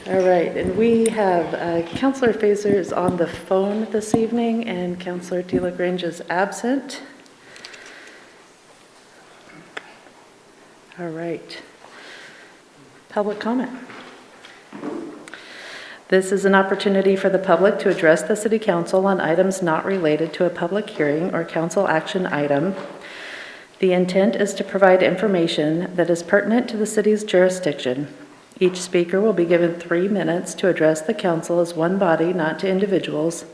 All right, and we have Councillor Fazer is on the phone this evening, and Councillor De La Grange is absent. All right. Public comment. This is an opportunity for the public to address the City Council on items not related to a public hearing or council action item. The intent is to provide information that is pertinent to the city's jurisdiction. Each speaker will be given 3 minutes to address the council as one body, not to individuals.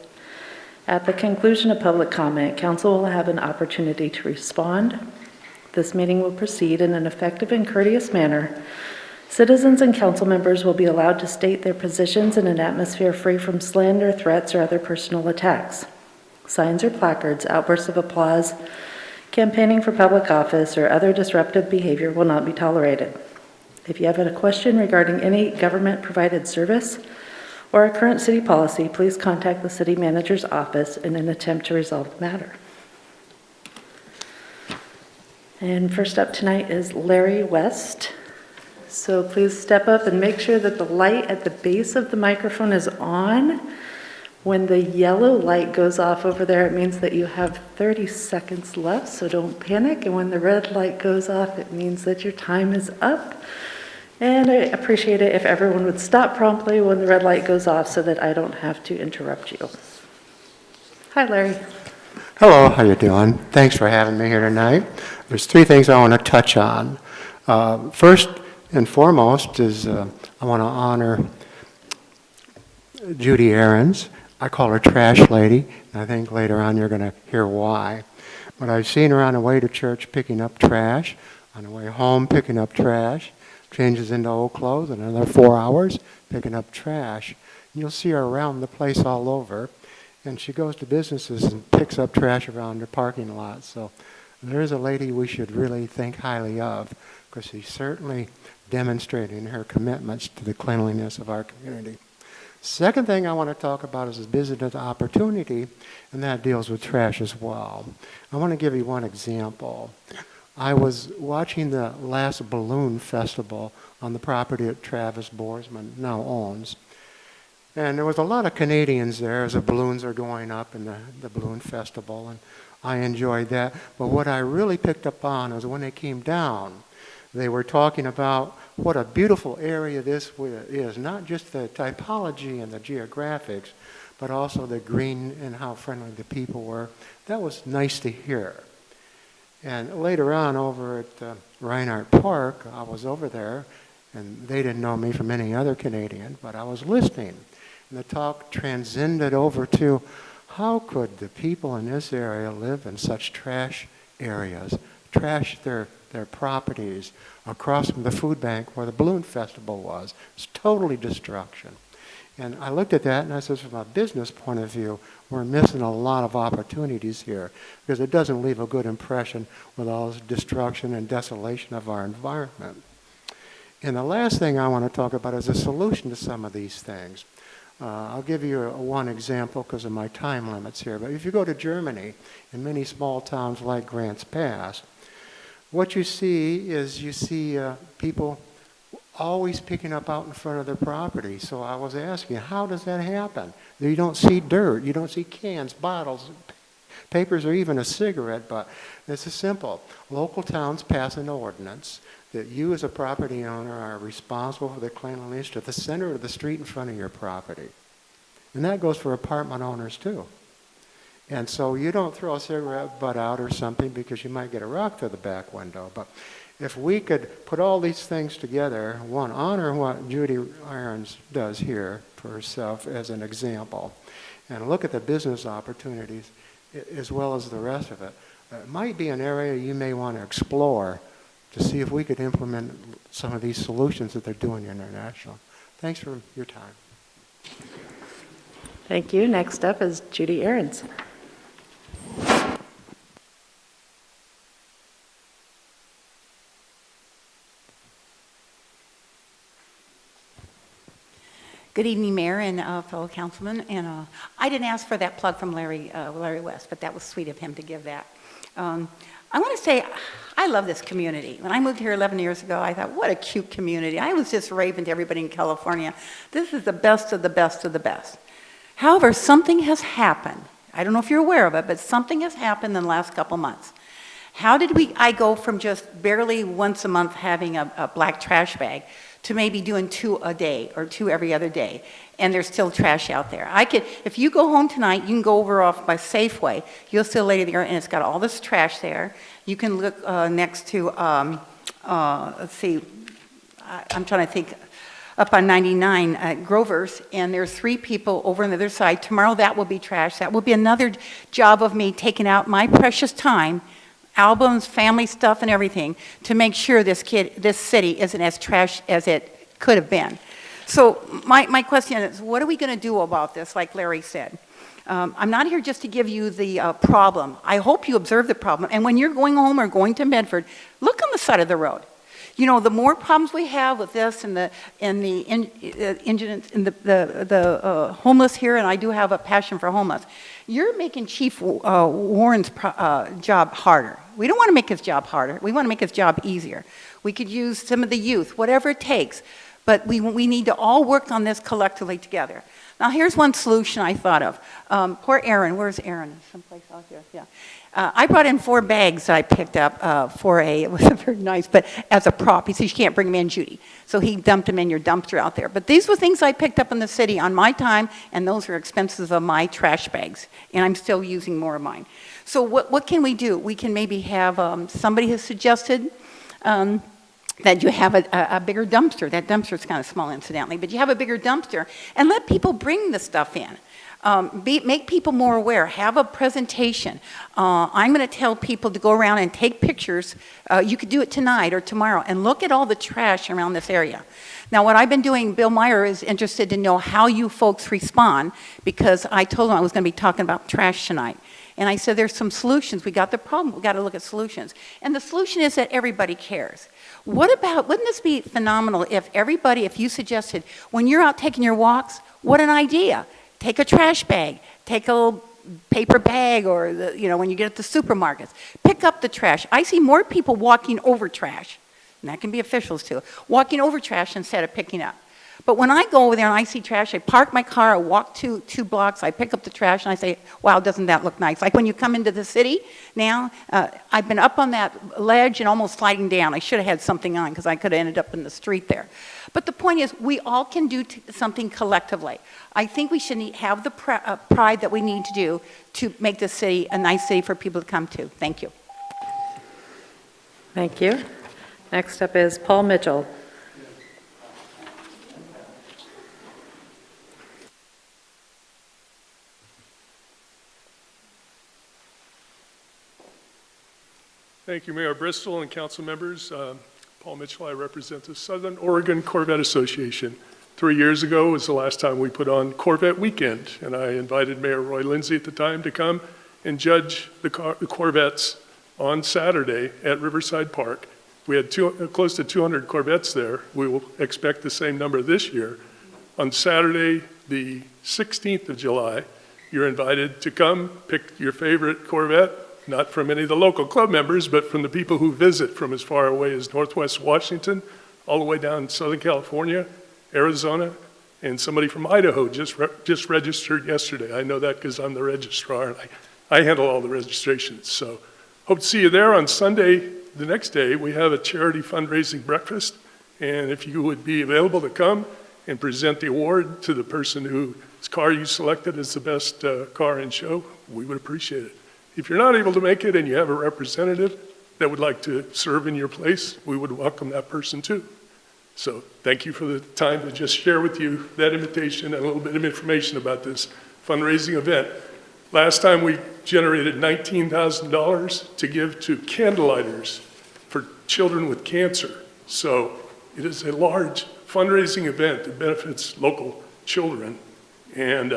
At the conclusion of public comment, council will have an opportunity to respond. This meeting will proceed in an effective and courteous manner. Citizens and council members will be allowed to state their positions in an atmosphere free from slander, threats, or other personal attacks. Signs or placards, outbursts of applause, campaigning for public office, or other disruptive behavior will not be tolerated. If you have a question regarding any government-provided service or a current city policy, please contact the city manager's office in an attempt to resolve the matter. And first up tonight is Larry West. So please step up and make sure that the light at the base of the microphone is on. When the yellow light goes off over there, it means that you have 30 seconds left, so don't panic. And when the red light goes off, it means that your time is up. And I appreciate it if everyone would stop promptly when the red light goes off so that I don't have to interrupt you. Hi, Larry. Hello, how you doing? Thanks for having me here tonight. There's 3 things I want to touch on. First and foremost is I want to honor Judy Ahrens. I call her Trash Lady, and I think later on you're going to hear why. But I've seen her on the way to church picking up trash, on the way home picking up trash, changes into old clothes, and another 4 hours picking up trash. You'll see her around the place all over, and she goes to businesses and picks up trash around their parking lot. So there's a lady we should really think highly of, because she's certainly demonstrating her commitments to the cleanliness of our community. Second thing I want to talk about is a business opportunity, and that deals with trash as well. I want to give you one example. I was watching the last balloon festival on the property that Travis Boersman now owns. And there was a lot of Canadians there as the balloons are going up in the balloon festival, and I enjoyed that. But what I really picked up on was when they came down, they were talking about what a beautiful area this is, not just the typology and the geographics, but also the green and how friendly the people were. That was nice to hear. And later on over at Reinhardt Park, I was over there, and they didn't know me from any other Canadian, but I was listening. And the talk transcended over to how could the people in this area live in such trash areas, trash their properties across from the food bank where the balloon festival was. It's totally destruction. And I looked at that and I said, from a business point of view, we're missing a lot of opportunities here because it doesn't leave a good impression with all this destruction and desolation of our environment. And the last thing I want to talk about is a solution to some of these things. I'll give you one example because of my time limits here. But if you go to Germany, in many small towns like Grants Pass, what you see is people always picking up out in front of their property. So I was asking, how does that happen? You don't see dirt, you don't see cans, bottles, papers, or even a cigarette, but this is simple. Local towns pass an ordinance that you as a property owner are responsible for the cleanliness to the center of the street in front of your property. And that goes for apartment owners too. And so you don't throw a cigarette butt out or something because you might get a rock through the back window. But if we could put all these things together, one, honor what Judy Ahrens does here for herself as an example, and look at the business opportunities as well as the rest of it, it might be an area you may want to explore to see if we could implement some of these solutions that they're doing international. Thanks for your time. Thank you. Next up is Judy Ahrens. Good evening, Mayor and fellow councilmen. And I didn't ask for that plug from Larry West, but that was sweet of him to give that. I want to say, I love this community. When I moved here 11 years ago, I thought, what a cute community. I was just raving to everybody in California. This is the best of the best of the best. However, something has happened. I don't know if you're aware of it, but something has happened in the last couple months. How did I go from just barely once a month having a black trash bag to maybe doing 2 a day or 2 every other day? And there's still trash out there. If you go home tonight, you can go over off by Safeway. You'll see a lady there, and it's got all this trash there. You can look next to, let's see, I'm trying to think, up on 99 at Grover's, and there's 3 people over on the other side. Tomorrow that will be trash. That will be another job of me taking out my precious time, albums, family stuff, and everything, to make sure this city isn't as trash as it could have been. So my question is, what are we going to do about this, like Larry said? I'm not here just to give you the problem. I hope you observe the problem. And when you're going home or going to Medford, look on the side of the road. You know, the more problems we have with this and the homeless here, and I do have a passion for homeless, you're making Chief Warren's job harder. We don't want to make his job harder. We want to make his job easier. We could use some of the youth, whatever it takes, but we need to all work on this collectively together. Now, here's one solution I thought of. Poor Aaron. Where's Aaron? Someplace out here. Yeah. I brought in 4 bags that I picked up it wasn't very nice, but as a prop. He says, you can't bring them in, Judy. So he dumped them in your dumpster out there. But these were things I picked up in the city on my time, and those are expenses of my trash bags. And I'm still using more of mine. So what can we do? We can maybe have, somebody has suggested that you have a bigger dumpster. That dumpster is kind of small, incidentally, but you have a bigger dumpster and let people bring the stuff in. Make people more aware. Have a presentation. I'm going to tell people to go around and take pictures. You could do it tonight or tomorrow and look at all the trash around this area. Now, what I've been doing, Bill Meyer is interested to know how you folks respond, because I told him I was going to be talking about trash tonight. And I said, there's some solutions. We got the problem. We got to look at solutions. And the solution is that everybody cares. Wouldn't this be phenomenal if you suggested, when you're out taking your walks, what an idea. Take a trash bag, take a little paper bag, or when you get at the supermarkets, pick up the trash. I see more people walking over trash, and that can be officials too, walking over trash instead of picking up. But when I go over there and I see trash, I park my car, I walk 2 blocks, I pick up the trash, and I say, wow, doesn't that look nice? Like when you come into the city now, I've been up on that ledge and almost sliding down. I should have had something on because I could have ended up in the street there. But the point is, we all can do something collectively. I think we should have the pride that we need to do to make this city a nice city for people to come to. Thank you. Thank you. Next up is Paul Mitchell. Thank you, Mayor Bristol and council members. Paul Mitchell, I represent the Southern Oregon Corvette Association. 3 years ago was the last time we put on Corvette Weekend, and I invited Mayor Roy Lindsay at the time to come and judge the Corvettes on Saturday at Riverside Park. We had close to 200 Corvettes there. We will expect the same number this year. On Saturday, the 16th of July, you're invited to come pick your favorite Corvette, not from any of the local club members, but from the people who visit from as far away as Northwest Washington, all the way down Southern California, Arizona, and somebody from Idaho just registered yesterday. I know that because I'm the registrar, and I handle all the registrations. So hope to see you there on Sunday. The next day, we have a charity fundraising breakfast, and if you would be available to come and present the award to the person whose car you selected as the best car in show, we would appreciate it. If you're not able to make it and you have a representative that would like to serve in your place, we would welcome that person too. So thank you for the time to just share with you that invitation and a little bit of information about this fundraising event. Last time we generated $19,000 to give to candlelighters for children with cancer. So it is a large fundraising event that benefits local children. And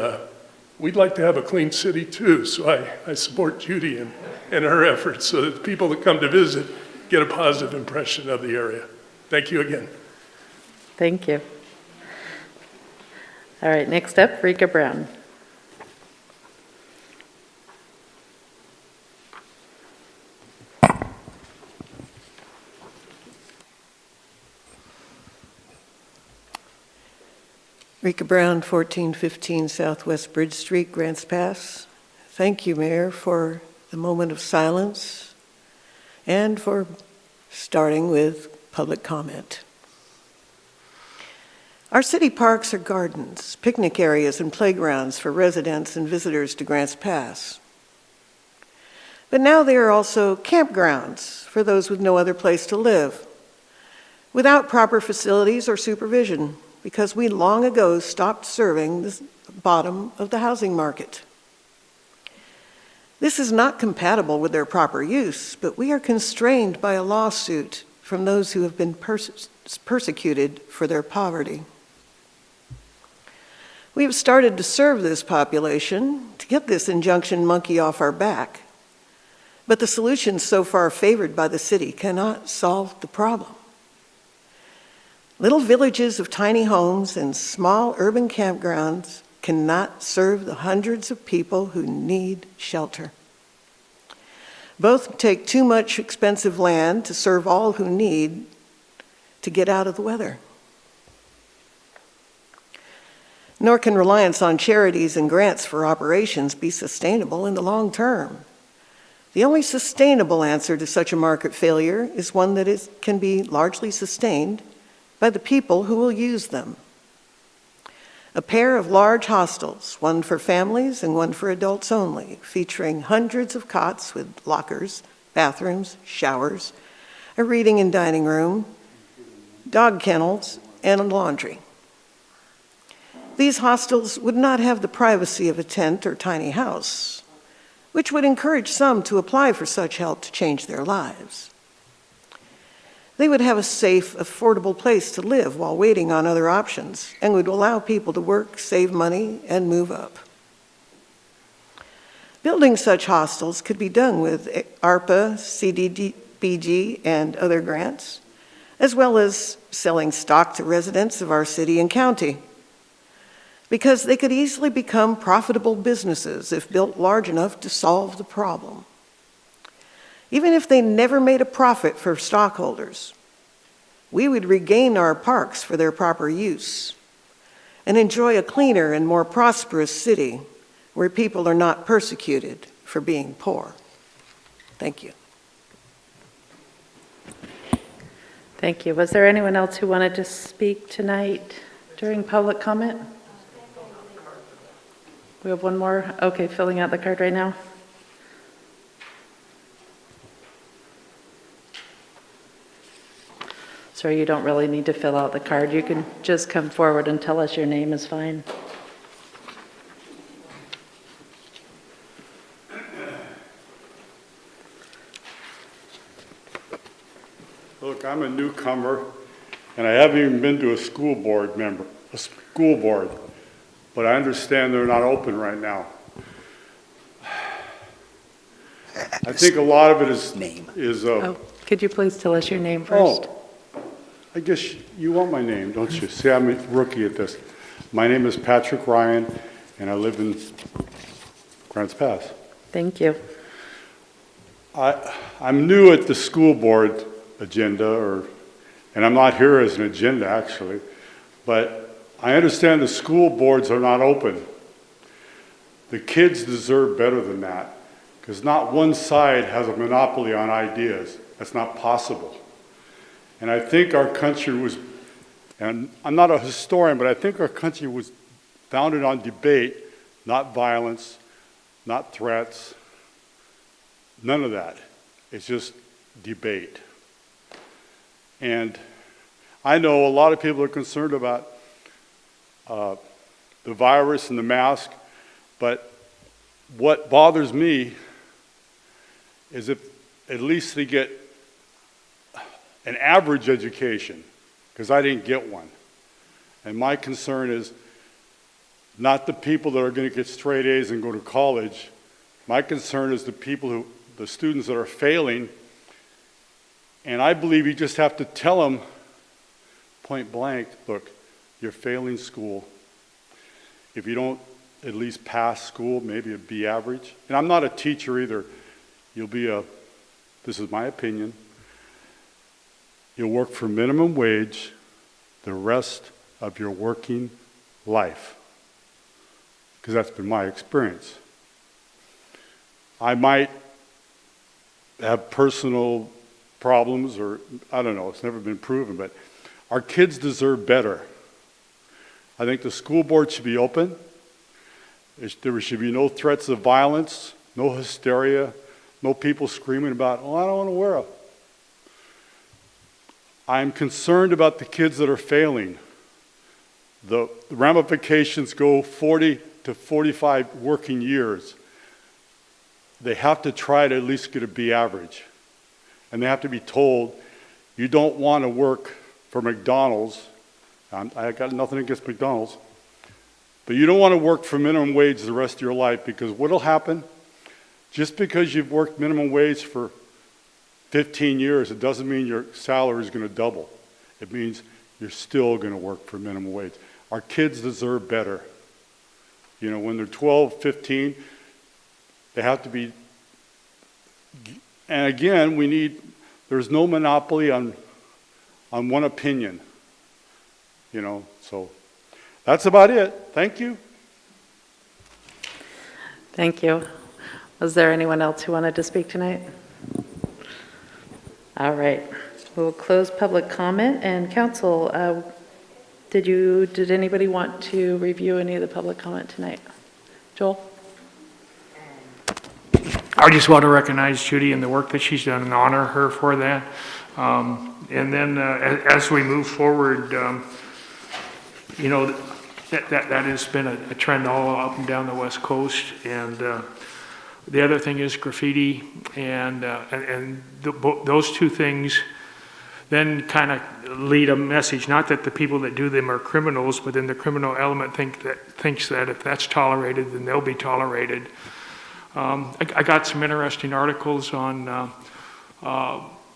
we'd like to have a clean city too, so I support Judy and her efforts so that people that come to visit get a positive impression of the area. Thank you again. Thank you. All right, next up, Rika Brown. Rika Brown, 1415 Southwest Bridge Street, Grants Pass. Thank you, Mayor, for the moment of silence and for starting with public comment. Our city parks are gardens, picnic areas, and playgrounds for residents and visitors to Grants Pass. But now they are also campgrounds for those with no other place to live, without proper facilities or supervision, because we long ago stopped serving the bottom of the housing market. This is not compatible with their proper use, but we are constrained by a lawsuit from those who have been persecuted for their poverty. We have started to serve this population to get this injunction monkey off our back, but the solutions so far favored by the city cannot solve the problem. Little villages of tiny homes and small urban campgrounds cannot serve the hundreds of people who need shelter. Both take too much expensive land to serve all who need to get out of the weather. Nor can reliance on charities and grants for operations be sustainable in the long term. The only sustainable answer to such a market failure is one that can be largely sustained by the people who will use them. A pair of large hostels, one for families and one for adults only, featuring hundreds of cots with lockers, bathrooms, showers, a reading and dining room, dog kennels, and a laundry. These hostels would not have the privacy of a tent or tiny house, which would encourage some to apply for such help to change their lives. They would have a safe, affordable place to live while waiting on other options and would allow people to work, save money, and move up. Building such hostels could be done with ARPA, CDBG, and other grants, as well as selling stock to residents of our city and county, because they could easily become profitable businesses if built large enough to solve the problem. Even if they never made a profit for stockholders, we would regain our parks for their proper use and enjoy a cleaner and more prosperous city where people are not persecuted for being poor. Thank you. Thank you. Was there anyone else who wanted to speak tonight during public comment? We have one more. Okay, filling out the card right now. Sir, you don't really need to fill out the card. You can just come forward and tell us your name is fine. Look, I'm a newcomer, and I haven't even been to a school board, but I understand they're not open right now. I think a lot of it is Could you please tell us your name first? I guess you want my name, don't you? See, I'm a rookie at this. My name is Patrick Ryan, and I live in Grants Pass. Thank you. I'm new at the school board agenda, and I'm not here as an agenda, actually, but I understand the school boards are not open. The kids deserve better than that, because not one side has a monopoly on ideas. That's not possible. And I think our country was, and I'm not a historian, but I think our country was founded on debate, not violence, not threats, none of that. It's just debate. And I know a lot of people are concerned about the virus and the mask, but what bothers me is if at least they get an average education, because I didn't get one. And my concern is not the people that are going to get straight A's and go to college. My concern is the students that are failing. And I believe you just have to tell them point blank, look, you're failing school. If you don't at least pass school, maybe a B average. And I'm not a teacher either. This is my opinion, you'll work for minimum wage the rest of your working life, because that's been my experience. I might have personal problems, or I don't know, it's never been proven, but our kids deserve better. I think the school board should be open. There should be no threats of violence, no hysteria, no people screaming about, oh, I don't want to wear a. I'm concerned about the kids that are failing. The ramifications go 40 to 45 working years. They have to try to at least get a B average. And they have to be told, you don't want to work for McDonald's. I got nothing against McDonald's. But you don't want to work for minimum wage the rest of your life, because what'll happen, just because you've worked minimum wage for 15 years, it doesn't mean your salary is going to double. It means you're still going to work for minimum wage. Our kids deserve better. You know, when they're 12, 15, they have to be, and again, there's no monopoly on one opinion. You know, so that's about it. Thank you. Thank you. Was there anyone else who wanted to speak tonight? All right, we'll close public comment. And council, did anybody want to review any of the public comment tonight? Joel? I just want to recognize Judy and the work that she's done and honor her for that. And then as we move forward, you know, that has been a trend all up and down the West Coast. And the other thing is graffiti, and those two things then kind of lead a message, not that the people that do them are criminals, but then the criminal element thinks that if that's tolerated, then they'll be tolerated. I got some interesting articles on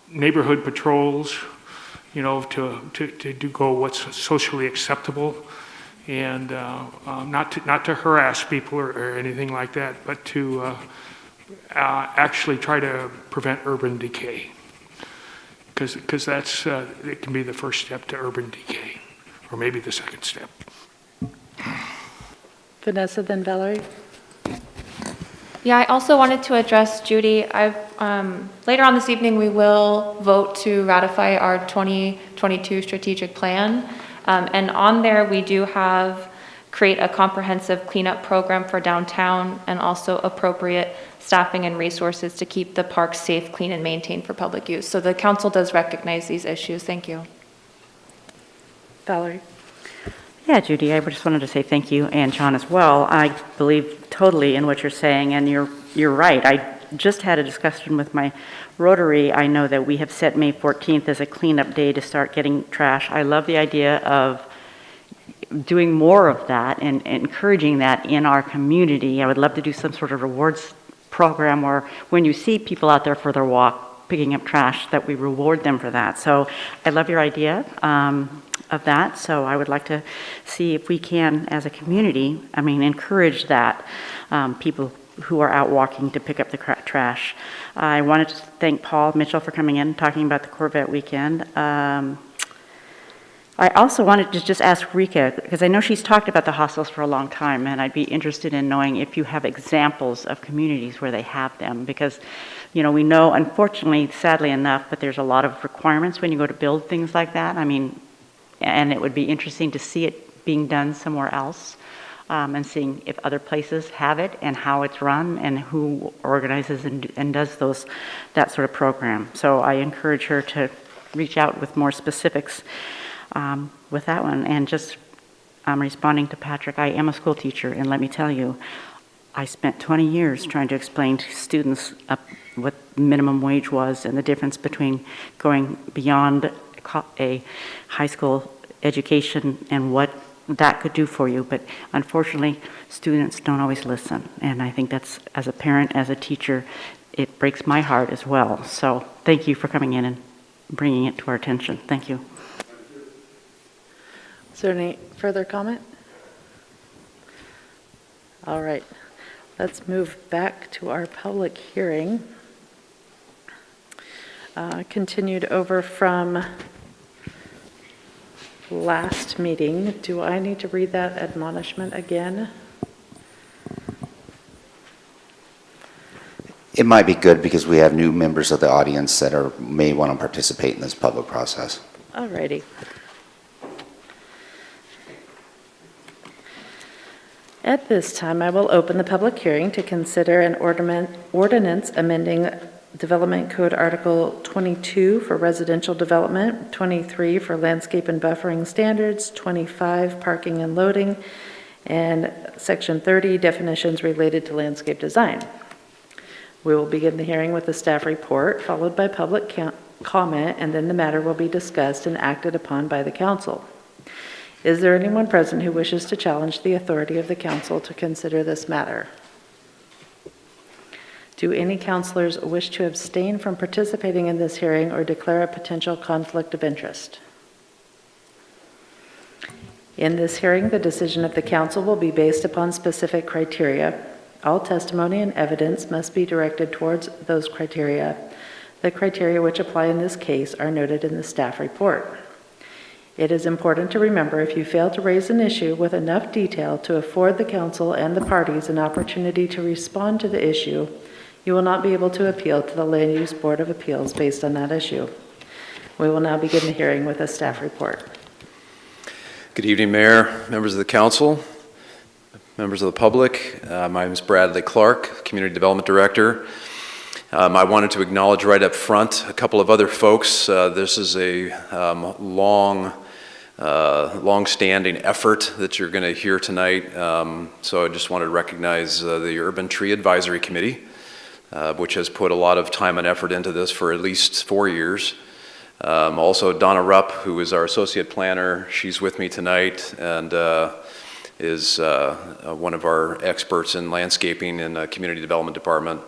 neighborhood patrols, you know, to go what's socially acceptable, and not to harass people or anything like that, but to actually try to prevent urban decay, because that's it can be the first step to urban decay, or maybe the second step. Vanessa, then Valerie. Yeah, I also wanted to address Judy. Later on this evening, we will vote to ratify our 2022 strategic plan. And on there, we do create a comprehensive cleanup program for downtown, and also appropriate staffing and resources to keep the parks safe, clean, and maintained for public use. So the council does recognize these issues. Thank you. Valerie. Yeah, Judy, I just wanted to say thank you, and John as well. I believe totally in what you're saying, and you're right. I just had a discussion with my Rotary. I know that we have set May 14th as a cleanup day to start getting trash. I love the idea of doing more of that and encouraging that in our community. I would love to do some sort of rewards program where when you see people out there for their walk picking up trash, that we reward them for that. So I love your idea of that. So I would like to see if we can, as a community, encourage that, people who are out walking to pick up the trash. I wanted to thank Paul Mitchell for coming in and talking about the Corvette weekend. I also wanted to just ask Rika, because I know she's talked about the hostels for a long time, and I'd be interested in knowing if you have examples of communities where they have them, because, you know, we know, unfortunately, sadly enough, but there's a lot of requirements when you go to build things like that. And it would be interesting to see it being done somewhere else, and seeing if other places have it and how it's run and who organizes and does that sort of program. So I encourage her to reach out with more specifics with that one. And just responding to Patrick, I am a school teacher, and let me tell you, I spent 20 years trying to explain to students what minimum wage was and the difference between going beyond a high school education and what that could do for you. But unfortunately, students don't always listen. And I think that's, as a parent, as a teacher, it breaks my heart as well. So thank you for coming in and bringing it to our attention. Thank you. Is there any further comment? All right, let's move back to our public hearing. Continued over from last meeting. Do I need to read that admonishment again? It might be good because we have new members of the audience that may want to participate in this public process. Alrighty. At this time, I will open the public hearing to consider an ordinance amending Development Code Article 22 for residential development, 23 for landscape and buffering standards, 25 parking and loading, and Section 30 definitions related to landscape design. We will begin the hearing with a staff report, followed by public comment, and then the matter will be discussed and acted upon by the council. Is there anyone present who wishes to challenge the authority of the council to consider this matter? Do any councilors wish to abstain from participating in this hearing or declare a potential conflict of interest? In this hearing, the decision of the council will be based upon specific criteria. All testimony and evidence must be directed towards those criteria. The criteria which apply in this case are noted in the staff report. It is important to remember if you fail to raise an issue with enough detail to afford the council and the parties an opportunity to respond to the issue, you will not be able to appeal to the Land Use Board of Appeals based on that issue. We will now begin the hearing with a staff report. Good evening, Mayor, members of the council, members of the public. My name is Bradley Clark, Community Development Director. I wanted to acknowledge right up front a couple of other folks. This is a long-standing effort that you're going to hear tonight. So I just wanted to recognize the Urban Tree Advisory Committee, which has put a lot of time and effort into this for at least 4 years. Also Donna Rupp, who is our associate planner, she's with me tonight and is one of our experts in landscaping in the community development department.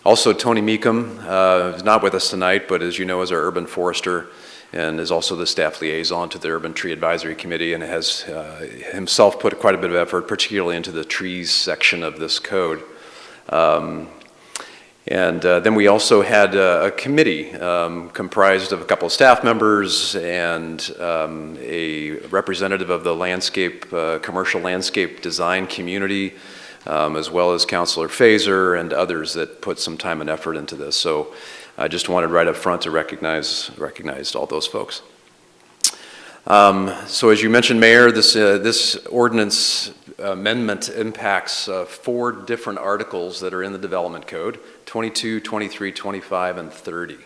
Also, Tony Meekum is not with us tonight, but as you know, is our urban forester and is also the staff liaison to the Urban Tree Advisory Committee and has himself put quite a bit of effort, particularly into the trees section of this code. Then we also had a committee comprised of a couple of staff members and a representative of the commercial landscape design community, as well as Councilor Fazer and others that put some time and effort into this. So I just wanted right up front to recognize all those folks. So as you mentioned, Mayor, this ordinance amendment impacts 4 different articles that are in the Development Code, 22, 23, 25, and 30.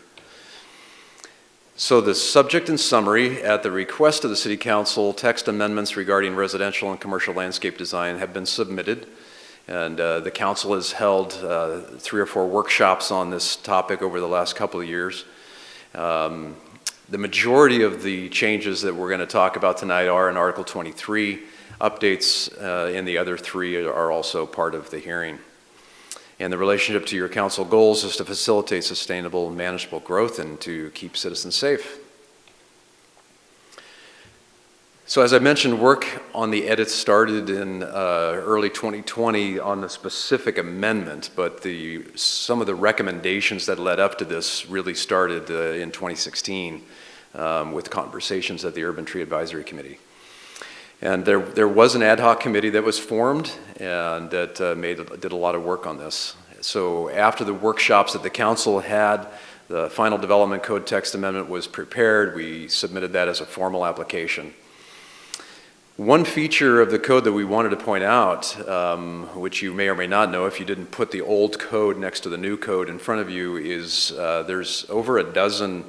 So the subject and summary, at the request of the City Council, text amendments regarding residential and commercial landscape design have been submitted. And the council has held 3 or 4 workshops on this topic over the last couple of years. The majority of the changes that we're going to talk about tonight are in Article 23. Updates in the other 3 are also part of the hearing. And the relationship to your council goals is to facilitate sustainable and manageable growth and to keep citizens safe. So as I mentioned, work on the edits started in early 2020 on the specific amendment, but some of the recommendations that led up to this really started in 2016 with conversations at the Urban Tree Advisory Committee. And there was an ad hoc committee that was formed and that did a lot of work on this. So after the workshops that the council had, the final development code text amendment was prepared. We submitted that as a formal application. One feature of the code that we wanted to point out, which you may or may not know if you didn't put the old code next to the new code in front of you, is there's over a dozen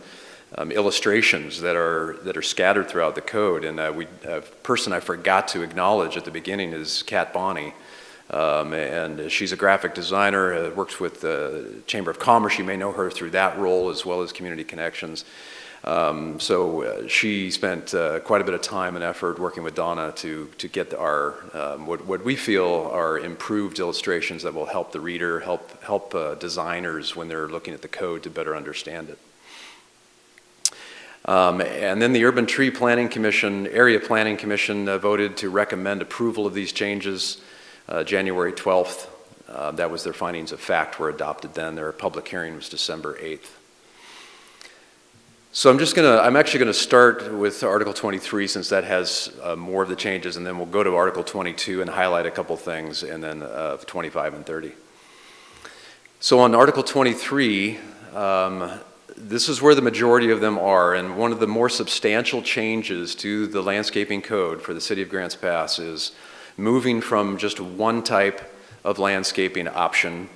illustrations that are scattered throughout the code. And a person I forgot to acknowledge at the beginning is Kat Bonney. And she's a graphic designer, works with the Chamber of Commerce. You may know her through that role as well as Community Connections. So she spent quite a bit of time and effort working with Donna to get our what we feel are improved illustrations that will help the reader, help designers when they're looking at the code to better understand it. And then the Urban Tree Planning Commission, Area Planning Commission voted to recommend approval of these changes January 12th. That was their findings of fact were adopted then. Their public hearing was December 8th. So I'm actually gonna start with Article 23 since that has more of the changes, and then we'll go to Article 22 and highlight a couple things, and then 25 and 30. So on Article 23, this is where the majority of them are, and one of the more substantial changes to the landscaping code for the City of Grants Pass is moving from just one type of landscaping option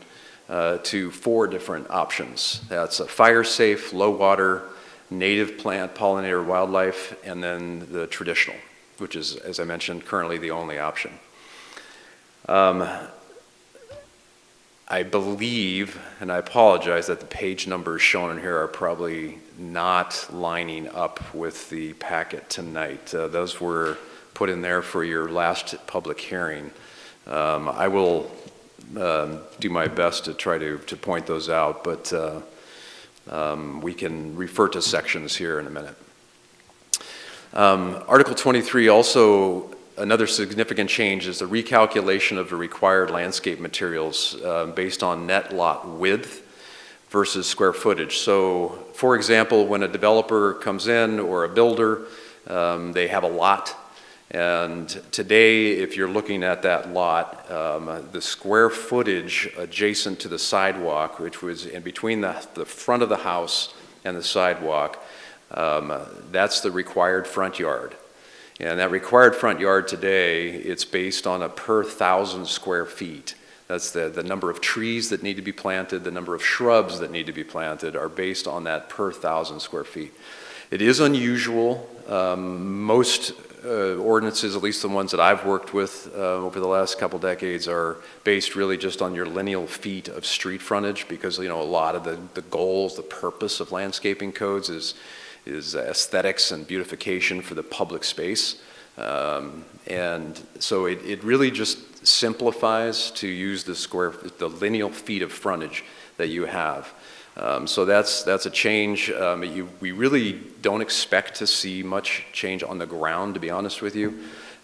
to 4 different options. That's a fire-safe, low-water, native plant, pollinator, wildlife, and then the traditional, which is, as I mentioned, currently the only option. I believe, and I apologize that the page numbers shown in here are probably not lining up with the packet tonight. Those were put in there for your last public hearing. I will do my best to try to point those out, but we can refer to sections here in a minute. Article 23 also, another significant change is the recalculation of the required landscape materials based on net lot width versus square footage. So, for example, when a developer comes in or a builder, they have a lot. And today, if you're looking at that lot, the square footage adjacent to the sidewalk, which was in between the front of the house and the sidewalk, that's the required front yard. And that required front yard today, it's based on a per 1,000 square feet. That's the number of trees that need to be planted, the number of shrubs that need to be planted are based on that per 1,000 square feet. It is unusual. Most ordinances, at least the ones that I've worked with over the last couple decades, are based really just on your lineal feet of street frontage, because a lot of the goals, the purpose of landscaping codes is aesthetics and beautification for the public space. And so it really just simplifies to use the lineal feet of frontage that you have. So that's a change. We really don't expect to see much change on the ground, to be honest with you.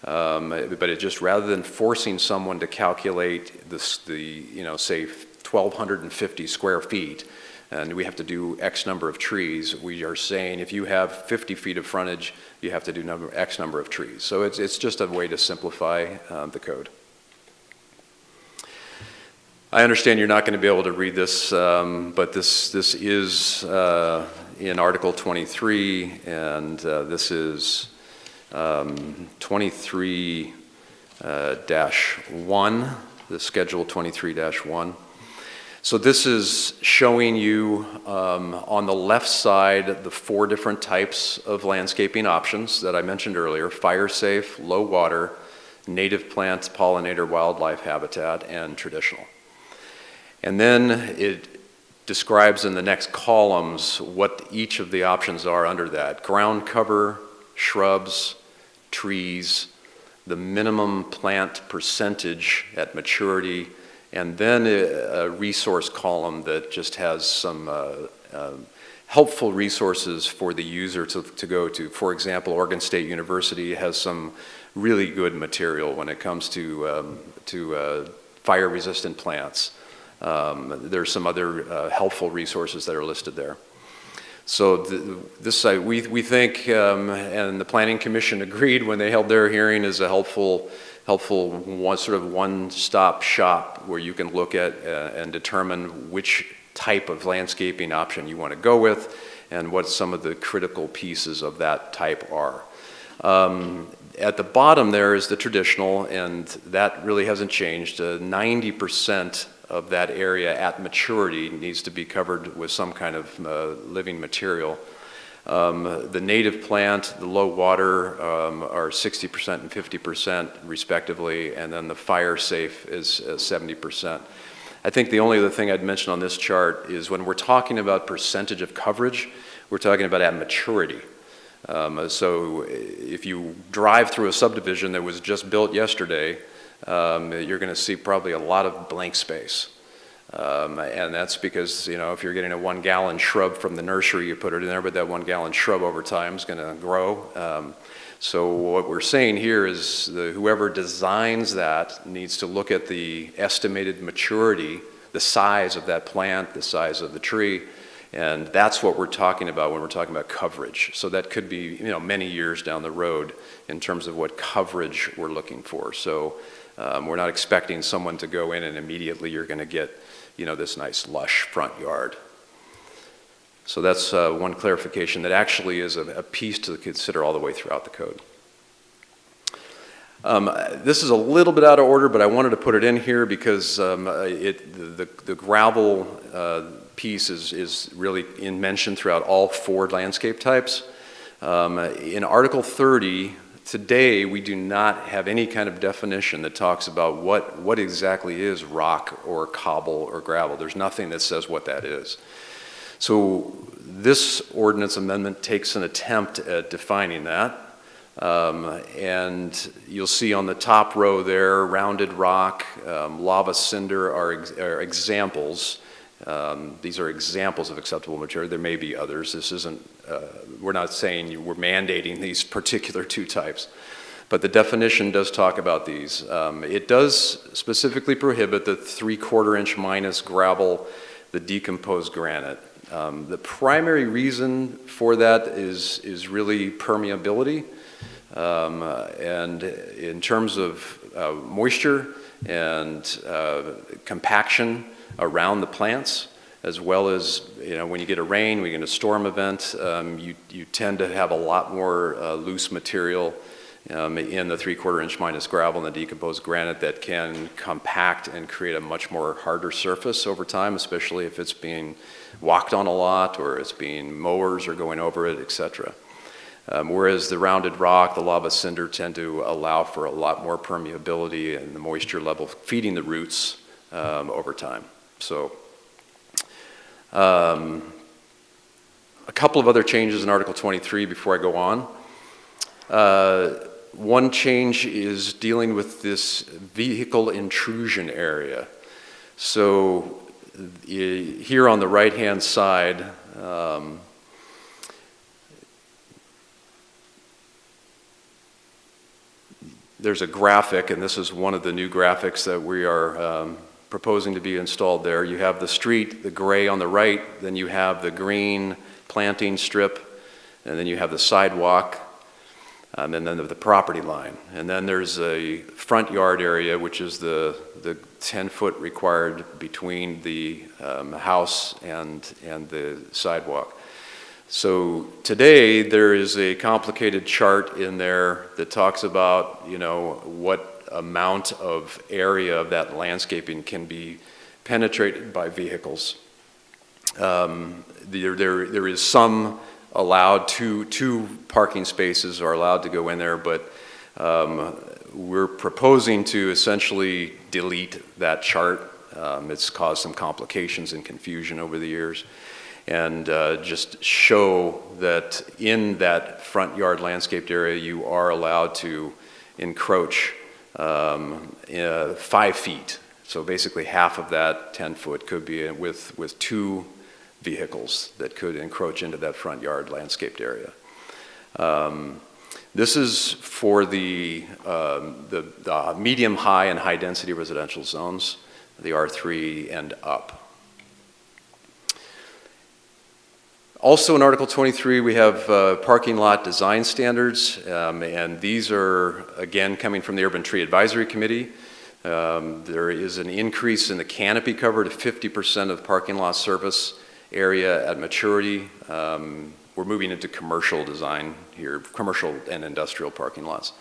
But it just, rather than forcing someone to calculate say 1,250 square feet, and we have to do X number of trees, we are saying if you have 50 feet of frontage, you have to do X number of trees. So it's just a way to simplify the code. I understand you're not going to be able to read this, but this is in Article 23, and this is 23-1, the Schedule 23-1. So this is showing you on the left side the 4 different types of landscaping options that I mentioned earlier: fire-safe, low-water, native plants, pollinator, wildlife habitat, and traditional. And then it describes in the next columns what each of the options are under that: ground cover, shrubs, trees, the minimum plant percentage at maturity, and then a resource column that just has some helpful resources for the user to go to. For example, Oregon State University has some really good material when it comes to fire-resistant plants. There's some other helpful resources that are listed there. So we think, and the Planning Commission agreed when they held their hearing, is a helpful one-stop shop where you can look at and determine which type of landscaping option you want to go with and what some of the critical pieces of that type are. At the bottom there is the traditional, and that really hasn't changed. 90% of that area at maturity needs to be covered with some kind of living material. The native plant, the low water are 60% and 50% respectively, and then the fire safe is 70%. I think the only other thing I'd mention on this chart is when we're talking about percentage of coverage, we're talking about at maturity. So if you drive through a subdivision that was just built yesterday, you're going to see probably a lot of blank space. And that's because, if you're getting a 1-gallon shrub from the nursery, you put it in there, but that 1-gallon shrub over time is going to grow. So what we're saying here is whoever designs that needs to look at the estimated maturity, the size of that plant, the size of the tree, And that's what we're talking about when we're talking about coverage. So that could be, many years down the road in terms of what coverage we're looking for. So we're not expecting someone to go in and immediately you're going to get, this nice lush front yard. So that's one clarification that actually is a piece to consider all the way throughout the code. This is a little bit out of order, but I wanted to put it in here because the gravel piece is really mentioned throughout all 4 landscape types. In Article 30, today we do not have any kind of definition that talks about what exactly is rock or cobble or gravel. There's nothing that says what that is. So this ordinance amendment takes an attempt at defining that. And you'll see on the top row there, rounded rock, lava cinder are examples. These are examples of acceptable material. There may be others. This isn't, we're not saying we're mandating these particular 2 types. But the definition does talk about these. It does specifically prohibit the 3/4 inch minus gravel, the decomposed granite. The primary reason for that is really permeability. And in terms of moisture and compaction around the plants, as well as, when you get a rain, when you get a storm event, you tend to have a lot more loose material in the 3/4 inch minus gravel and the decomposed granite that can compact and create a much more harder surface over time, especially if it's being walked on a lot or it's being mowers are going over it, etc. Whereas the rounded rock, the lava cinder tend to allow for a lot more permeability and the moisture level feeding the roots over time. So a couple of other changes in Article 23 before I go on. One change is dealing with this vehicle intrusion area. So here on the right-hand side, there's a graphic, and this is one of the new graphics that we are proposing to be installed there. You have the street, the gray on the right, then you have the green planting strip, and then you have the sidewalk, and then the property line. And then there's a front yard area, which is the 10-foot required between the house and the sidewalk. So today there is a complicated chart in there that talks about, what amount of area of that landscaping can be penetrated by vehicles. There is some allowed, two parking spaces are allowed to go in there, but we're proposing to essentially delete that chart. It's caused some complications and confusion over the years. And just show that in that front yard landscaped area, you are allowed to encroach 5 feet. So basically half of that 10-foot could be with 2 vehicles that could encroach into that front yard landscaped area. This is for the medium, high, and high density residential zones, the R3 and up. Also in Article 23, we have parking lot design standards, and these are, again, coming from the Urban Tree Advisory Committee. There is an increase in the canopy cover to 50% of parking lot surface area at maturity. We're moving into commercial design here, commercial and industrial parking lots.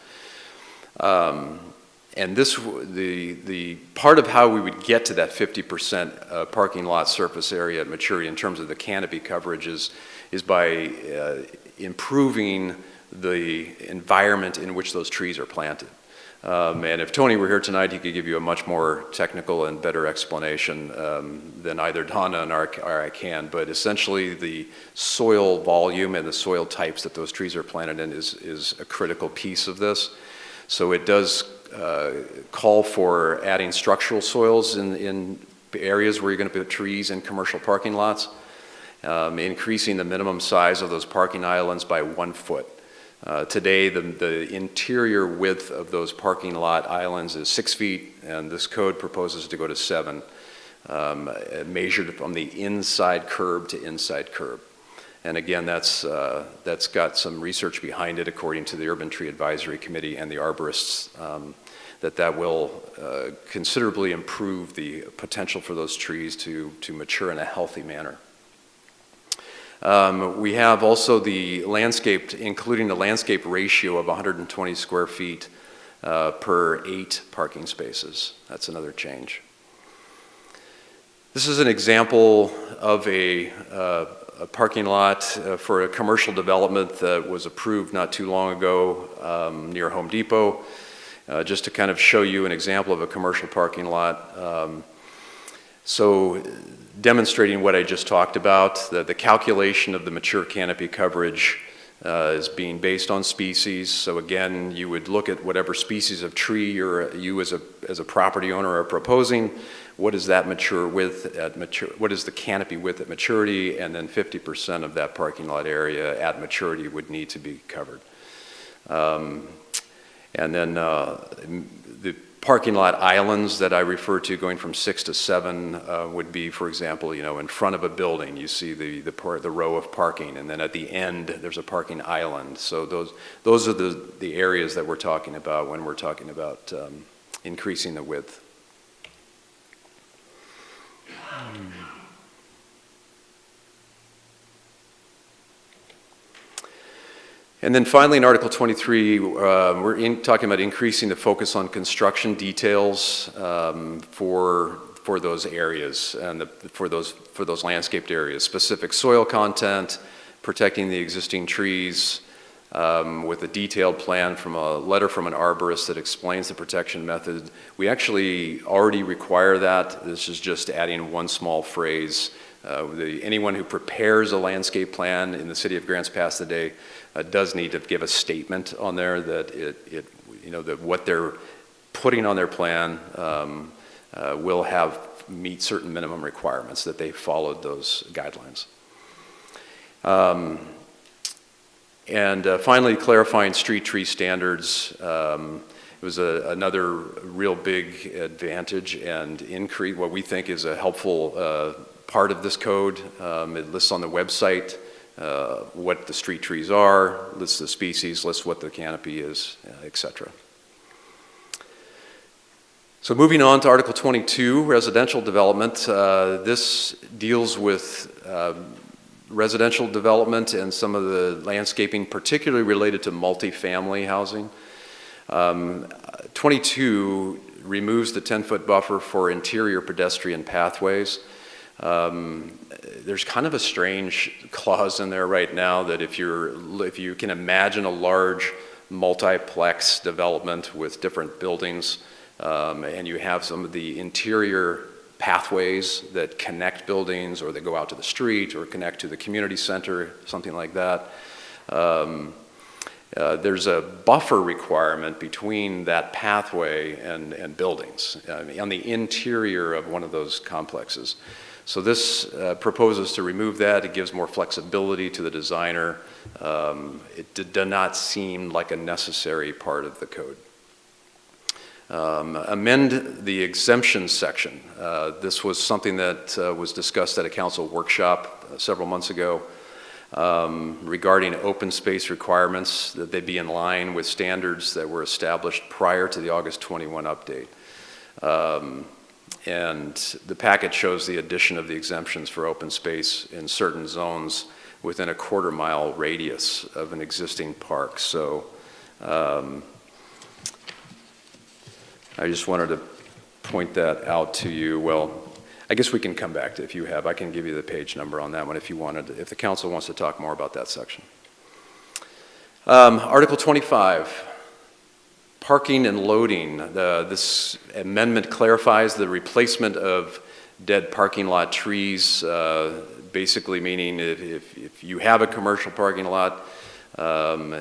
And the part of how we would get to that 50% parking lot surface area at maturity in terms of the canopy coverage is by improving the environment in which those trees are planted. And if Tony were here tonight, he could give you a much more technical and better explanation than either Donna or I can. But essentially, the soil volume and the soil types that those trees are planted in is a critical piece of this. So it does call for adding structural soils in areas where you're going to put trees in commercial parking lots, increasing the minimum size of those parking islands by 1 foot. Today, the interior width of those parking lot islands is 6 feet, and this code proposes to go to 7. measured from the inside curb to inside curb. And again, that's got some research behind it, according to the Urban Tree Advisory Committee and the arborists, that will considerably improve the potential for those trees to mature in a healthy manner. We have also the landscaped, including the landscape ratio of 120 square feet per 8 parking spaces. That's another change. This is an example of a parking lot for a commercial development that was approved not too long ago near Home Depot, just to kind of show you an example of a commercial parking lot. So demonstrating what I just talked about, the calculation of the mature canopy coverage is being based on species. So again, you would look at whatever species of tree you as a property owner are proposing. What is that mature width at what is the canopy width at maturity, and then 50% of that parking lot area at maturity would need to be covered. And then the parking lot islands that I refer to, going from 6 to 7, would be, for example, in front of a building, you see the row of parking, and then at the end there's a parking island. So those are the areas that we're talking about when we're talking about increasing the width. And then finally, in Article 23, we're talking about increasing the focus on construction details for those areas and for those landscaped areas. Specific soil content, protecting the existing trees, with a detailed plan from a letter from an arborist that explains the protection method. We actually already require that. This is just adding one small phrase. Anyone who prepares a landscape plan in the city of Grants Pass today does need to give a statement on there that that what they're putting on their plan will meet certain minimum requirements, that they followed those guidelines. And finally, clarifying street tree standards. It was another real big advantage and increase, what we think is a helpful part of this code. It lists on the website what the street trees are, lists the species, lists what the canopy is, etc. So moving on to Article 22, residential development. This deals with residential development and some of the landscaping, particularly related to multifamily housing. 22 removes the 10-foot buffer for interior pedestrian pathways. There's kind of a strange clause in there right now that if you can imagine a large multiplex development with different buildings, and you have some of the interior pathways that connect buildings, or that go out to the street or connect to the community center, something like that. There's a buffer requirement between that pathway and buildings on the interior of one of those complexes. So this proposes to remove that. It gives more flexibility to the designer. It did not seem like a necessary part of the code. Amend the exemptions section. This was something that was discussed at a council workshop several months ago regarding open space requirements, that they be in line with standards that were established prior to the August 21 update. And the packet shows the addition of the exemptions for open space in certain zones within a quarter-mile radius of an existing park. So I just wanted to point that out to you. Well, I guess we can come back to, if you have, I can give you the page number on that one if you wanted, if the council wants to talk more about that section. Article 25, parking and loading. This amendment clarifies the replacement of dead parking lot trees, basically meaning if you have a commercial parking lot and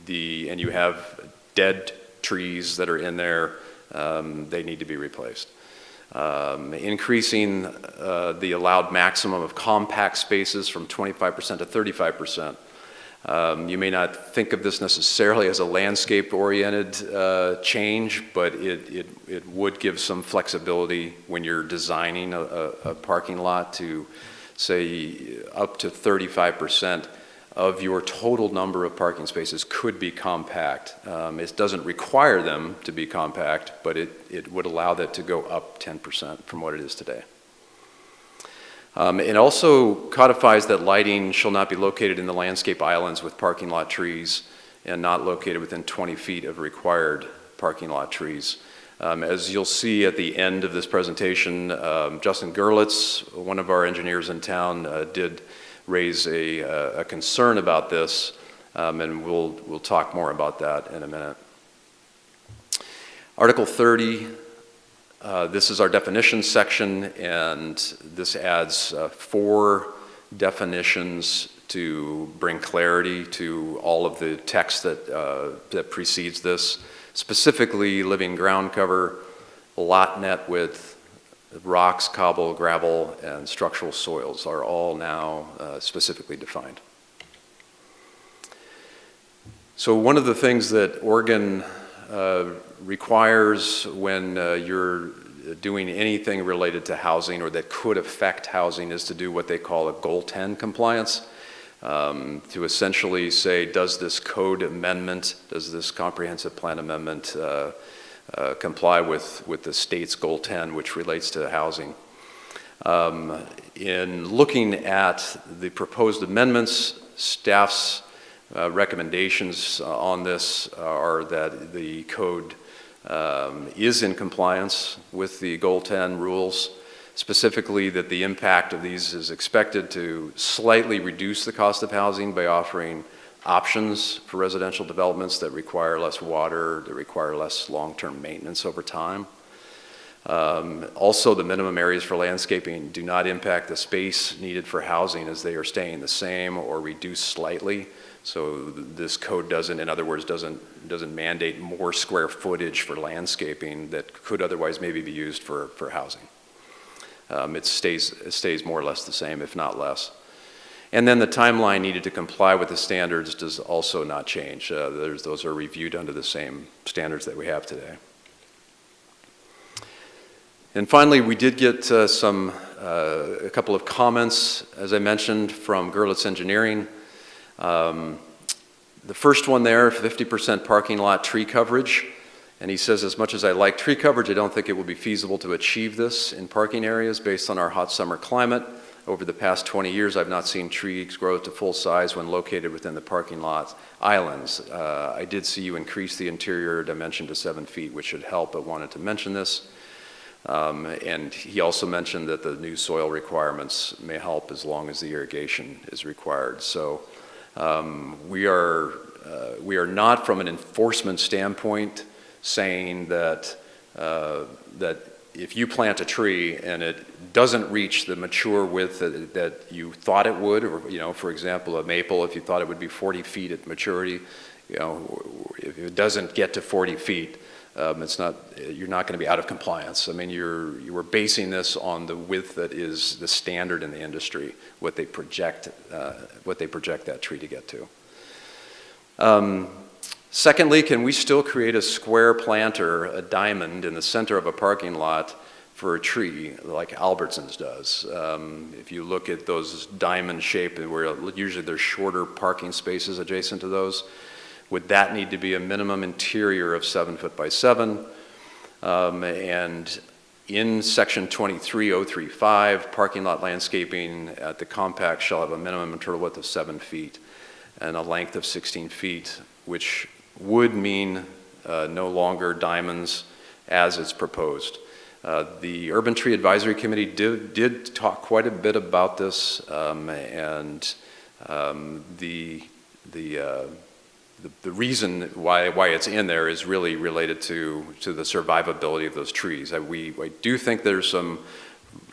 you have dead trees that are in there, they need to be replaced. Increasing the allowed maximum of compact spaces from 25% to 35%. You may not think of this necessarily as a landscape-oriented change, but it would give some flexibility when you're designing a parking lot to, say, up to 35% of your total number of parking spaces could be compact. It doesn't require them to be compact, but it would allow that to go up 10% from what it is today. It also codifies that lighting shall not be located in the landscape islands with parking lot trees and not located within 20 feet of required parking lot trees. As you'll see at the end of this presentation, Justin Gerlitz, one of our engineers in town, did raise a concern about this, and we'll talk more about that in a minute. Article 30, this is our definitions section, and this adds 4 definitions to bring clarity to all of the text that precedes this. Specifically, living ground cover, lot net width, rocks, cobble, gravel, and structural soils are all now specifically defined. So one of the things that Oregon requires when you're doing anything related to housing or that could affect housing is to do what they call a Goal 10 compliance, to essentially say, does this code amendment, does this comprehensive plan amendment comply with the state's Goal 10, which relates to housing. In looking at the proposed amendments, staff's recommendations on this are that the code is in compliance with the Goal 10 rules, specifically that the impact of these is expected to slightly reduce the cost of housing by offering options for residential developments that require less water, that require less long-term maintenance over time. Also, the minimum areas for landscaping do not impact the space needed for housing as they are staying the same or reduced slightly. So this code doesn't, in other words, doesn't mandate more square footage for landscaping that could otherwise maybe be used for housing. It stays more or less the same, if not less. And then the timeline needed to comply with the standards does also not change. Those are reviewed under the same standards that we have today. And finally, we did get a couple of comments, as I mentioned, from Gerlitz Engineering. The first one there, 50% parking lot tree coverage. And he says, as much as I like tree coverage, I don't think it will be feasible to achieve this in parking areas based on our hot summer climate. Over the past 20 years, I've not seen trees grow to full size when located within the parking lot islands. I did see you increase the interior dimension to 7 feet, which should help, but wanted to mention this. And he also mentioned that the new soil requirements may help as long as the irrigation is required. So we are not, from an enforcement standpoint, saying that if you plant a tree and it doesn't reach the mature width that you thought it would, or for example, a maple, if you thought it would be 40 feet at maturity, if it doesn't get to 40 feet, you're not going to be out of compliance. I mean, you were basing this on the width that is the standard in the industry, what they project that tree to get to. Secondly, can we still create a square planter, a diamond, in the center of a parking lot for a tree like Albertsons does? If you look at those diamond shaped, where usually there's shorter parking spaces adjacent to those, would that need to be a minimum interior of 7 foot by 7? And in section 23035, parking lot landscaping at the compact shall have a minimum internal width of 7 feet and a length of 16 feet, which would mean no longer diamonds as it's proposed. The Urban Tree Advisory Committee did talk quite a bit about this, and the reason why it's in there is really related to the survivability of those trees. I do think there's some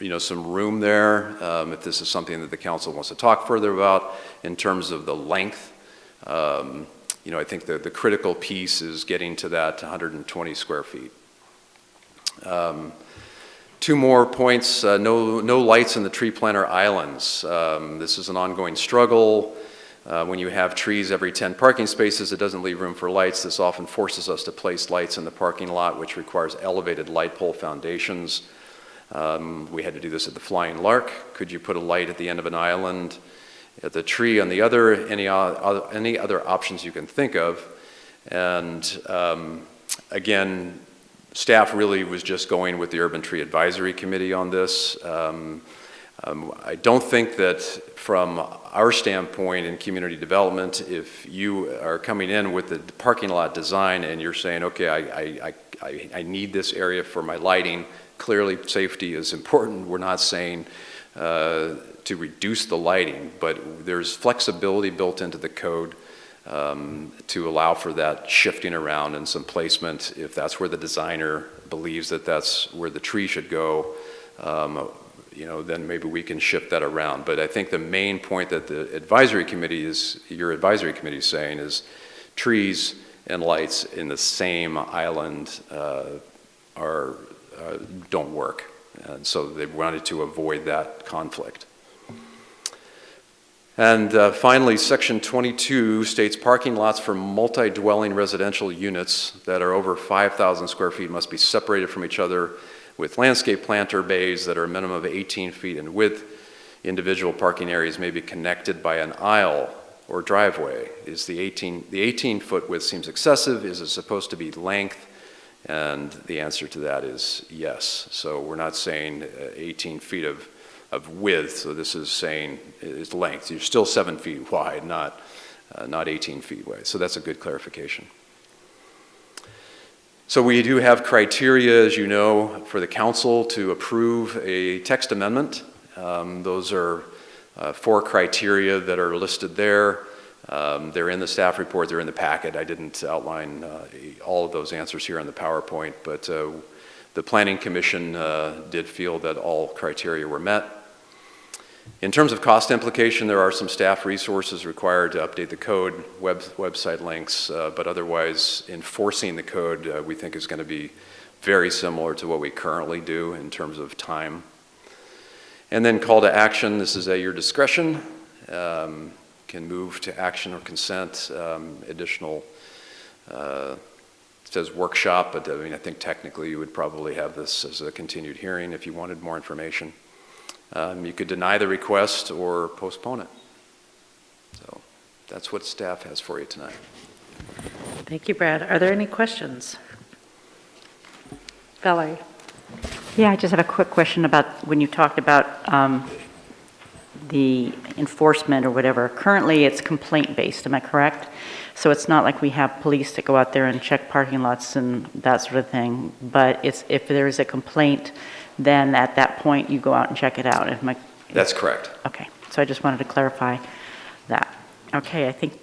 room there if this is something that the council wants to talk further about in terms of the length. I think the critical piece is getting to that 120 square feet. Two more points. No lights in the tree planter islands. This is an ongoing struggle. When you have trees every 10 parking spaces, it doesn't leave room for lights. This often forces us to place lights in the parking lot, which requires elevated light pole foundations. We had to do this at the Flying Lark. Could you put a light at the end of an island? At the tree on the other, any other options you can think of. And again, staff really was just going with the Urban Tree Advisory Committee on this. I don't think that from our standpoint in community development, if you are coming in with the parking lot design and you're saying, okay, I need this area for my lighting, clearly safety is important. We're not saying to reduce the lighting, but there's flexibility built into the code to allow for that shifting around and some placement if that's where the designer believes that that's where the tree should go. Then maybe we can shift that around. But I think the main point that the advisory committee your advisory committee is saying is trees and lights in the same island don't work. And so they wanted to avoid that conflict. And finally, Section 22 states parking lots for multi-dwelling residential units that are over 5,000 square feet must be separated from each other with landscape planter bays that are a minimum of 18 feet in width. Individual parking areas may be connected by an aisle or driveway. Is the 18-foot width seems excessive? Is it supposed to be length? And the answer to that is yes. So we're not saying 18 feet of width, so this is saying it's length. You're still 7 feet wide, not 18 feet wide. So that's a good clarification. So we do have criteria, as you know, for the council to approve a text amendment. Those are 4 criteria that are listed there. They're in the staff report, they're in the packet. I didn't outline all of those answers here on the PowerPoint, but the Planning Commission did feel that all criteria were met. In terms of cost implication, there are some staff resources required to update the code, website links, but otherwise enforcing the code we think is going to be very similar to what we currently do in terms of time. And then call to action, this is at your discretion. Can move to action or consent, additional, it says workshop, but I think technically you would probably have this as a continued hearing if you wanted more information. You could deny the request or postpone it. So that's what staff has for you tonight. Thank you, Brad. Are there any questions? Valerie? Yeah, I just have a quick question about when you talked about the enforcement or whatever. Currently, it's complaint-based, am I correct? So it's not like we have police that go out there and check parking lots and that sort of thing, but if there is a complaint, then at that point you go out and check it out. That's correct. Okay, so I just wanted to clarify that. Okay, I think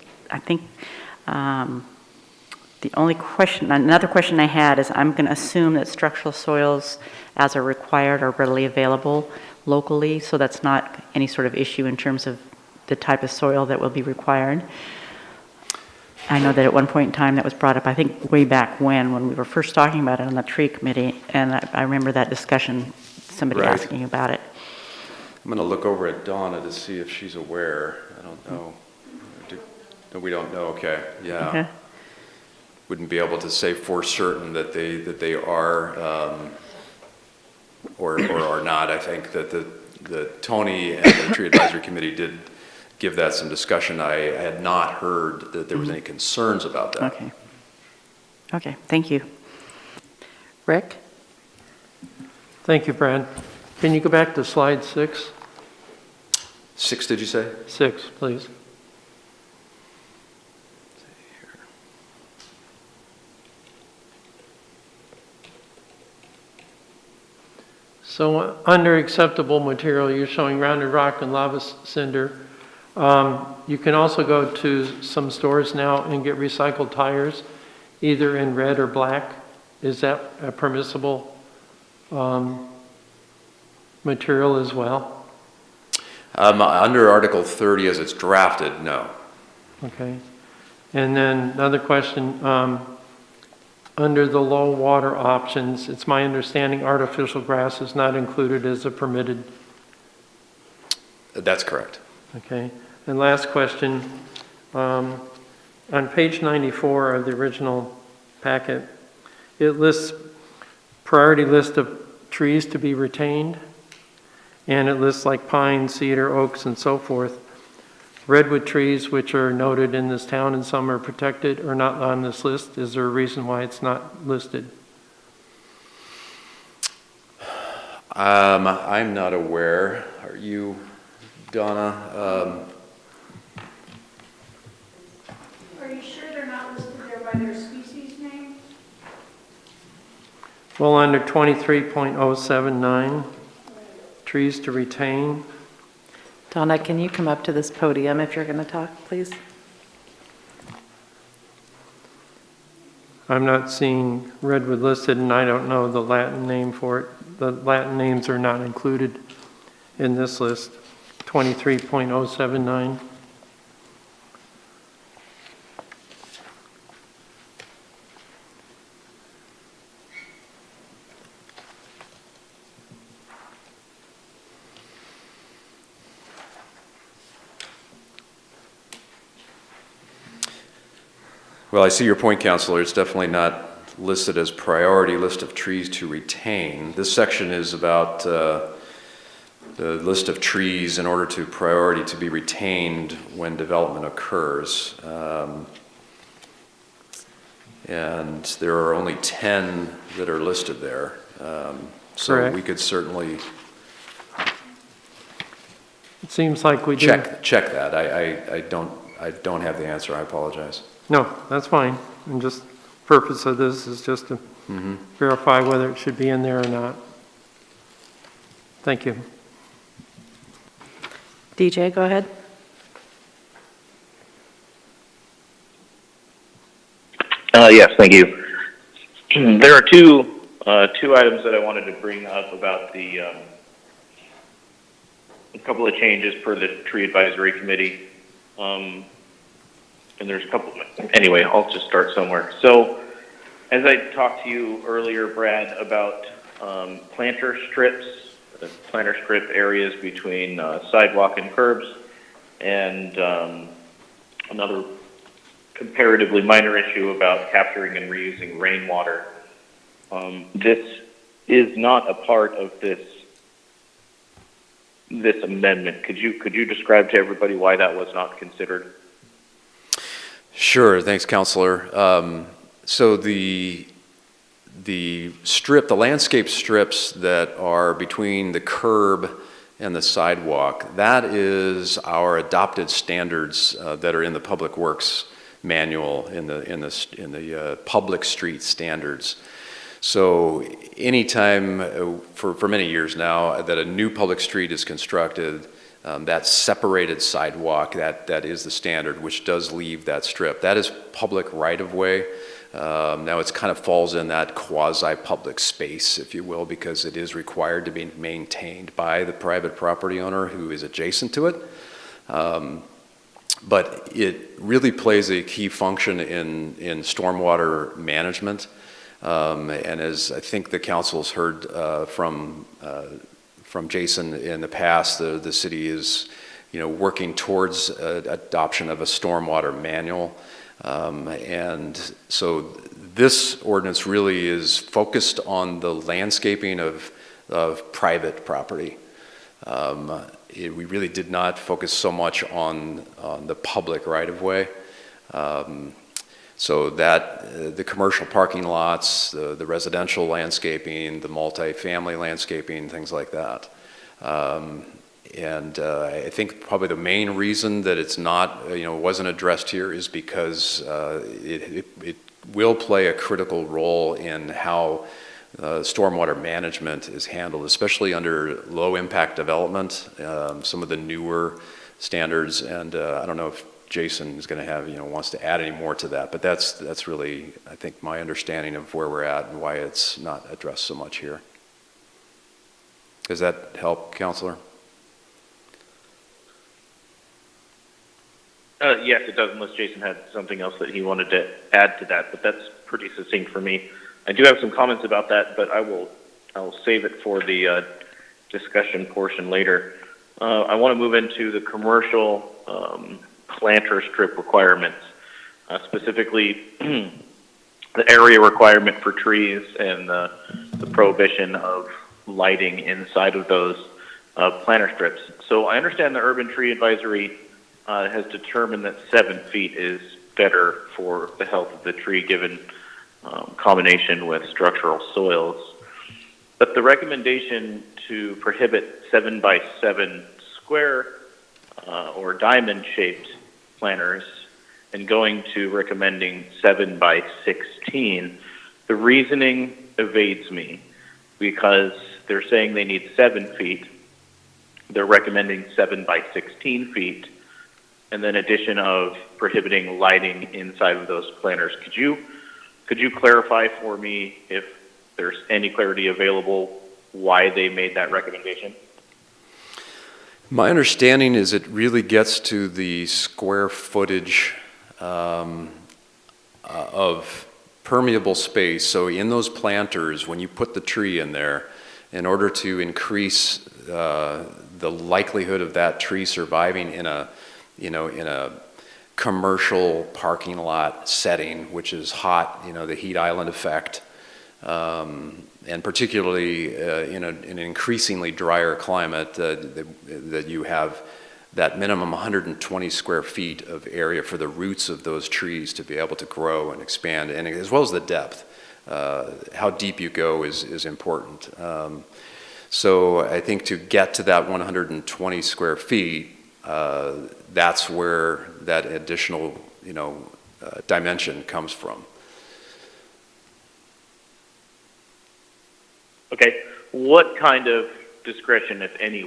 the only question, another question I had is I'm going to assume that structural soils as are required are readily available locally, so that's not any sort of issue in terms of the type of soil that will be required. I know that at one point in time that was brought up, I think way back when we were first talking about it on the tree committee, and I remember that discussion, somebody Right. asking about it. I'm going to look over at Donna to see if she's aware. I don't know. No, we don't know. Okay. Yeah. Okay. Wouldn't be able to say for certain that they are or are not. I think that the Tony and the Tree Advisory Committee did give that some discussion. I had not heard that there was any concerns about that. Okay. Okay, thank you. Rick? Thank you, Brad. Can you go back to slide 6? 6, did you say? 6, please. So under acceptable material, you're showing rounded rock and lava cinder. You can also go to some stores now and get recycled tires, either in red or black. Is that a permissible material as well? Under Article 30 as it's drafted, no. Okay. And then another question, under the low water options, it's my understanding artificial grass is not included as a permitted. That's correct. Okay. And last question, on page 94 of the original packet, it lists priority list of trees to be retained, and it lists like pine, cedar, oaks, and so forth. Redwood trees, which are noted in this town and some are protected, are not on this list. Is there a reason why it's not listed? I'm not aware. Are you, Donna? Are you sure they're not listed there by their species name? Well, under 23.079, trees to retain. Donna, can you come up to this podium if you're going to talk, please? I'm not seeing redwood listed, and I don't know the Latin name for it. The Latin names are not included in this list, 23.079. Well, I see your point, Counselor. It's definitely not listed as priority list of trees to retain. This section is about the list of trees in order to priority to be retained when development occurs. And there are only 10 that are listed there. So Correct. we could certainly It seems like we do. check that. I don't have the answer. I apologize. No, that's fine. And just purpose of this is just to verify whether it should be in there or not. Thank you. DJ, go ahead. Yes, thank you. There are two items that I wanted to bring up about the a couple of changes per the tree advisory committee. And there's a couple, anyway, I'll just start somewhere. So as I talked to you earlier, Brad, about planter strips, planter strip areas between sidewalk and curbs, and another comparatively minor issue about capturing and reusing rainwater. This is not a part of this amendment. Could you describe to everybody why that was not considered? Sure, thanks, Counselor. So the landscape strips that are between the curb and the sidewalk, that is our adopted standards that are in the Public Works manual, in the public street standards. So anytime, for many years now, that a new public street is constructed, that separated sidewalk, that is the standard, which does leave that strip. That is public right-of-way. Now it kind of falls in that quasi-public space, if you will, because it is required to be maintained by the private property owner who is adjacent to it. But it really plays a key function in stormwater management. And as I think the council's heard from Jason in the past, the city is, working towards adoption of a stormwater manual. And so this ordinance really is focused on the landscaping of private property. We really did not focus so much on the public right-of-way. So that the commercial parking lots, the residential landscaping, the multifamily landscaping, things like that. And I think probably the main reason that it's not, wasn't addressed here is because it will play a critical role in how stormwater management is handled, especially under low impact development, some of the newer standards. And I don't know if Jason is going to have, wants to add any more to that, but that's really, I think, my understanding of where we're at and why it's not addressed so much here. Does that help, Counselor? Yes, it does, unless Jason had something else that he wanted to add to that, but that's pretty succinct for me. I do have some comments about that, but I'll save it for the discussion portion later. I want to move into the commercial planter strip requirements, specifically the area requirement for trees and the prohibition of lighting inside of those planter strips. So I understand the Urban Tree Advisory has determined that 7 feet is better for the health of the tree given combination with structural soils. But the recommendation to prohibit 7 by 7 square or diamond shaped planters and going to recommending 7 by 16, the reasoning evades me because they're saying they need 7 feet. They're recommending 7 by 16 feet, and then addition of prohibiting lighting inside of those planters. Could you clarify for me if there's any clarity available why they made that recommendation? My understanding is it really gets to the square footage of permeable space. So in those planters, when you put the tree in there, in order to increase the likelihood of that tree surviving in a commercial parking lot setting, which is hot, the heat island effect, and particularly in an increasingly drier climate, that you have that minimum 120 square feet of area for the roots of those trees to be able to grow and expand, and as well as the depth. How deep you go is important. So I think to get to that 120 square feet, that's where that additional, dimension comes from. Okay. What kind of discretion, if any,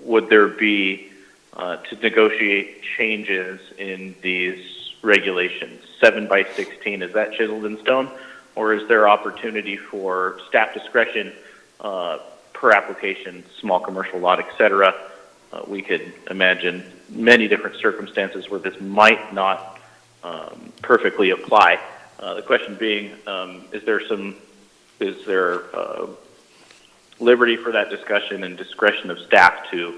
would there be to negotiate changes in these regulations? 7 by 16, is that chiseled in stone? Or is there opportunity for staff discretion per application, small commercial lot, et cetera? We could imagine many different circumstances where this might not perfectly apply. The question being, is there liberty for that discussion and discretion of staff to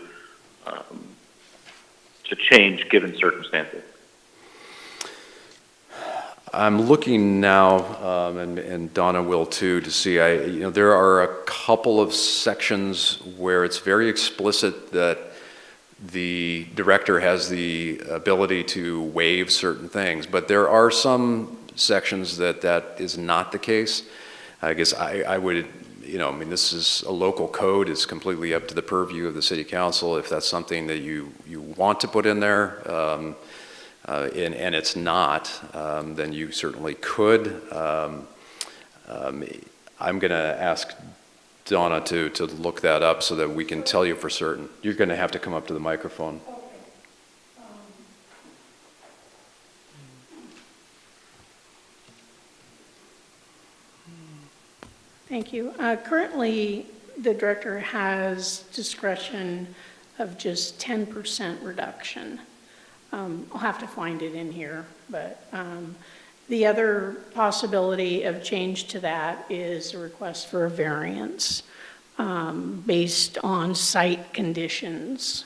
change given circumstances? I'm looking now, and Donna will too, to see. There are a couple of sections where it's very explicit that the director has the ability to waive certain things, but there are some sections that is not the case. I guess I would, this is a local code. It's completely up to the purview of the city council. If that's something that you want to put in there, and it's not, then you certainly could. I'm going to ask Donna to look that up so that we can tell you for certain. You're going to have to come up to the microphone. Thank you. Currently, the director has discretion of just 10% reduction. I'll have to find it in here, but the other possibility of change to that is a request for a variance based on site conditions.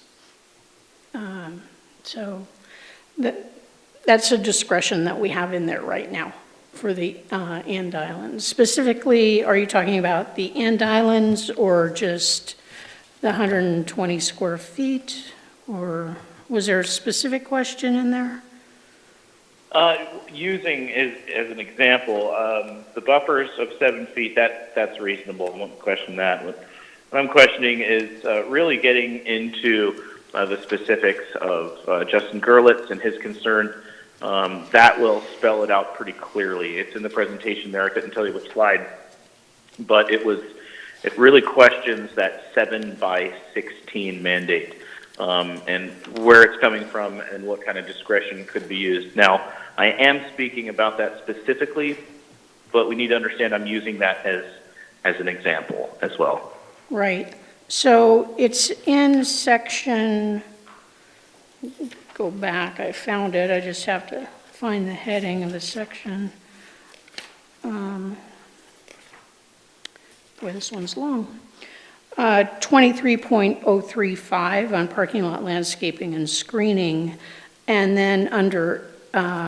So that's a discretion that we have in there right now for the end islands. Specifically, are you talking about the end islands or just the 120 square feet, or was there a specific question in there? Using as an example, the buffers of 7 feet, that's reasonable. I won't question that. What I'm questioning is really getting into the specifics of Justin Gerlitz and his concern. That will spell it out pretty clearly. It's in the presentation there. I couldn't tell you which slide, but it really questions that 7 by 16 mandate. And where it's coming from and what kind of discretion could be used. Now, I am speaking about that specifically, but we need to understand I'm using that as an example as well. Right. So it's in section, go back, I found it, I just have to find the heading of the section. Boy, this one's long. 23.035 on parking lot landscaping and screening, and then under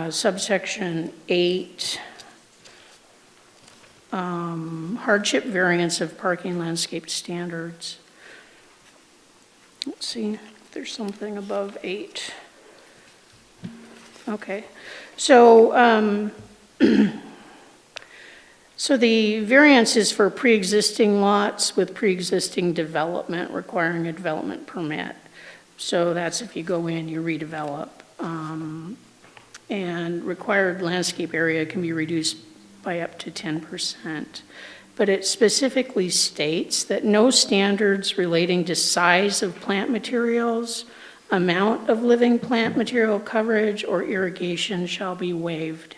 subsection 8, hardship variance of parking landscape standards. Let's see if there's something above 8. Okay, so so the variance is for pre-existing lots with pre-existing development requiring a development permit. So that's if you go in, you redevelop. And required landscape area can be reduced by up to 10%. But it specifically states that no standards relating to size of plant materials, amount of living plant material coverage, or irrigation shall be waived.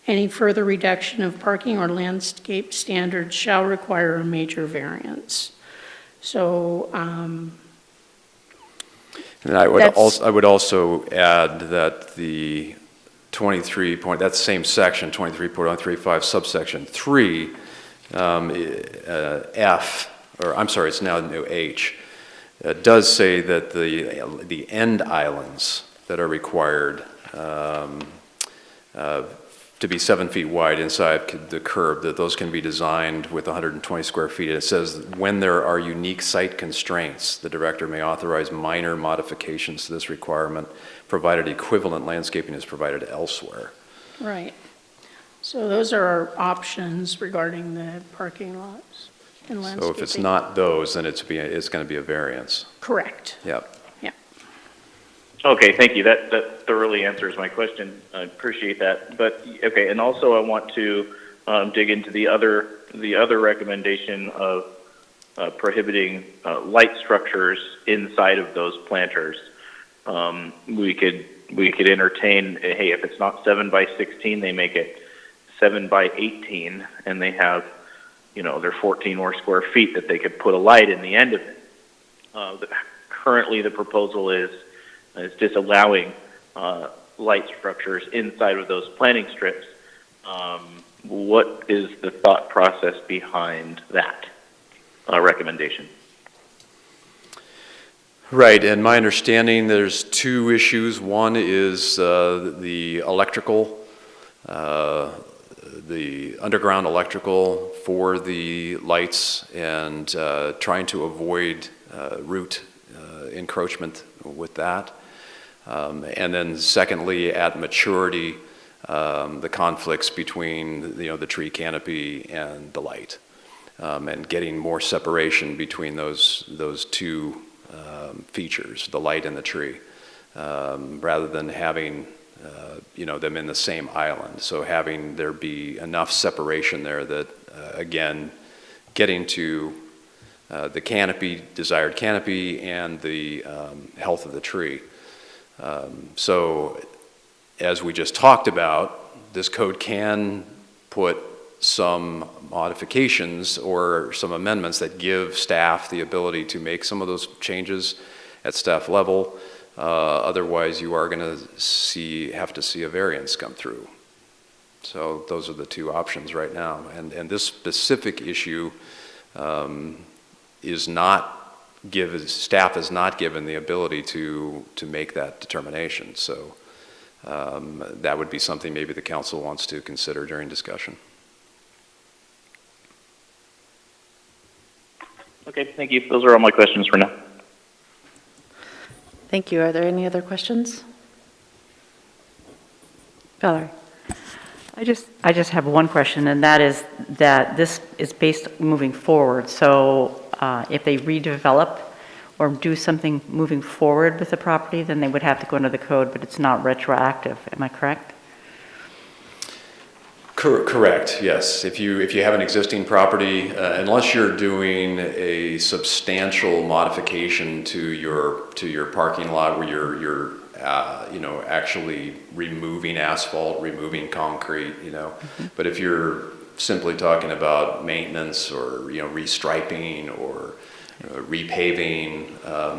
Any further reduction of parking or landscape standards shall require a major variance. So, And I would also add that the 23 point, that same section, 23.035 subsection 3, F, or I'm sorry, it's now new H, does say that the end islands that are required to be 7 feet wide inside the curb, that those can be designed with 120 square feet. And it says, when there are unique site constraints, the director may authorize minor modifications to this requirement, provided equivalent landscaping is provided elsewhere. right. So those are our options regarding the parking lots and landscaping. So if it's not those, then it's going to be a variance. Correct. Yep. Yeah. Okay, thank you. That thoroughly answers my question. I appreciate that. But, okay, and also I want to dig into the other recommendation of prohibiting light structures inside of those planters. We could entertain, hey, if it's not 7 by 16, they make it 7 by 18, and they have, their 14 more square feet that they could put a light in the end of it. Currently, the proposal is disallowing light structures inside of those planting strips. What is the thought process behind that recommendation? Right, and my understanding, there's two issues. One is the electrical, the underground electrical for the lights, and trying to avoid root encroachment with that. And then secondly, at maturity, the conflicts between the tree canopy and the light, and getting more separation between those two features, the light and the tree, rather than having them in the same island. So having there be enough separation there that, again, getting to the canopy, desired canopy, and the health of the tree. So as we just talked about, this code can put some modifications or some amendments that give staff the ability to make some of those changes at staff level. Otherwise, you are going to have to see a variance come through. So those are the two options right now. And this specific issue staff is not given the ability to make that determination. So that would be something maybe the council wants to consider during discussion. Okay, thank you. Those are all my questions for now. Thank you. Are there any other questions? Valerie? I just have one question, and that is that this is based moving forward. So if they redevelop or do something moving forward with the property, then they would have to go into the code, but it's not retroactive. Am I correct? Correct, yes. If you have an existing property, unless you're doing a substantial modification to your parking lot where you're actually removing asphalt, removing concrete, But if you're simply talking about maintenance or restriping or repaving,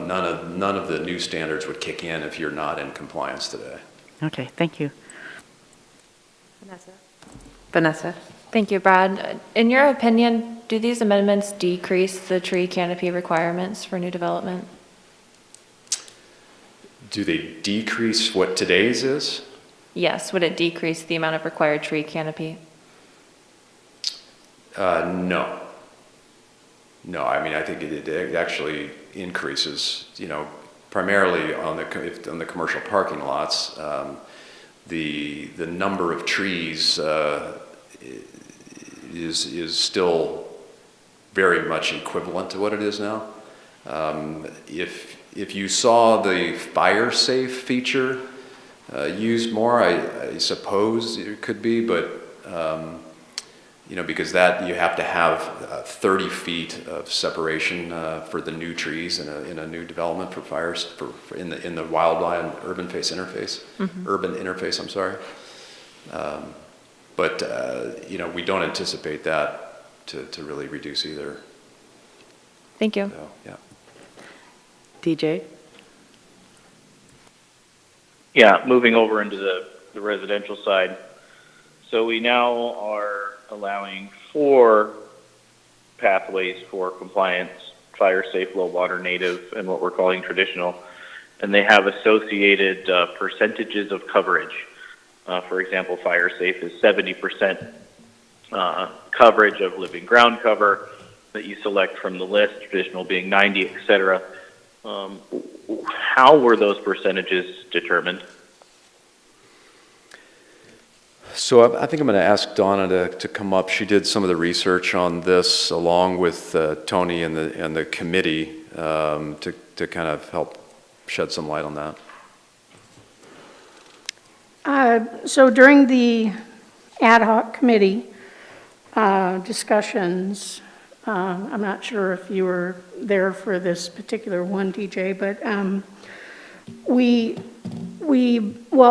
none of the new standards would kick in if you're not in compliance today. Okay, thank you. Vanessa? Thank you, Brad. In your opinion, do these amendments decrease the tree canopy requirements for new development? Do they decrease what today's is? Yes, would it decrease the amount of required tree canopy? No. No, I mean, I think it actually increases, primarily on the commercial parking lots. The number of trees is still very much equivalent to what it is now. If you saw the fire safe feature used more, I suppose it could be, but because that you have to have 30 feet of separation for the new trees in a new development for fires in the wildland urban interface. I'm sorry. But we don't anticipate that to really reduce either. Thank you. So, yeah. DJ? Yeah, moving over into the residential side. So we now are allowing 4 pathways for compliance: fire safe, low water, native, and what we're calling traditional. And they have associated percentages of coverage. For example, fire safe is 70% coverage of living ground cover that you select from the list, traditional being 90, etc. How were those percentages determined? So I think I'm going to ask Donna to come up. She did some of the research on this along with Tony and the committee to kind of help shed some light on that. So during the ad hoc committee discussions, I'm not sure if you were there for this particular one, DJ, but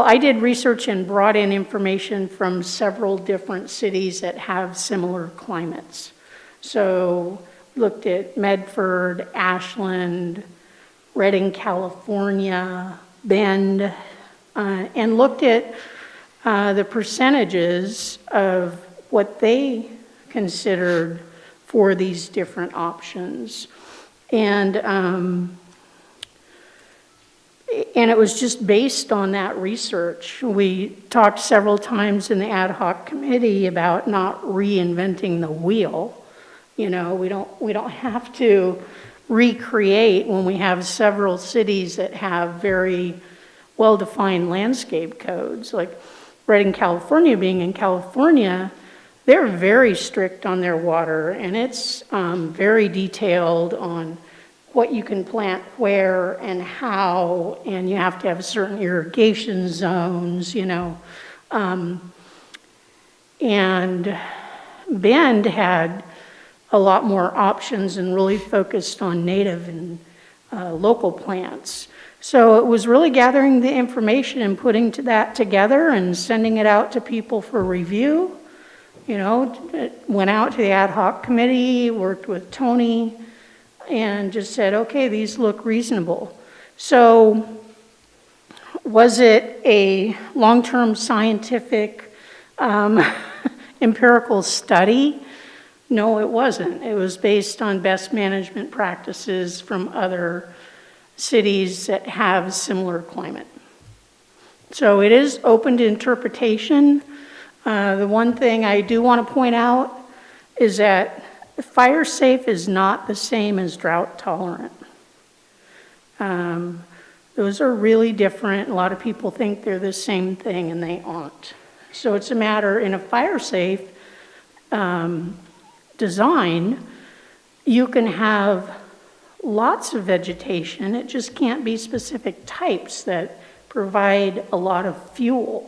I did research and brought in information from several different cities that have similar climates. So looked at Medford, Ashland, Redding, California, Bend, and looked at the percentages of what they considered for these different options. And it was just based on that research. We talked several times in the ad hoc committee about not reinventing the wheel. We don't have to recreate when we have several cities that have very well-defined landscape codes. Like Redding, California, being in California, they're very strict on their water, and it's very detailed on what you can plant where and how, and you have to have certain irrigation zones, and Bend had a lot more options and really focused on native and local plants. So it was really gathering the information and putting that together and sending it out to people for review. It went out to the ad hoc committee, worked with Tony, and just said, okay, these look reasonable. So was it a long-term scientific empirical study? No, it wasn't. It was based on best management practices from other cities that have similar climate. So it is open to interpretation. The one thing I do want to point out is that fire safe is not the same as drought tolerant. Those are really different. A lot of people think they're the same thing, and they aren't. So it's a matter, in a fire safe design, you can have lots of vegetation. It just can't be specific types that provide a lot of fuel.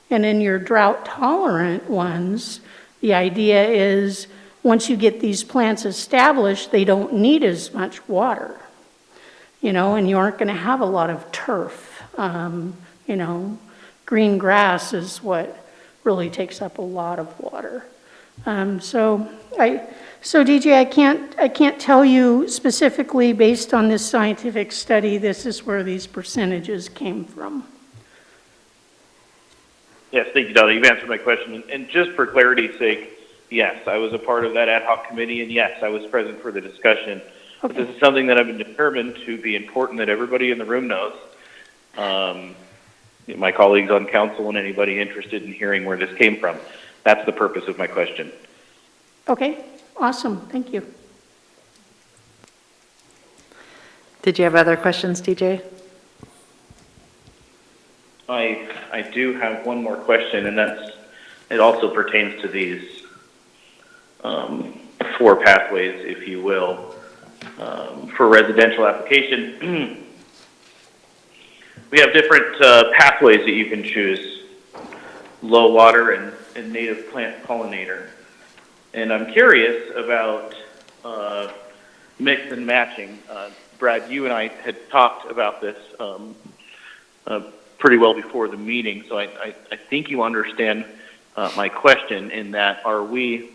And in your drought tolerant ones, the idea is once you get these plants established, they don't need as much water, and you aren't going to have a lot of turf. Green grass is what really takes up a lot of water. So DJ, I can't tell you specifically based on this scientific study, this is where these percentages came from. Yes, thank you, Donna. You've answered my question. And just for clarity's sake, yes, I was a part of that ad hoc committee, and yes, I was present for the discussion. But Okay. this is something that I've been determined to be important that everybody in the room knows. My colleagues on council and anybody interested in hearing where this came from. That's the purpose of my question. Okay, awesome, thank you. Did you have other questions, DJ? I do have one more question, and it also pertains to these 4 pathways, if you will, for residential application. We have different pathways that you can choose: low water and native plant pollinator. And I'm curious about mix and matching. Brad, you and I had talked about this pretty well before the meeting, so I think you understand my question in that, are we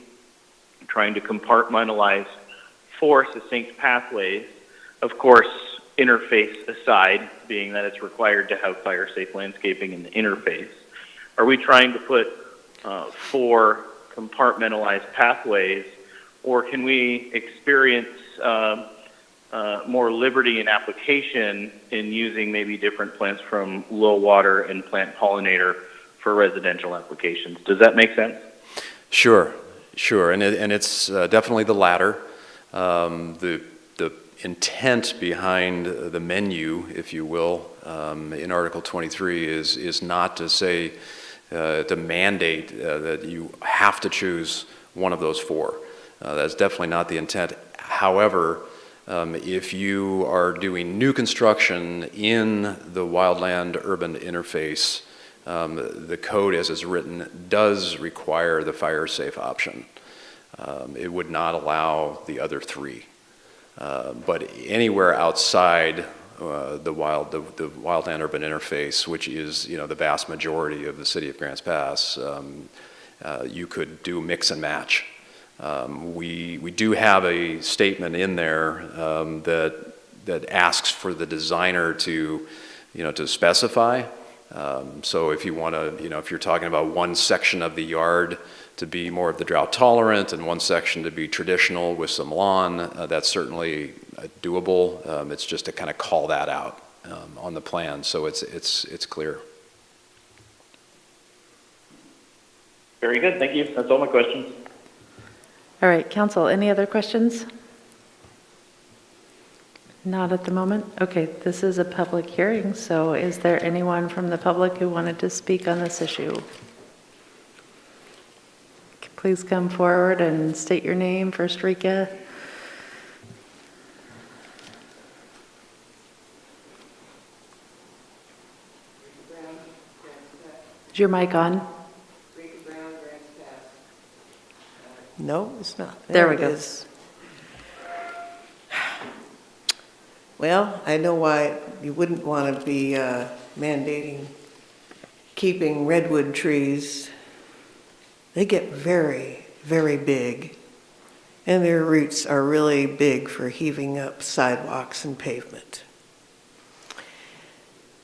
trying to compartmentalize 4 succinct pathways, of course, interface aside, being that it's required to have fire-safe landscaping in the interface? Are we trying to put 4 compartmentalized pathways, or can we experience more liberty in application in using maybe different plants from low water and plant pollinator for residential applications? Does that make sense? Sure, and it's definitely the latter. The intent behind the menu, if you will, in Article 23 is not to say, to mandate that you have to choose one of those 4. That's definitely not the intent. However, if you are doing new construction in the wildland-urban interface, the code as it's written does require the fire-safe option. It would not allow the other 3. But anywhere outside the wildland-urban interface, which is the vast majority of the city of Grants Pass, you could do mix and match. We do have a statement in there that asks for the designer to specify. So if you want to, if you're talking about one section of the yard to be more of the drought tolerant and one section to be traditional with some lawn, that's certainly doable. It's just to kind of call that out on the plan, so it's clear. Very good, thank you. That's all my questions. All right, council, any other questions? Not at the moment. Okay, this is a public hearing, so is there anyone from the public who wanted to speak on this issue? Please come forward and state your name. First, Rika. Is your mic on? No, it's not. There we it go. is. Well, I know why you wouldn't want to be mandating keeping redwood trees. They get very, very big, and their roots are really big for heaving up sidewalks and pavement.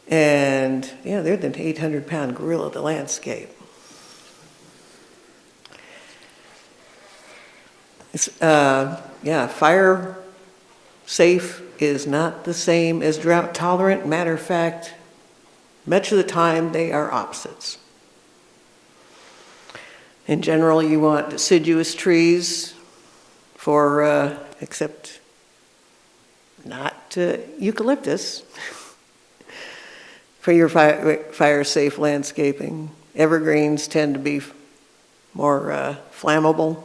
And, yeah, they're the 800-pound gorilla of the landscape. Fire safe is not the same as drought tolerant. Matter of fact, much of the time they are opposites. In general, you want deciduous trees for, except not eucalyptus, for your fire-safe landscaping. Evergreens tend to be more flammable.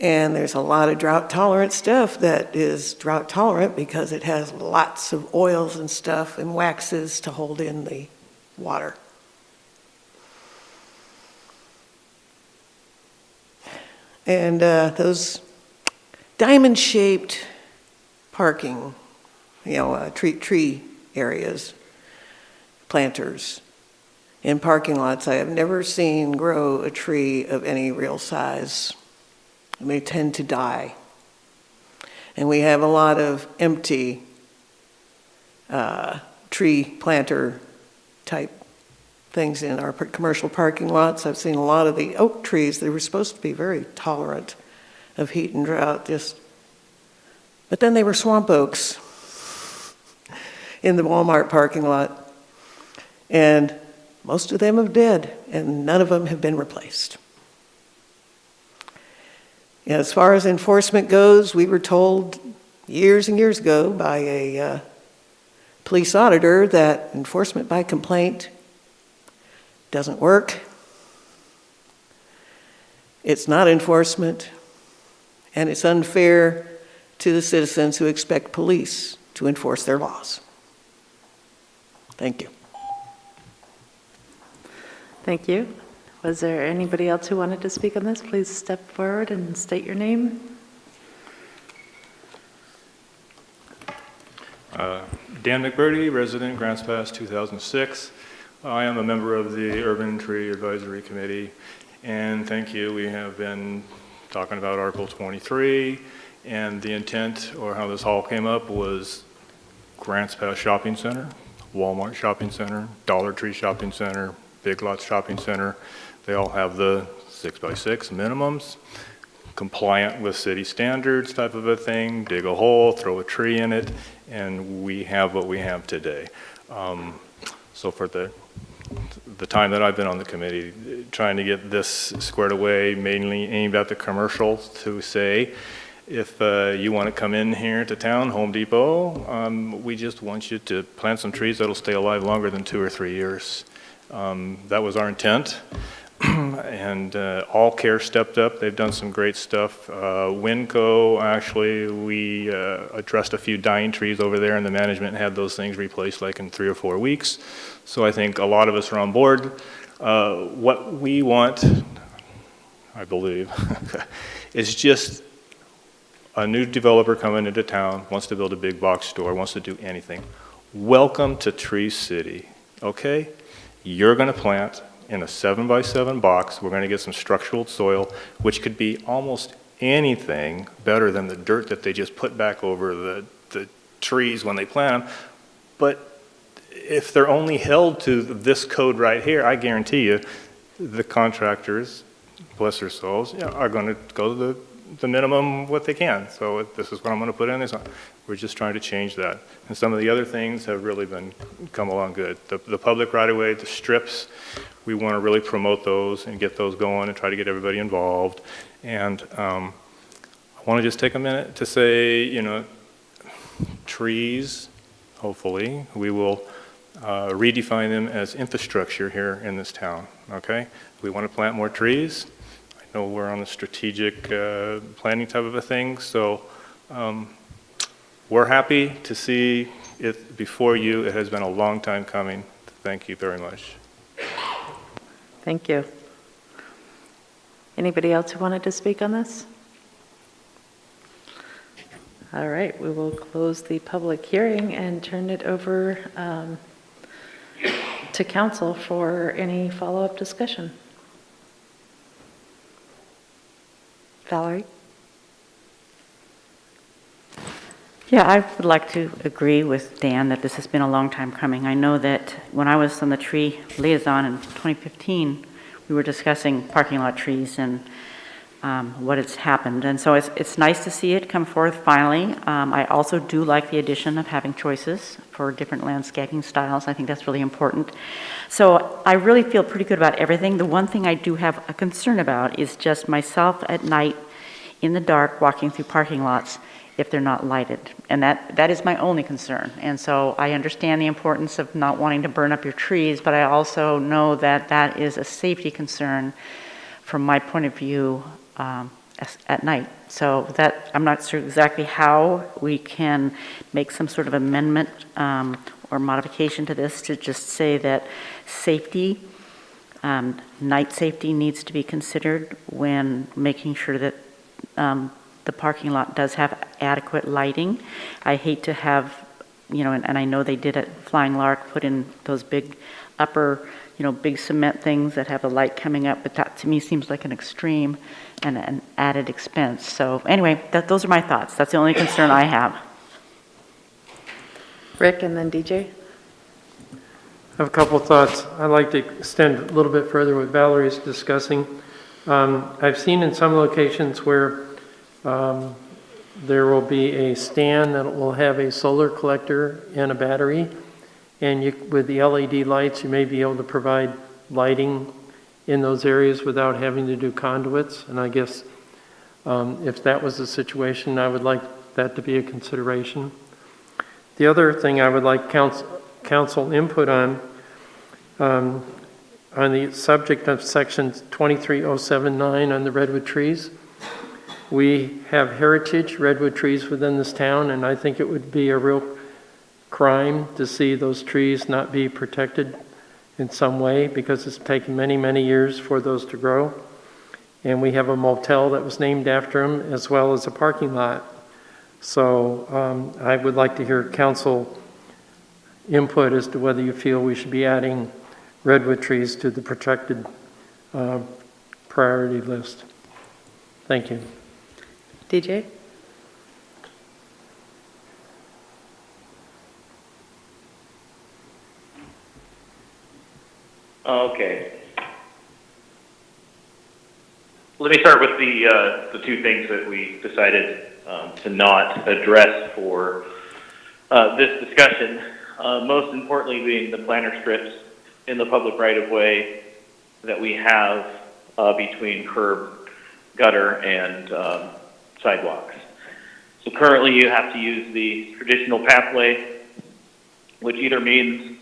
And there's a lot of drought-tolerant stuff that is drought-tolerant because it has lots of oils and stuff and waxes to hold in the water. And those diamond-shaped parking, tree areas, planters, in parking lots, I have never seen grow a tree of any real size. And they tend to die. And we have a lot of empty tree planter type things in our commercial parking lots. I've seen a lot of the oak trees. They were supposed to be very tolerant of heat and drought, but then they were swamp oaks in the Walmart parking lot. And most of them are dead, and none of them have been replaced. As far as enforcement goes, we were told years and years ago by a police auditor that enforcement by complaint doesn't work. It's not enforcement, and it's unfair to the citizens who expect police to enforce their laws. Thank you. Thank you. Was there anybody else who wanted to speak on this? Please step forward and state your name. Dan McBurdy, resident, Grants Pass, 2006. I am a member of the Urban Tree Advisory Committee, and thank you. We have been talking about Article 23, and the intent, or how this all came up, was Grants Pass Shopping Center, Walmart Shopping Center, Dollar Tree Shopping Center, Big Lots Shopping Center. They all have the 6x6 minimums, compliant with city standards type of a thing, dig a hole, throw a tree in it, and we have what we have today. So for the time that I've been on the committee, trying to get this squared away, mainly aimed at the commercials, to say, if you want to come in here to town, Home Depot, we just want you to plant some trees that'll stay alive longer than 2 or 3 years. That was our intent. And All Care stepped up. They've done some great stuff. Winco, actually, we addressed a few dying trees over there, and the management had those things replaced like in 3 or 4 weeks. So I think a lot of us are on board. What we want, I believe, is just a new developer coming into town, wants to build a big box store, wants to do anything. Welcome to Tree City, okay? You're going to plant in a 7x7 box. We're going to get some structural soil, which could be almost anything better than the dirt that they just put back over the trees when they plant them. But if they're only held to this code right here, I guarantee you the contractors, bless their souls, are going to go to the minimum what they can. So if this is what I'm going to put in, we're just trying to change that. And some of the other things have really come along good. The public right-of-way, the strips, we want to really promote those and get those going and try to get everybody involved. And I want to just take a minute to say, trees, hopefully, we will redefine them as infrastructure here in this town, okay? We want to plant more trees. I know we're on a strategic planning type of a thing, so we're happy to see it before you. It has been a long time coming. Thank you very much. Thank you. Anybody else who wanted to speak on this? All right, we will close the public hearing and turn it over to council for any follow-up discussion. Valerie? Yeah, I would like to agree with Dan that this has been a long time coming. I know that when I was on the tree liaison in 2015, we were discussing parking lot trees and what has happened. And so it's nice to see it come forth finally. I also do like the addition of having choices for different landscaping styles. I think that's really important. So I really feel pretty good about everything. The one thing I do have a concern about is just myself at night in the dark walking through parking lots if they're not lighted. And that is my only concern. And so I understand the importance of not wanting to burn up your trees, but I also know that that is a safety concern from my point of view at night. So that I'm not sure exactly how we can make some sort of amendment or modification to this to just say that safety, night safety needs to be considered when making sure that the parking lot does have adequate lighting. I hate to have, and I know they did at Flying Lark, put in those big upper, big cement things that have a light coming up, but that to me seems like an extreme and an added expense. So anyway, those are my thoughts. That's the only concern I have. Rick and then DJ. I have a couple of thoughts. I'd like to extend a little bit further what Valerie's discussing. I've seen in some locations where there will be a stand that will have a solar collector and a battery, and with the LED lights, you may be able to provide lighting in those areas without having to do conduits. And I guess if that was the situation, I would like that to be a consideration. The other thing I would like council input on the subject of section 23079 on the redwood trees. We have heritage redwood trees within this town, and I think it would be a real crime to see those trees not be protected in some way, because it's taken many, many years for those to grow. And we have a motel that was named after them, as well as a parking lot. So I would like to hear council input as to whether you feel we should be adding redwood trees to the protected priority list. Thank you. DJ? Okay. Let me start with the two things that we decided to not address for this discussion. Most importantly being the planter strips in the public right-of-way that we have between curb, gutter, and sidewalks. So currently you have to use the traditional pathway, which either means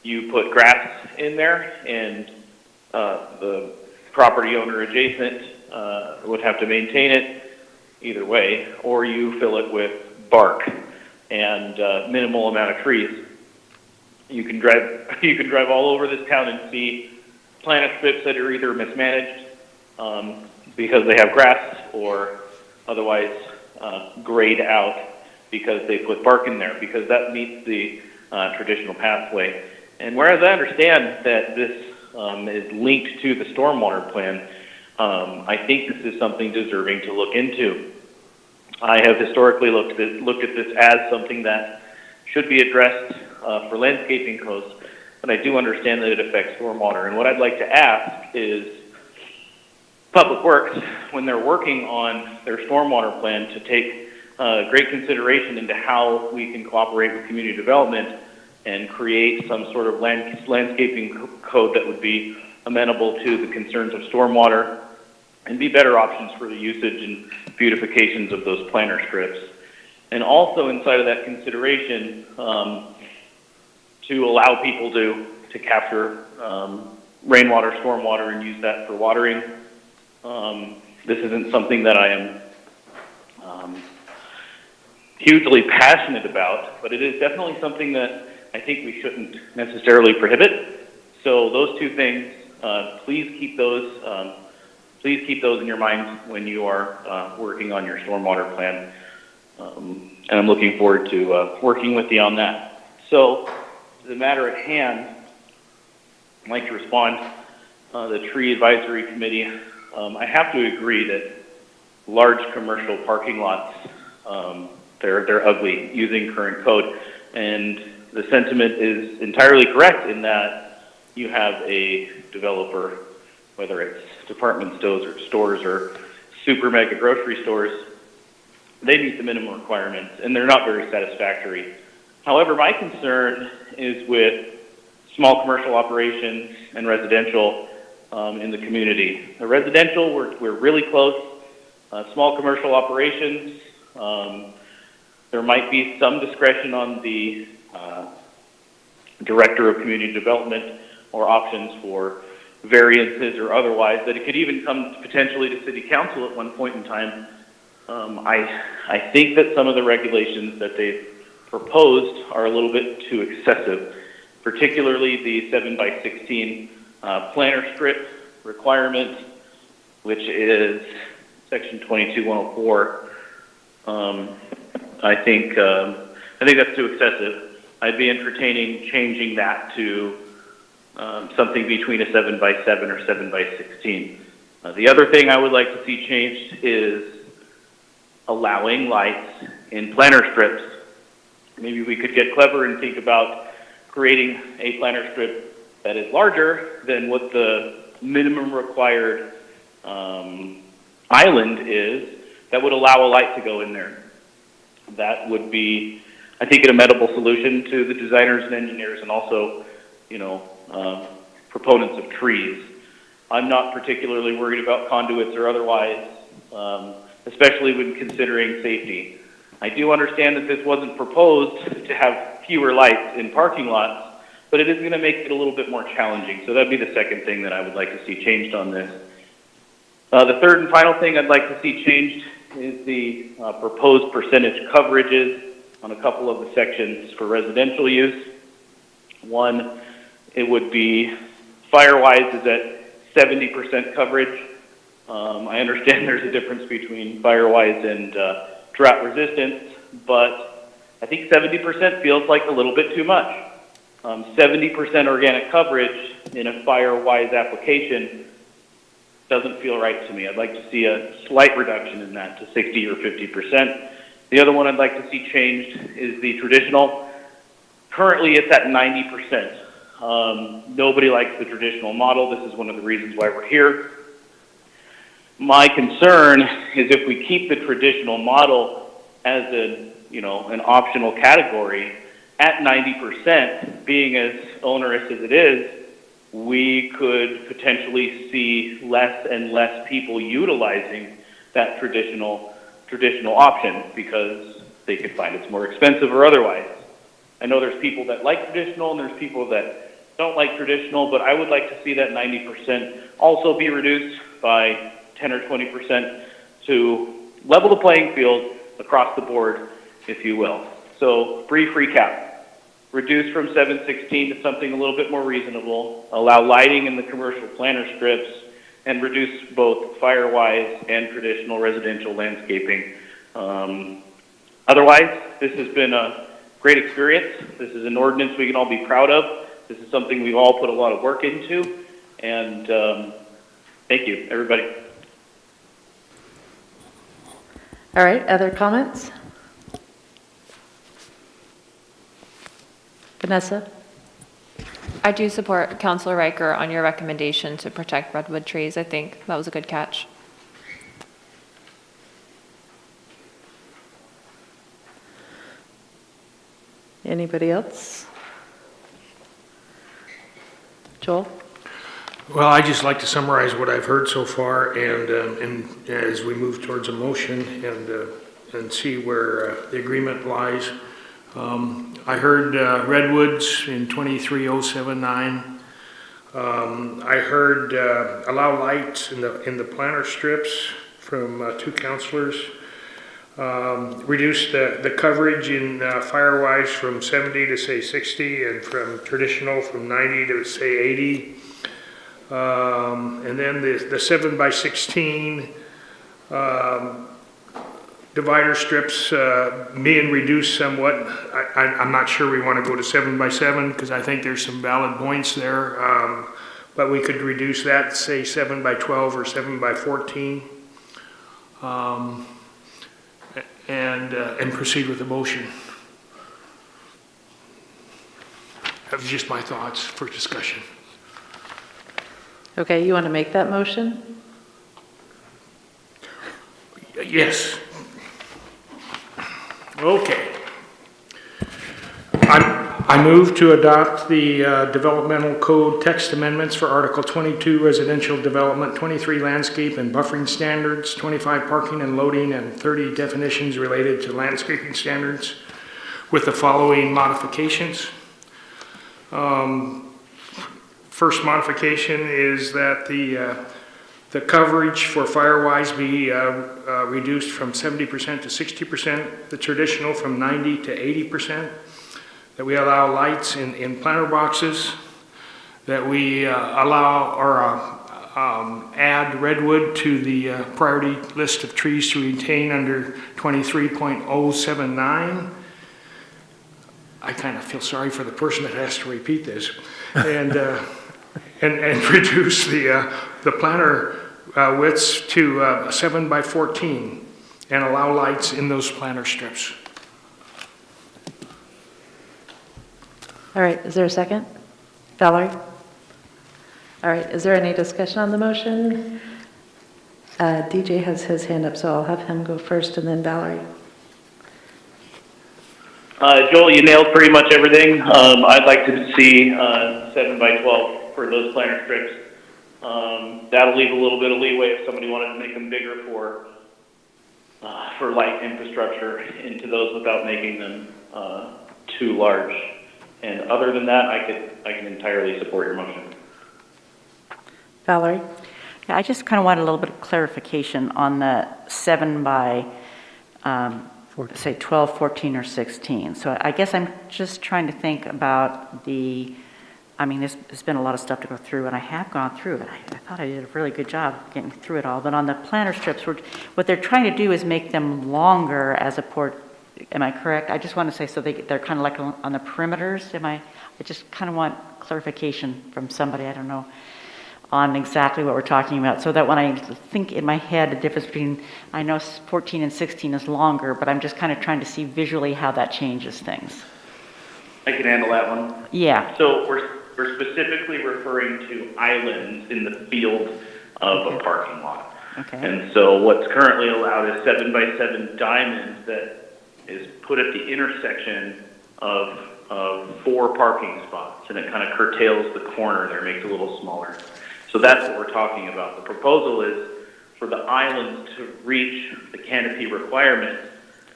you put grass in there and the property owner adjacent would have to maintain it either way, or you fill it with bark and minimal amount of trees. You can drive all over this town and see planter strips that are either mismanaged because they have grass, or otherwise grayed out because they put bark in there, because that meets the traditional pathway. And whereas I understand that this is linked to the stormwater plan, I think this is something deserving to look into. I have historically looked at this as something that should be addressed for landscaping codes, but I do understand that it affects stormwater. And what I'd like to ask is Public Works, when they're working on their stormwater plan, to take great consideration into how we can cooperate with community development and create some sort of landscaping code that would be amenable to the concerns of stormwater and be better options for the usage and beautifications of those planter strips. And also inside of that consideration, to allow people to capture rainwater, stormwater, and use that for watering. This isn't something that I am hugely passionate about, but it is definitely something that I think we shouldn't necessarily prohibit. So those two things, please keep those in your mind when you are working on your stormwater plan. And I'm looking forward to working with you on that. So, to the matter at hand, I'd like to respond. The Tree Advisory Committee, I have to agree that large commercial parking lots, they're ugly using current code, and the sentiment is entirely correct in that you have a developer, whether it's department stores or super mega grocery stores, they meet the minimum requirements and they're not very satisfactory. However, my concern is with small commercial operations and residential in the community. The residential, we're really close. Small commercial operations, there might be some discretion on the Director of Community Development or options for variances or otherwise, that it could even come potentially to City Council at one point in time. I think that some of the regulations that they've proposed are a little bit too excessive, particularly the 7x16 planter strip requirement, which is section 22-104. I think that's too excessive. I'd be entertaining changing that to something between a 7x7 or 7x16. The other thing I would like to see changed is allowing lights in planter strips. Maybe we could get clever and think about creating a planter strip that is larger than what the minimum required island is, that would allow a light to go in there. That would be, I think, an amenable solution to the designers and engineers, and also, you know, proponents of trees. I'm not particularly worried about conduits or otherwise, especially when considering safety. I do understand that this wasn't proposed to have fewer lights in parking lots, but it is going to make it a little bit more challenging. So that'd be the second thing that I would like to see changed on this. The third and final thing I'd like to see changed is the proposed percentage coverages on a couple of the sections for residential use. One, it would be fire-wise is at 70% coverage. I understand there's a difference between fire-wise and drought resistance, but I think 70% feels like a little bit too much. 70% organic coverage in a fire-wise application doesn't feel right to me. I'd like to see a slight reduction in that to 60 or 50%. The other one I'd like to see changed is the traditional. Currently it's at 90%. Nobody likes the traditional model. This is one of the reasons why we're here. My concern is if we keep the traditional model as an optional category at 90%, being as onerous as it is, we could potentially see less and less people utilizing that traditional option because they could find it's more expensive or otherwise. I know there's people that like traditional and there's people that don't like traditional, but I would like to see that 90% also be reduced by 10 or 20% to level the playing field across the board, if you will. So brief recap. Reduce from 716 to something a little bit more reasonable, allow lighting in the commercial planter strips, and reduce both fire-wise and traditional residential landscaping. Otherwise, this has been a great experience. This is an ordinance we can all be proud of. This is something we've all put a lot of work into, and thank you, everybody. All right, other comments? Vanessa? I do support Councilor Riker on your recommendation to protect redwood trees. I think that was a good catch. Anybody else? Joel? Well, I'd just like to summarize what I've heard so far, and as we move towards a motion and see where the agreement lies. I heard redwoods in 23079. I heard allow lights in the planter strips from two councilors. Reduce the coverage in fire-wise from 70 to say 60, and from traditional from 90 to say 80. And then the 7x16 divider strips being reduced somewhat. I'm not sure we want to go to 7x7 because I think there's some valid points there. But we could reduce that, say 7x12 or 7x14. And proceed with the motion. That was just my thoughts for discussion. Okay, you want to make that motion? Yes. Okay. I move to adopt the developmental code text amendments for Article 22 residential development, 23 landscape and buffering standards, 25 parking and loading, and 30 definitions related to landscaping standards with the following modifications. First modification is that the coverage for fire-wise be reduced from 70% to 60%, the traditional from 90 to 80%, that we allow lights in planter boxes, that we allow or add redwood to the priority list of trees to retain under 23.079. I kind of feel sorry for the person that has to repeat this. And reduce the planter widths to 7x14 and allow lights in those planter strips. All right, is there a second? Valerie? All right, is there any discussion on the motion? DJ has his hand up, so I'll have him go first and then Valerie. Joel, you nailed pretty much everything. I'd like to see 7 by 12 for those planter strips. That'll leave a little bit of leeway if somebody wanted to make them bigger for light infrastructure into those without making them too large. And other than that, I can entirely support your motion. Valerie? Yeah, I just kind of want a little bit of clarification on the 7 by, say, 12, 14, or 16. So I guess I'm just trying to think about there's been a lot of stuff to go through, and I have gone through it. I thought I did a really good job getting through it all. But on the planter strips, what they're trying to do is make them longer as a port. Am I correct? I just want to say so they're kind of like on the perimeters. I just kind of want clarification from somebody, I don't know, on exactly what we're talking about, so that when I think in my head the difference between, I know 14 and 16 is longer, but I'm just kind of trying to see visually how that changes things. I can handle that one. Yeah. So we're specifically referring to islands in the field of a parking lot. Okay. And so what's currently allowed is 7 by 7 diamonds that is put at the intersection of 4 parking spots, and it kind of curtails the corner there, makes it a little smaller. So that's what we're talking about. The proposal is for the islands to reach the canopy requirement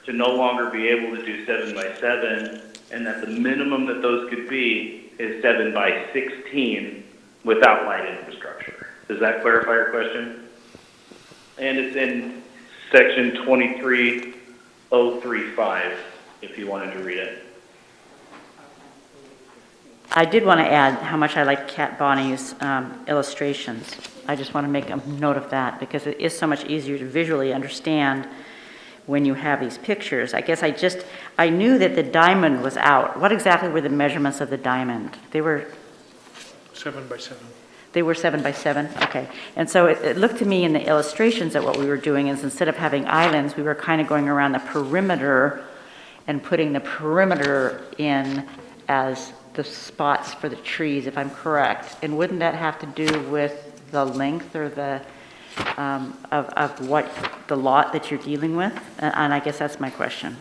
to no longer be able to do 7 by 7, and that the minimum that those could be is 7 by 16 without light infrastructure. Does that clarify your question? And it's in section 23035, if you wanted to read it. I did want to add how much I like Kat Bonnie's illustrations. I just want to make a note of that because it is so much easier to visually understand when you have these pictures. I guess I knew that the diamond was out. What exactly were the measurements of the diamond? They were 7 by 7. They were 7 by 7? Okay. And so it looked to me in the illustrations that what we were doing is instead of having islands, we were kind of going around the perimeter and putting the perimeter in as the spots for the trees, if I'm correct. And wouldn't that have to do with the length or the of what the lot that you're dealing with? And I guess that's my question.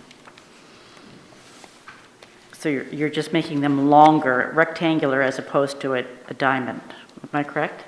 So you're just making them longer, rectangular, as opposed to a diamond. Am I correct?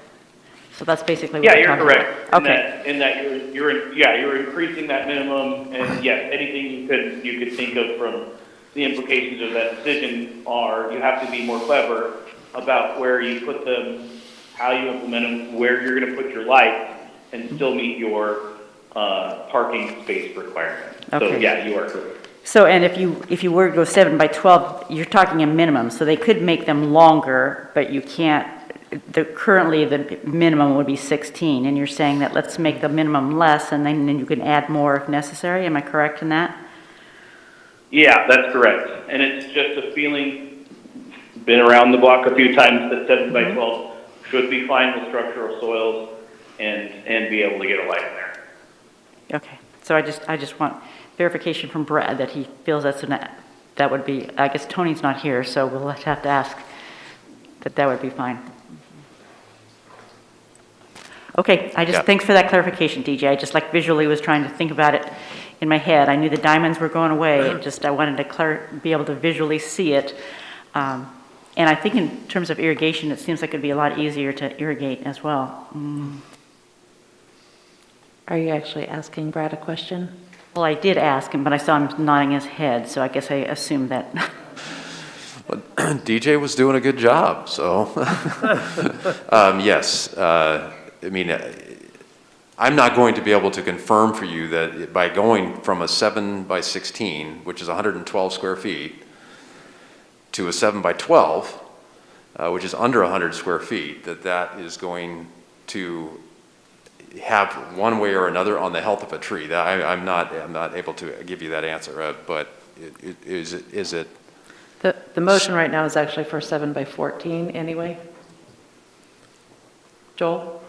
So that's basically what you're correct. About. Okay. In that you're increasing that minimum, and yes, anything you could think of from the implications of that decision are you have to be more clever about where you put them, how you implement them, where you're going to put your lights, and still meet your parking space requirement. Okay. So yeah, you are correct. So, and if you were to go 7 by 12, you're talking a minimum. So they could make them longer, but you can't. Currently, the minimum would be 16, and you're saying that let's make the minimum less, and then you can add more if necessary. Am I correct in that? Yeah, that's correct. And it's just a feeling, been around the block a few times, that 7 by 12 should be fine with structural soils and be able to get a light in there. Okay. So I just want verification from Brad that he feels that would be, I guess Tony's not here, so we'll have to ask that would be fine. Okay, thanks for that clarification, DJ. I just visually was trying to think about it in my head. I knew the diamonds were going away. I wanted to be able to visually see it. And I think in terms of irrigation, it seems like it'd be a lot easier to irrigate as well. Are you actually asking Brad a question? Well, I did ask him, but I saw him nodding his head, so I guess I assumed that. Well, DJ was doing a good job, so yes. I'm not going to be able to confirm for you that by going from a 7 by 16, which is 112 square feet, to a 7 by 12, which is under 100 square feet, that is going to have one way or another on the health of a tree. I'm not able to give you that answer, but is it? The motion right now is actually for 7 by 14 anyway. Joel?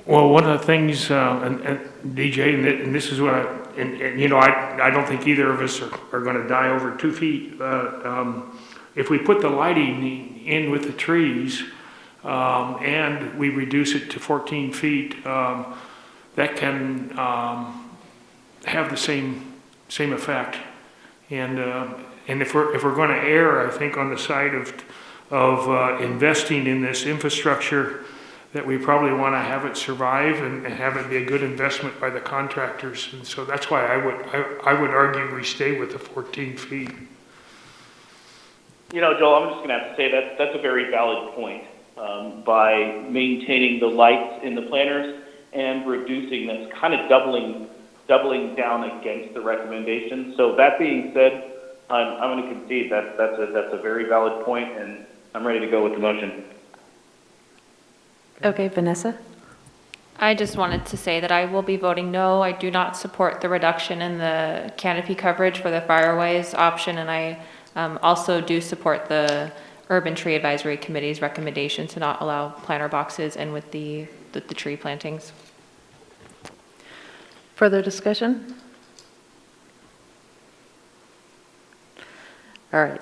Well, one of the things, and DJ, and this is what I don't think either of us are going to die over 2 feet. if we put the lighting in with the trees, and we reduce it to 14 feet, that can have the same effect. And if we're going to err, I think, on the side of investing in this infrastructure, that we probably want to have it survive and have it be a good investment by the contractors. And so that's why I would argue we stay with the 14 feet. You know, Joel, I'm just going to have to say that's a very valid point. By maintaining the lights in the planters and reducing, that's kind of doubling down against the recommendation. So that being said, I'm going to concede that's a very valid point, and I'm ready to go with the motion. Okay, Vanessa? I just wanted to say that I will be voting no. I do not support the reduction in the canopy coverage for the fireways option, and I also do support the Urban Tree Advisory Committee's recommendation to not allow planter boxes in with the tree plantings. Further discussion? All right.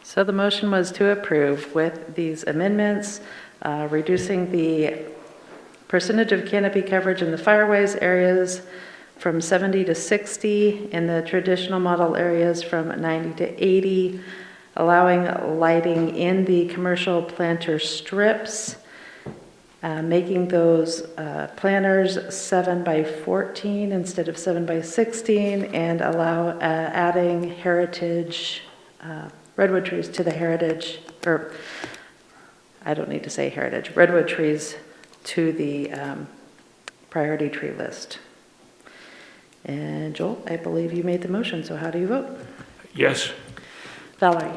So the motion was to approve with these amendments, reducing the percentage of canopy coverage in the fireways areas from 70 to 60, in the traditional model areas from 90 to 80, allowing lighting in the commercial planter strips, making those planters 7 by 14 instead of 7 by 16, and adding heritage redwood trees to the heritage, or I don't need to say heritage, redwood trees to the priority tree list. And Joel, I believe you made the motion, so how do you vote? Yes. Valerie?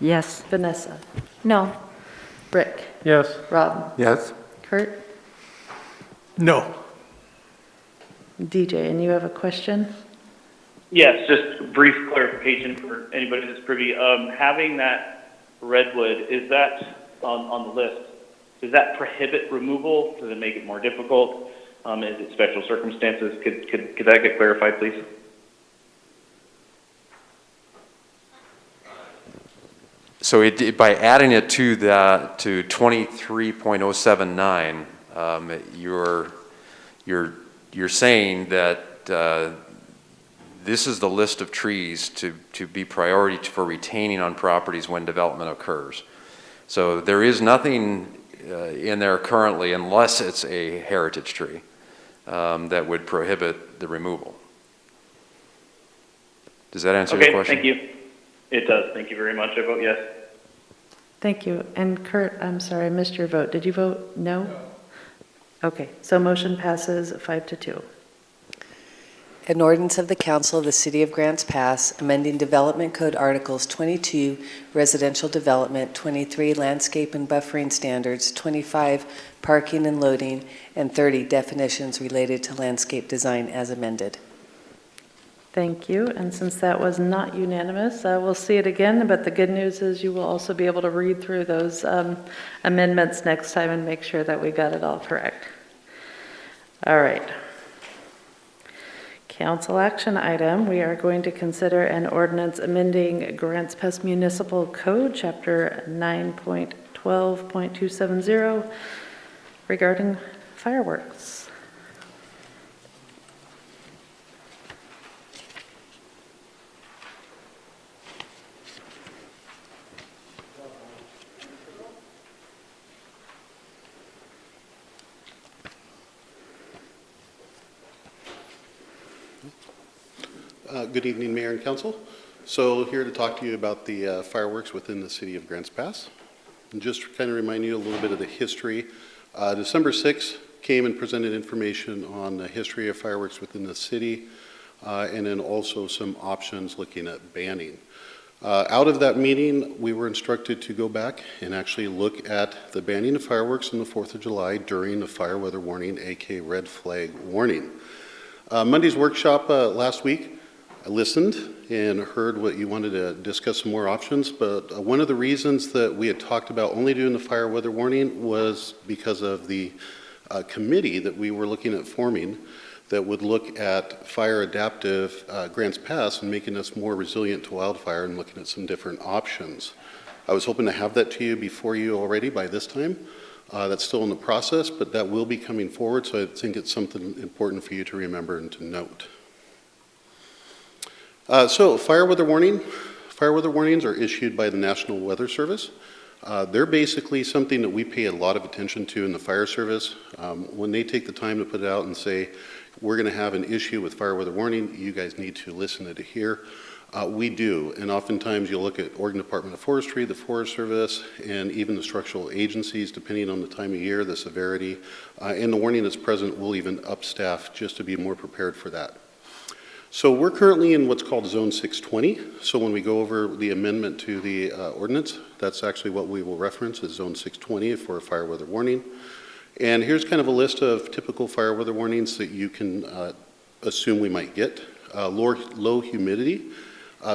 Yes. Vanessa? No. Rick? Yes. Rob? Yes? Kurt? No. DJ, and you have a question? Yes, just brief clarification for anybody that's privy. Having that redwood, is that on the list? Does that prohibit removal? Does it make it more difficult? Is it special circumstances? Could that get clarified, please? So by adding it to 23.079, you're saying that this is the list of trees to be priority for retaining on properties when development occurs. So there is nothing in there currently, unless it's a heritage tree, that would prohibit the removal. Does that answer your question? Okay, thank you. It does. Thank you very much. I vote yes. Thank you. And Kurt, I'm sorry, I missed your vote. Did you vote no? No. Okay, so motion passes 5-2. An ordinance of the Council of the City of Grants Pass amending Development Code Articles 22 Residential Development, 23 Landscape and Buffering Standards, 25 Parking and Loading, and 30 Definitions related to landscape design as amended. Thank you. And since that was not unanimous, we'll see it again, but the good news is you will also be able to read through those amendments next time and make sure that we got it all correct. All right. Council action item, we are going to consider an ordinance amending Grants Pass Municipal Code, Chapter 9.12.270, regarding fireworks. Good evening, Mayor and Council. So here to talk to you about the fireworks within the city of Grants Pass. And just to kind of remind you a little bit of the history. December 6th came and presented information on the history of fireworks within the city, and then also some options looking at banning. Out of that meeting, we were instructed to go back and actually look at the banning of fireworks on the 4th of July during the fire weather warning, aka red flag warning. Monday's workshop last week, I listened and heard what you wanted to discuss some more options, but one of the reasons that we had talked about only doing the fire weather warning was because of the committee that we were looking at forming that would look at fire adaptive Grants Pass and making us more resilient to wildfire and looking at some different options. I was hoping to have that to you before you already by this time. That's still in the process, but that will be coming forward, so I think it's something important for you to remember and to note. So fire weather warning. Fire weather warnings are issued by the National Weather Service. They're basically something that we pay a lot of attention to in the fire service. When they take the time to put it out and say, we're going to have an issue with fire weather warning, you guys need to listen to hear. We do, and oftentimes you'll look at Oregon Department of Forestry, the Forest Service, and even the structural agencies, depending on the time of year, the severity, and the warning that's present will even up staff just to be more prepared for that. So we're currently in what's called Zone 620. So when we go over the amendment to the ordinance, that's actually what we will reference as Zone 620 for a fire weather warning. And here's kind of a list of typical fire weather warnings that you can assume we might get. Low humidity.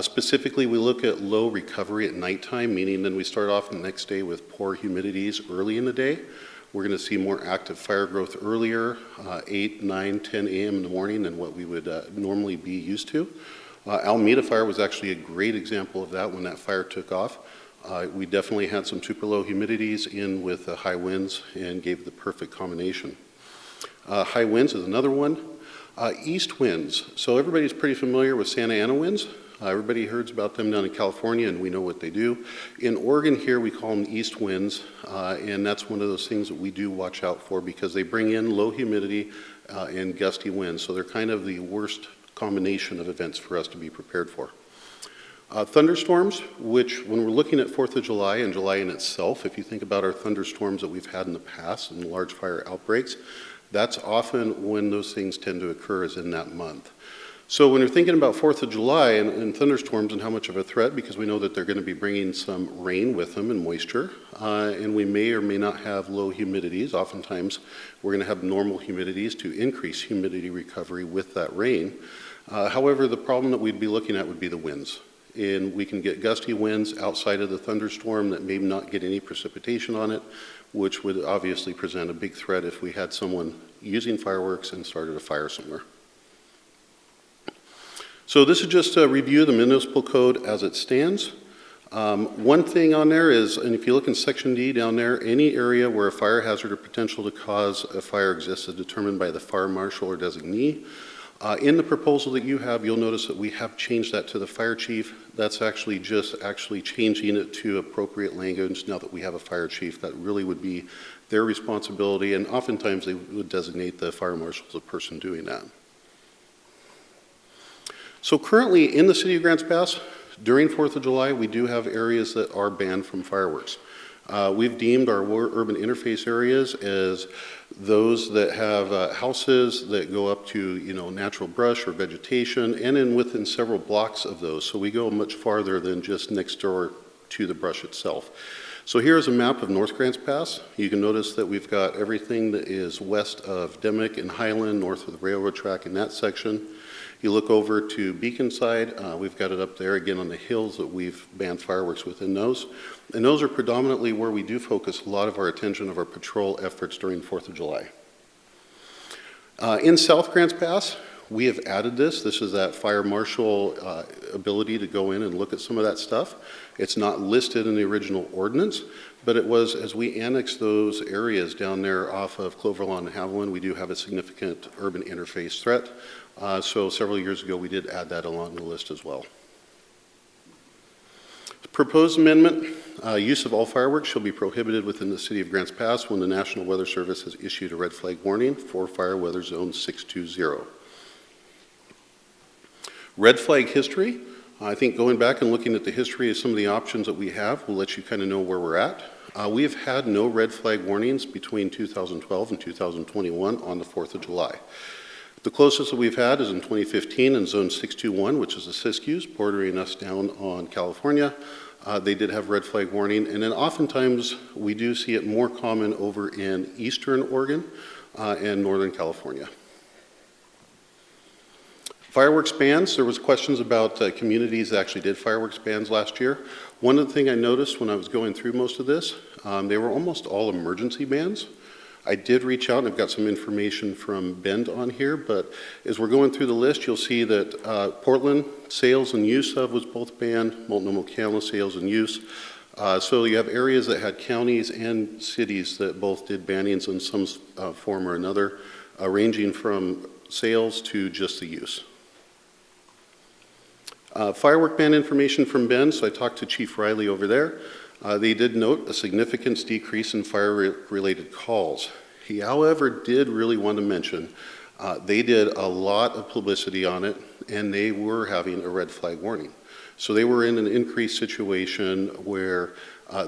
Specifically, we look at low recovery at nighttime, meaning then we start off the next day with poor humidities early in the day. We're going to see more active fire growth earlier, 8, 9, 10 a.m. in the morning than what we would normally be used to. Alameda Fire was actually a great example of that when that fire took off. We definitely had some super low humidities in with high winds and gave the perfect combination. High winds is another one. East winds. So everybody's pretty familiar with Santa Ana winds. Everybody hears about them down in California, and we know what they do. In Oregon here, we call them east winds, and that's one of those things that we do watch out for because they bring in low humidity and gusty winds. So they're kind of the worst combination of events for us to be prepared for. Thunderstorms, which when we're looking at 4th of July and July in itself, if you think about our thunderstorms that we've had in the past and large fire outbreaks, that's often when those things tend to occur is in that month. So when you're thinking about 4th of July and thunderstorms and how much of a threat, because we know that they're going to be bringing some rain with them and moisture, and we may or may not have low humidities. Oftentimes we're going to have normal humidities to increase humidity recovery with that rain. However, the problem that we'd be looking at would be the winds. And we can get gusty winds outside of the thunderstorm that may not get any precipitation on it, which would obviously present a big threat if we had someone using fireworks and started a fire somewhere. So this is just a review of the municipal code as it stands. One thing on there is, and if you look in section D down there, any area where a fire hazard or potential to cause a fire exists is determined by the fire marshal or designee. In the proposal that you have, you'll notice that we have changed that to the fire chief. That's actually just changing it to appropriate language now that we have a fire chief. That really would be their responsibility, and oftentimes they would designate the fire marshal as the person doing that. So currently in the city of Grants Pass, during 4th of July, we do have areas that are banned from fireworks. We've deemed our urban interface areas as those that have houses that go up to natural brush or vegetation, and within several blocks of those. So we go much farther than just next door to the brush itself. So here's a map of North Grants Pass. You can notice that we've got everything that is west of Demick and Highland, north of the railroad track in that section. You look over to Beaconside, we've got it up there again on the hills that we've banned fireworks within those. And those are predominantly where we do focus a lot of our attention of our patrol efforts during 4th of July. In South Grants Pass, we have added this. This is that fire marshal ability to go in and look at some of that stuff. It's not listed in the original ordinance, but it was as we annexed those areas down there off of Cloverlawn and Haviland, we do have a significant urban interface threat. So several years ago, we did add that along the list as well. The proposed amendment, use of all fireworks shall be prohibited within the city of Grants Pass when the National Weather Service has issued a red flag warning for fire weather zone 620. Red flag history, I think going back and looking at the history of some of the options that we have will let you kind of know where we're at. We have had no red flag warnings between 2012 and 2021 on the 4th of July. The closest that we've had is in 2015 in Zone 621, which is the Siskiyous, bordering us down on California. They did have red flag warning, and then oftentimes we do see it more common over in eastern Oregon and northern California. Fireworks bans, there was questions about communities that actually did fireworks bans last year. One of the things I noticed when I was going through most of this, they were almost all emergency bans. I did reach out, and I've got some information from Bend on here, but as we're going through the list, you'll see that Portland, sales and use of was both banned, Multnomah County sales and use. So you have areas that had counties and cities that both did bannings in some form or another, ranging from sales to just the use. Firework ban information from Bend, so I talked to Chief Riley over there. They did note a significant decrease in fire-related calls. He, however, did really want to mention they did a lot of publicity on it, and they were having a red flag warning. So they were in an increased situation where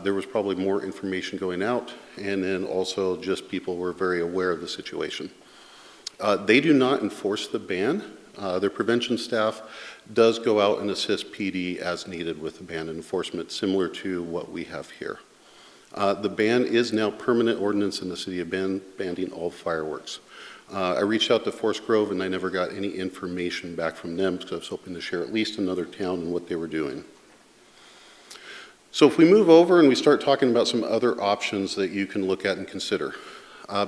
there was probably more information going out, and then also just people were very aware of the situation. They do not enforce the ban. Their prevention staff does go out and assist PD as needed with the ban enforcement, similar to what we have here. The ban is now permanent ordinance in the city of Bend, banning all fireworks. I reached out to Forest Grove and I never got any information back from them because I was hoping to share at least another town and what they were doing. So if we move over and we start talking about some other options that you can look at and consider.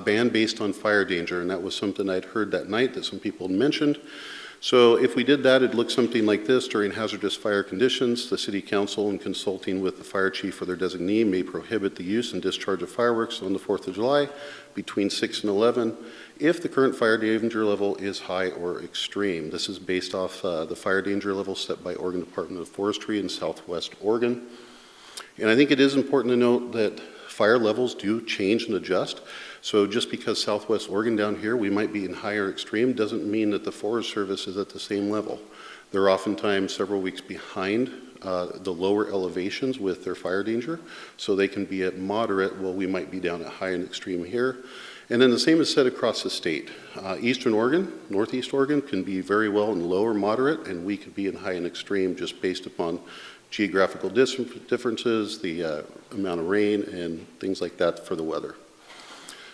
Ban based on fire danger, and that was something I'd heard that night that some people had mentioned. So if we did that, it'd look something like this. During hazardous fire conditions, the city council, in consulting with the fire chief or their designee, may prohibit the use and discharge of fireworks on the 4th of July between 6 and 11 if the current fire danger level is high or extreme. This is based off the fire danger level set by Oregon Department of Forestry in Southwest Oregon. And I think it is important to note that fire levels do change and adjust. So just because Southwest Oregon down here, we might be in higher extreme, doesn't mean that the Forest Service is at the same level. They're oftentimes several weeks behind the lower elevations with their fire danger, so they can be at moderate while we might be down at high and extreme here. And then the same is said across the state. Eastern Oregon, Northeast Oregon can be very well in low or moderate, and we could be in high and extreme just based upon geographical differences, the amount of rain, and things like that for the weather.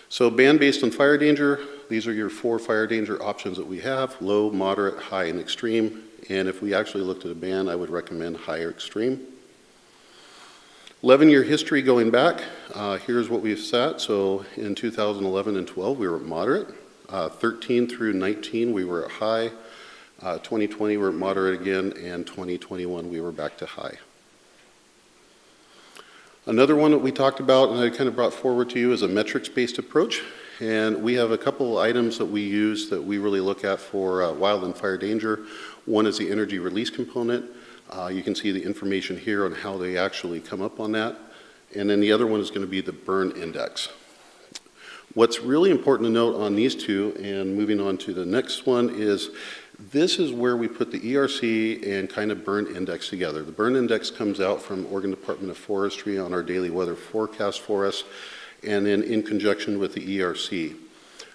So ban based on fire danger, these are your 4 fire danger options that we have: low, moderate, high, and extreme. And if we actually looked at a ban, I would recommend higher extreme. 11-year history going back, here's what we've set. So in 2011 and 12, we were at moderate. 13 through 19, we were at high. 2020, we were at moderate again, and 2021, we were back to high. Another one that we talked about and I kind of brought forward to you is a metrics-based approach. And we have a couple items that we use that we really look at for wild and fire danger. One is the energy release component. You can see the information here on how they actually come up on that. And then the other one is going to be the burn index. What's really important to note on these two, and moving on to the next one, is this is where we put the ERC and kind of burn index together. The burn index comes out from Oregon Department of Forestry on our daily weather forecast for us, and then in conjunction with the ERC.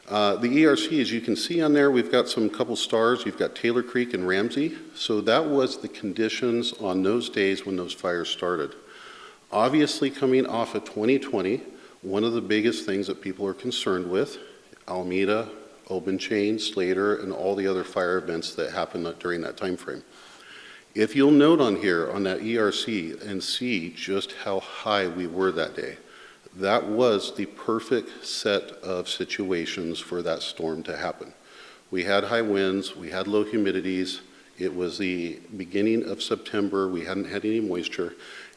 The ERC, as you can see on there, we've got some couple stars. You've got Taylor Creek and Ramsey. So that was the conditions on those days when those fires started. Obviously, coming off of 2020, one of the biggest things that people are concerned with, Alameda, Open Chain, Slater, and all the other fire events that happened during that time frame. If you'll note on here on that ERC and see just how high we were that day, that was the perfect set of situations for that storm to happen. We had high winds, we had low humidities, it was the beginning of September, we hadn't had any moisture,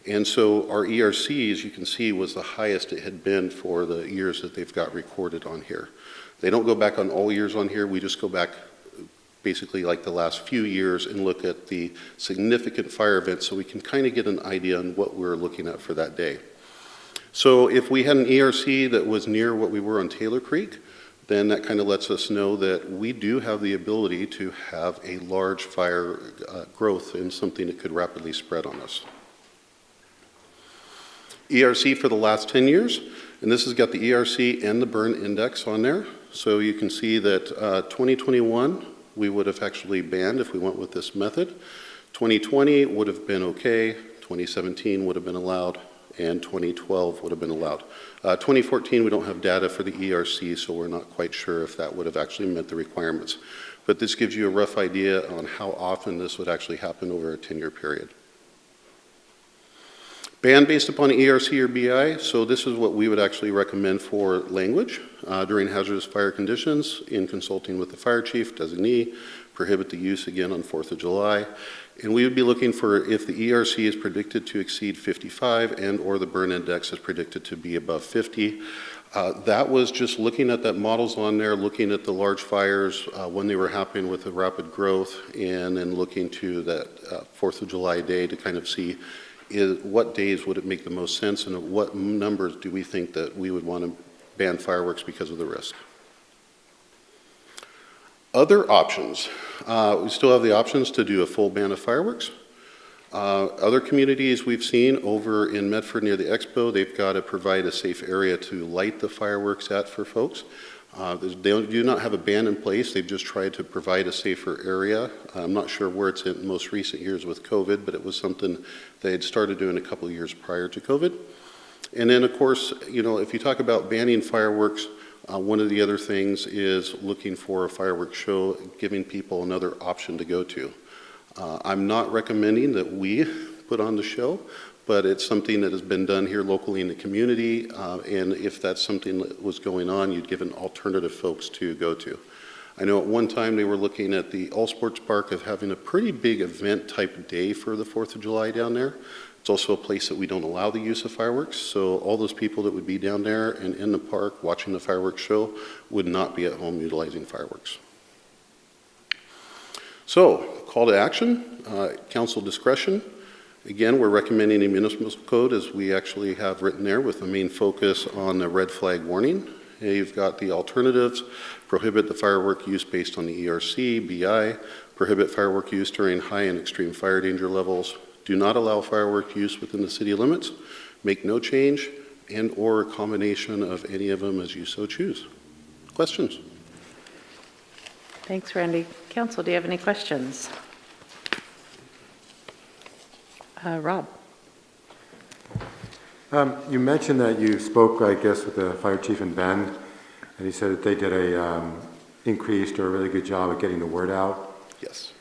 and so our ERC, as you can see, was the highest it had been for the years that they've got recorded on here. They don't go back on all years on here, we just go back basically like the last few years and look at the significant fire events so we can kind of get an idea on what we're looking at for that day. So if we had an ERC that was near what we were on Taylor Creek, then that kind of lets us know that we do have the ability to have a large fire growth in something that could rapidly spread on us. ERC for the last 10 years, and this has got the ERC and the burn index on there. So you can see that 2021, we would have actually banned if we went with this method. 2020 would have been okay, 2017 would have been allowed, and 2012 would have been allowed. 2014, we don't have data for the ERC, so we're not quite sure if that would have actually met the requirements. But this gives you a rough idea on how often this would actually happen over a 10-year period. Ban based upon ERC or BI, so this is what we would actually recommend for language during hazardous fire conditions in consulting with the fire chief, designee, prohibit the use again on 4th of July. And we would be looking for if the ERC is predicted to exceed 55 and or the burn index is predicted to be above 50. That was just looking at that models on there, looking at the large fires when they were happening with the rapid growth, and then looking to that 4th of July day to kind of see what days would it make the most sense and at what numbers do we think that we would want to ban fireworks because of the risk. Other options. We still have the options to do a full ban of fireworks. Other communities we've seen over in Medford near the Expo, they've got to provide a safe area to light the fireworks at for folks. They do not have a ban in place. They've just tried to provide a safer area. I'm not sure where it's in most recent years with COVID, but it was something they had started doing a couple of years prior to COVID. And then, of course, you know, if you talk about banning fireworks, one of the other things is looking for a fireworks show, giving people another option to go to. I'm not recommending that we put on the show, but it's something that has been done here locally in the community, and if that's something that was going on, you'd give an alternative folks to go to. I know at one time they were looking at the All Sports Park of having a pretty big event type day for the 4th of July down there. It's also a place that we don't allow the use of fireworks, so all those people that would be down there and in the park watching the fireworks show would not be at home utilizing fireworks. So, call to action, council discretion. Again, we're recommending a municipal code as we actually have written there with the main focus on the red flag warning. And you've got the alternatives, prohibit the firework use based on the ERC, BI, prohibit firework use during high and extreme fire danger levels, do not allow firework use within the city limits, make no change, and or a combination of any of them as you so choose. Questions? Thanks, Randy. Council, do you have any questions? Rob. You mentioned that you spoke, I guess, with the fire chief in Bend, and he said that they did a increased or a really good job of getting the word out. Yes.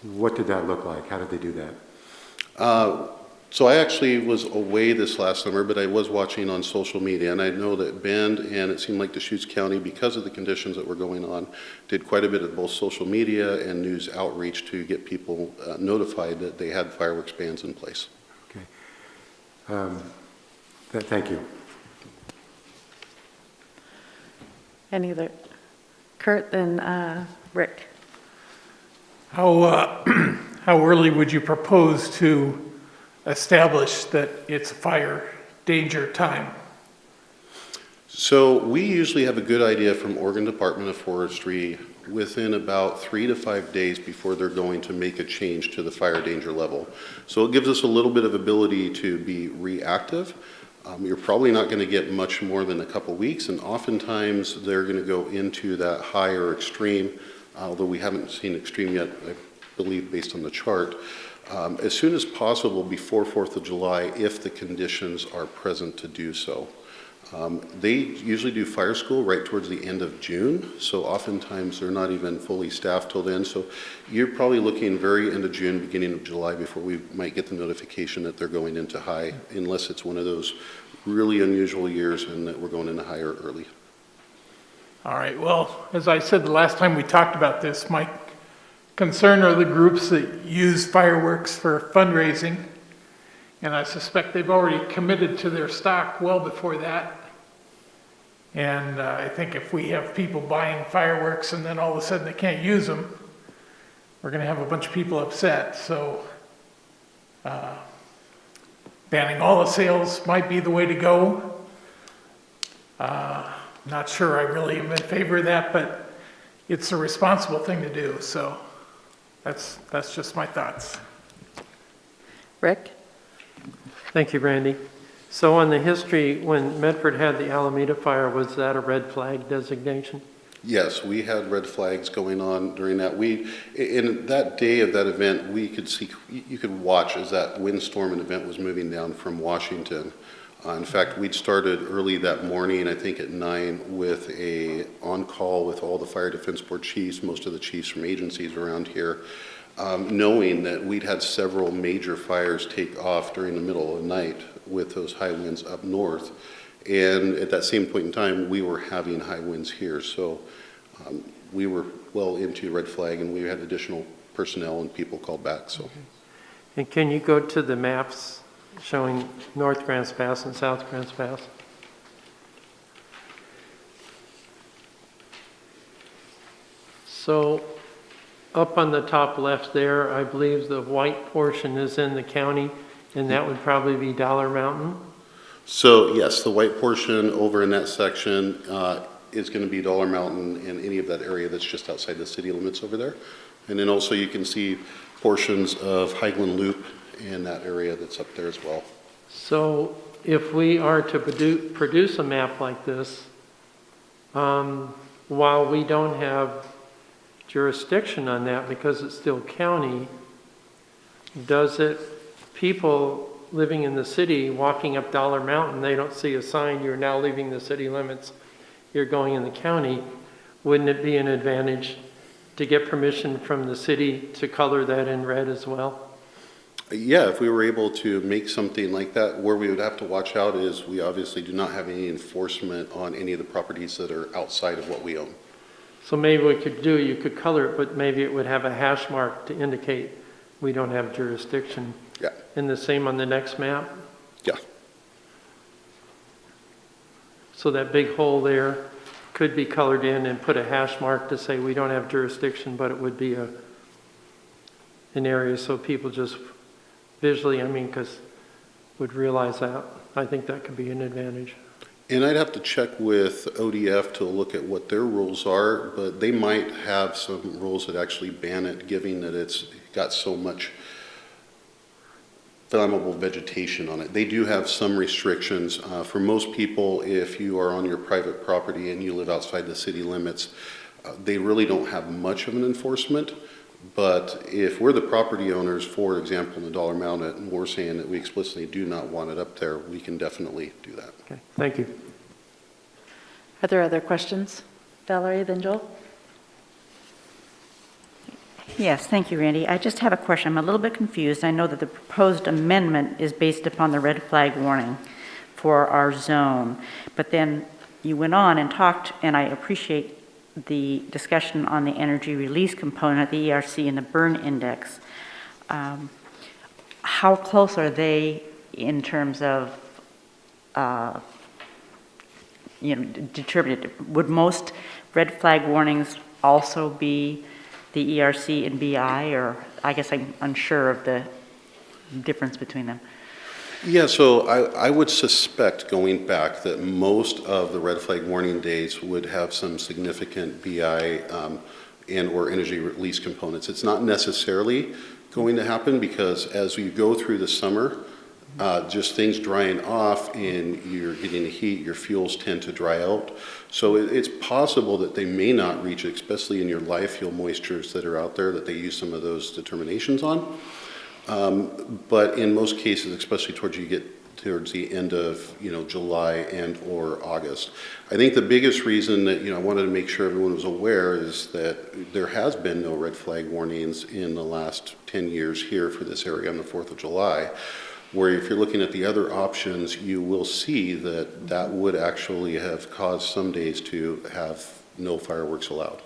What did that look like? How did they do that? So I actually was away this last summer, but I was watching on social media, and I know that Bend and it seemed like Deschutes County, because of the conditions that were going on, did quite a bit of both social media and news outreach to get people notified that they had fireworks bans in place. Okay. Thank you. Any other? Kurt, then Rick. How early would you propose to establish that it's a fire danger time? So we usually have a good idea from Oregon Department of Forestry within about 3 to 5 days before they're going to make a change to the fire danger level. So it gives us a little bit of ability to be reactive. You're probably not going to get much more than a couple weeks, and oftentimes they're going to go into that high or extreme, although we haven't seen extreme yet, I believe, based on the chart. As soon as possible before 4th of July, if the conditions are present to do so. They usually do fire school right towards the end of June, so oftentimes they're not even fully staffed till then. So you're probably looking very end of June, beginning of July before we might get the notification that they're going into high, unless it's one of those really unusual years and that we're going into higher early. All right, well, as I said the last time we talked about this, my concern are the groups that use fireworks for fundraising, and I suspect they've already committed to their stock well before that. And I think if we have people buying fireworks and then all of a sudden they can't use them, we're going to have a bunch of people upset. So banning all the sales might be the way to go. Not sure I really am in favor of that, but it's a responsible thing to do. So that's just my thoughts. Rick? Thank you, Randy. So on the history, when Medford had the Alameda fire, was that a red flag designation? Yes, we had red flags going on during that. In that day of that event, we could see, you could watch as that windstorm and event was moving down from Washington. In fact, we'd started early that morning, I think at 9, with a on-call with all the Fire Defense Board chiefs, most of the chiefs from agencies around here. knowing that we'd had several major fires take off during the middle of the night with those high winds up north. And at that same point in time, we were having high winds here. So we were well into red flag, and we had additional personnel and people called back. So. And can you go to the maps showing North Grants Pass and South Grants Pass? So up on the top left there, I believe the white portion is in the county, and that would probably be Dollar Mountain. So yes, the white portion over in that section is going to be Dollar Mountain and any of that area that's just outside the city limits over there. And then also you can see portions of Highland Loop and that area that's up there as well. So if we are to produce a map like this, while we don't have jurisdiction on that because it's still county, does it, people living in the city walking up Dollar Mountain, they don't see a sign, you're now leaving the city limits, you're going in the county, wouldn't it be an advantage to get permission from the city to color that in red as well? Yeah, if we were able to make something like that, where we would have to watch out is we obviously do not have any enforcement on any of the properties that are outside of what we own. So maybe we could do, you could color it, but maybe it would have a hash mark to indicate we don't have jurisdiction. Yeah. And the same on the next map? Yeah. So that big hole there could be colored in and put a hash mark to say we don't have jurisdiction, but it would be an area so people just visually, because would realize that. I think that could be an advantage. And I'd have to check with ODF to look at what their rules are, but they might have some rules that actually ban it, given that it's got so much flammable vegetation on it. They do have some restrictions. For most people, if you are on your private property and you live outside the city limits, they really don't have much of an enforcement. But if we're the property owners, for example, in the Dollar Mountain, and we're saying that we explicitly do not want it up there, we can definitely do that. Okay, thank you. Are there other questions? Valerie, then Joel? Yes, thank you, Randy. I just have a question. I'm a little bit confused. I know that the proposed amendment is based upon the red flag warning for our zone, but then you went on and talked, and I appreciate the discussion on the energy release component, the ERC, and the burn index. How close are they in terms of, determined? Would most red flag warnings also be the ERC and BI, or I guess I'm unsure of the difference between them? Yeah, so I would suspect, going back, that most of the red flag warning days would have some significant BI and or energy release components. It's not necessarily going to happen because as we go through the summer, just things drying off and you're getting the heat, your fuels tend to dry out. So it's possible that they may not reach, especially in your live fuel moistures that are out there, that they use some of those determinations on. But in most cases, especially towards the end of July and or August, I think the biggest reason that I wanted to make sure everyone was aware is that there has been no red flag warnings in the last 10 years here for this area on the 4th of July. Where if you're looking at the other options, you will see that that would actually have caused some days to have no fireworks allowed.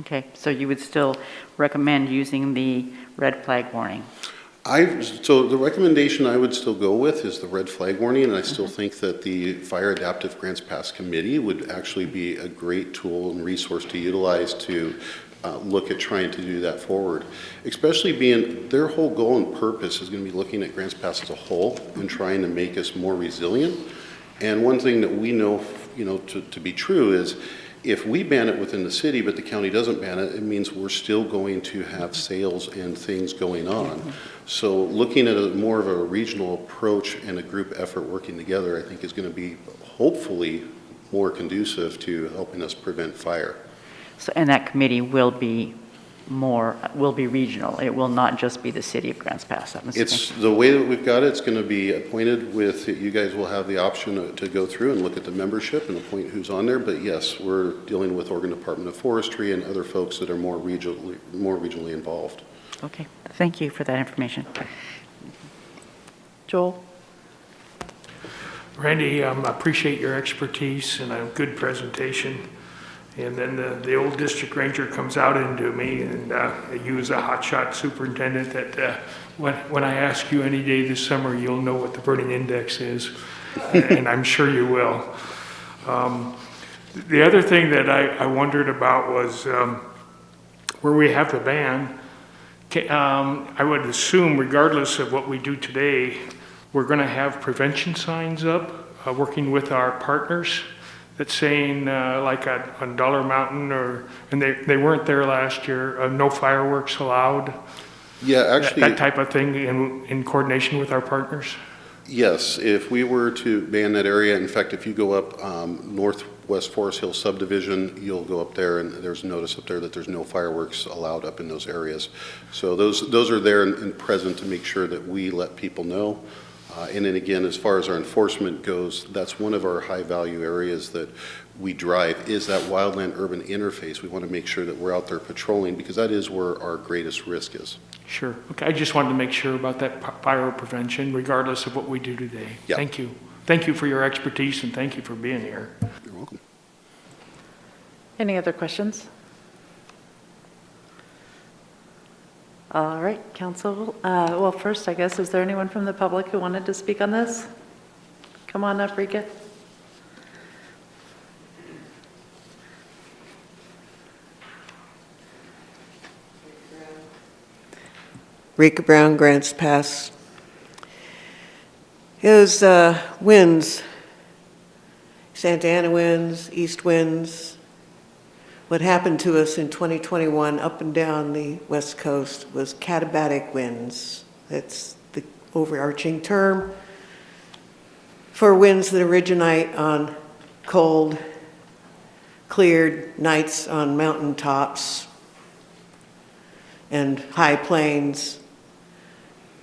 Okay, so you would still recommend using the red flag warning? So the recommendation I would still go with is the red flag warning, and I still think that the Fire Adaptive Grants Pass Committee would actually be a great tool and resource to utilize to look at trying to do that forward. Especially being their whole goal and purpose is going to be looking at Grants Pass as a whole and trying to make us more resilient. And one thing that we know, to be true is if we ban it within the city, but the county doesn't ban it, it means we're still going to have sales and things going on. So looking at more of a regional approach and a group effort working together, I think is going to be hopefully more conducive to helping us prevent fire. So, and that committee will be regional. It will not just be the city of Grants Pass. It's the way that we've got it. It's going to be appointed with, you guys will have the option to go through and look at the membership and appoint who's on there. But yes, we're dealing with Oregon Department of Forestry and other folks that are more regionally involved. Okay, thank you for that information. Joel? Randy, appreciate your expertise and a good presentation. And then the old district ranger comes out into me, and you as a hotshot superintendent that when I ask you any day this summer, you'll know what the burning index is, and I'm sure you will. The other thing that I wondered about was where we have the ban, I would assume regardless of what we do today, we're going to have prevention signs up, working with our partners. That's saying, like on Dollar Mountain, and they weren't there last year, no fireworks allowed? Yeah, actually. That type of thing in coordination with our partners? Yes, if we were to ban that area, in fact, if you go up Northwest Forest Hill subdivision, you'll go up there and there's a notice up there that there's no fireworks allowed up in those areas. So those are there and present to make sure that we let people know. And then again, as far as our enforcement goes, that's one of our high value areas that we drive is that wildland urban interface. We want to make sure that we're out there patrolling because that is where our greatest risk is. Sure. Okay, I just wanted to make sure about that fire prevention regardless of what we do today. Yeah. Thank you. Thank you for your expertise and thank you for being here. You're welcome. Any other questions? All right, council. Well, first, I guess, is there anyone from the public who wanted to speak on this? Come on up, Rika. Rika Brown, Grants Pass. Those winds, Santa Ana winds, east winds, what happened to us in 2021 up and down the West Coast was katabatic winds. That's the overarching term for winds that originate on cold, cleared nights on mountaintops and high plains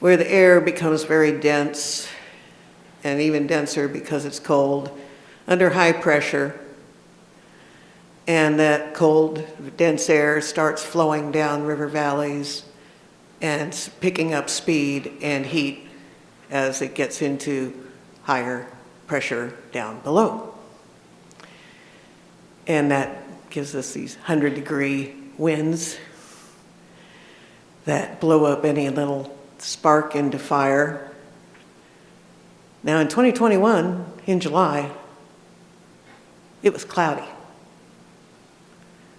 where the air becomes very dense and even denser because it's cold, under high pressure. And that cold, dense air starts flowing down river valleys and picking up speed and heat as it gets into higher pressure down below. And that gives us these 100-degree winds that blow up any little spark into fire. Now in 2021, in July, it was cloudy.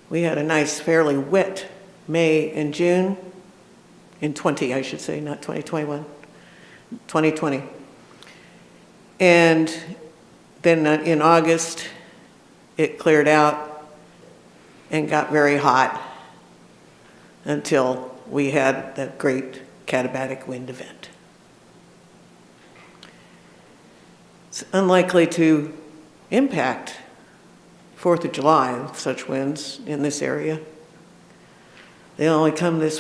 We had a nice, fairly wet May and June, in 20, I should say, not 2021, 2020. And then in August, it cleared out and got very hot until we had that great katabatic wind event. It's unlikely to impact 4th of July, such winds in this area. They only came this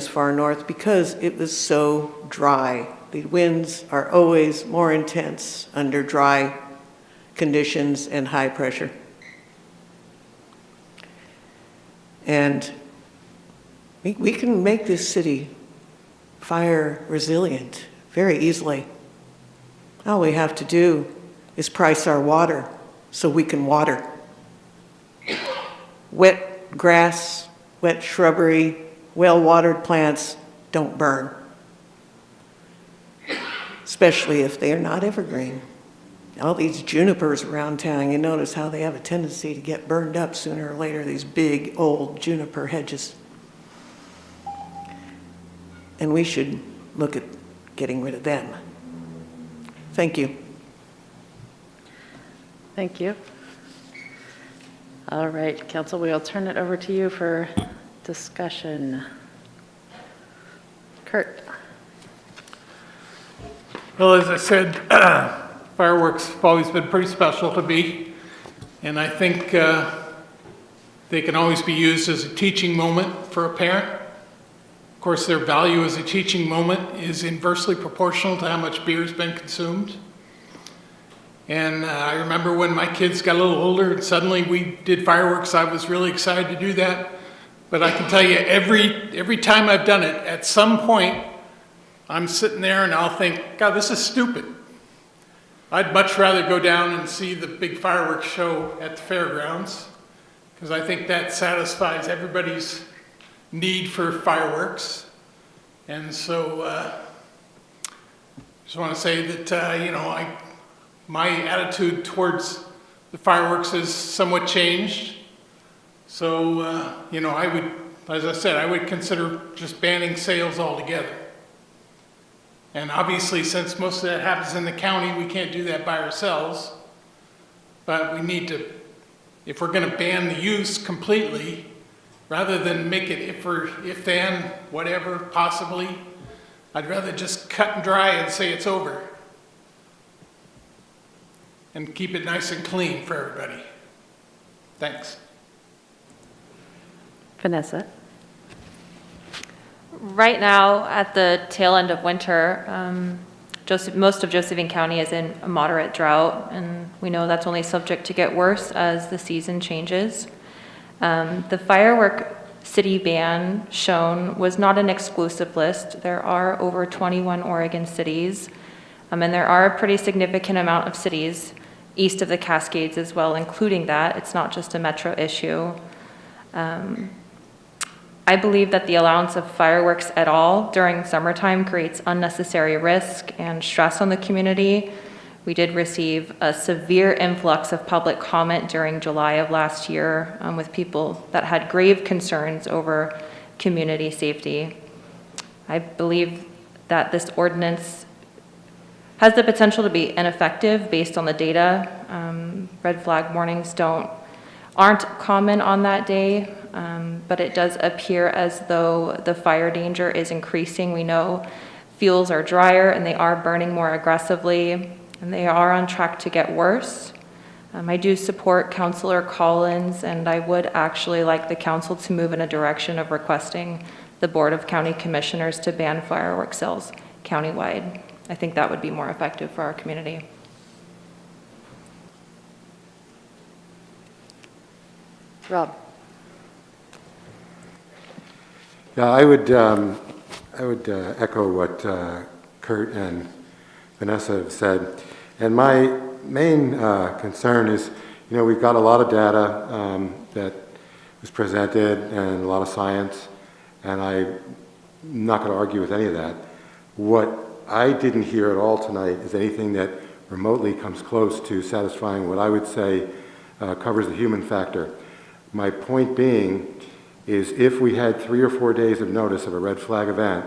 far north because it was so dry. The winds are always more intense under dry conditions and high pressure. And we can make this city fire resilient very easily. All we have to do is price our water so we can water. Wet grass, wet shrubbery, well-watered plants don't burn, especially if they are not evergreen. All these junipers around town, you notice how they have a tendency to get burned up sooner or later, these big old juniper hedges. And we should look at getting rid of them. Thank you. Thank you. All right, council, we'll turn it over to you for discussion. Kurt. Well, as I said, fireworks have always been pretty special to me, and I think they can always be used as a teaching moment for a parent. Of course, their value as a teaching moment is inversely proportional to how much beer has been consumed. And I remember when my kids got a little older and suddenly we did fireworks, I was really excited to do that. But I can tell you, every time I've done it, at some point, I'm sitting there and I'll think, God, this is stupid. I'd much rather go down and see the big fireworks show at the fairgrounds, because I think that satisfies everybody's need for fireworks. And so, just want to say that, my attitude towards the fireworks has somewhat changed. So, I would, as I said, I would consider just banning sales altogether. And obviously, since most of that happens in the county, we can't do that by ourselves. But we need to, if we're going to ban the use completely, rather than make it if then, whatever, possibly, I'd rather just cut and dry and say it's over. And keep it nice and clean for everybody. Thanks. Vanessa? Right now, at the tail end of winter, most of Josephine County is in a moderate drought, and we know that's only subject to get worse as the season changes. The firework city ban shown was not an exclusive list. There are over 21 Oregon cities, and there are a pretty significant amount of cities east of the Cascades as well, including that. It's not just a metro issue. I believe that the allowance of fireworks at all during summertime creates unnecessary risk and stress on the community. We did receive a severe influx of public comment during July of last year with people that had grave concerns over community safety. I believe that this ordinance has the potential to be ineffective based on the data. Red flag warnings aren't common on that day, but it does appear as though the fire danger is increasing. We know fuels are drier and they are burning more aggressively, and they are on track to get worse. I do support Councilor Collins, and I would actually like the council to move in a direction of requesting the Board of County Commissioners to ban fireworks sales countywide. I think that would be more effective for our community. Rob? Yeah, I would echo what Kurt and Vanessa have said. And my main concern is, we've got a lot of data that was presented and a lot of science, and I'm not going to argue with any of that. What I didn't hear at all tonight is anything that remotely comes close to satisfying what I would say covers the human factor. My point being is, if we had 3 or 4 days of notice of a red flag event,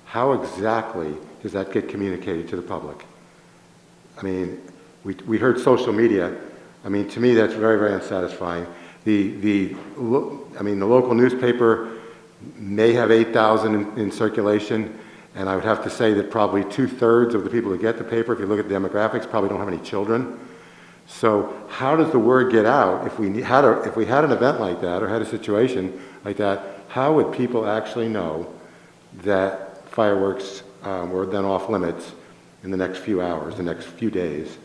how exactly does that get communicated to the public? I mean, we heard social media. I mean, to me, that's very, very unsatisfying. The local newspaper may have 8,000 in circulation, and I would have to say that probably 2/3 of the people who get the paper, if you look at the demographics, probably don't have any children. So how does the word get out? If we had an event like that, or had a situation like that, how would people actually know that fireworks were then off limits in the next few hours, the next few days?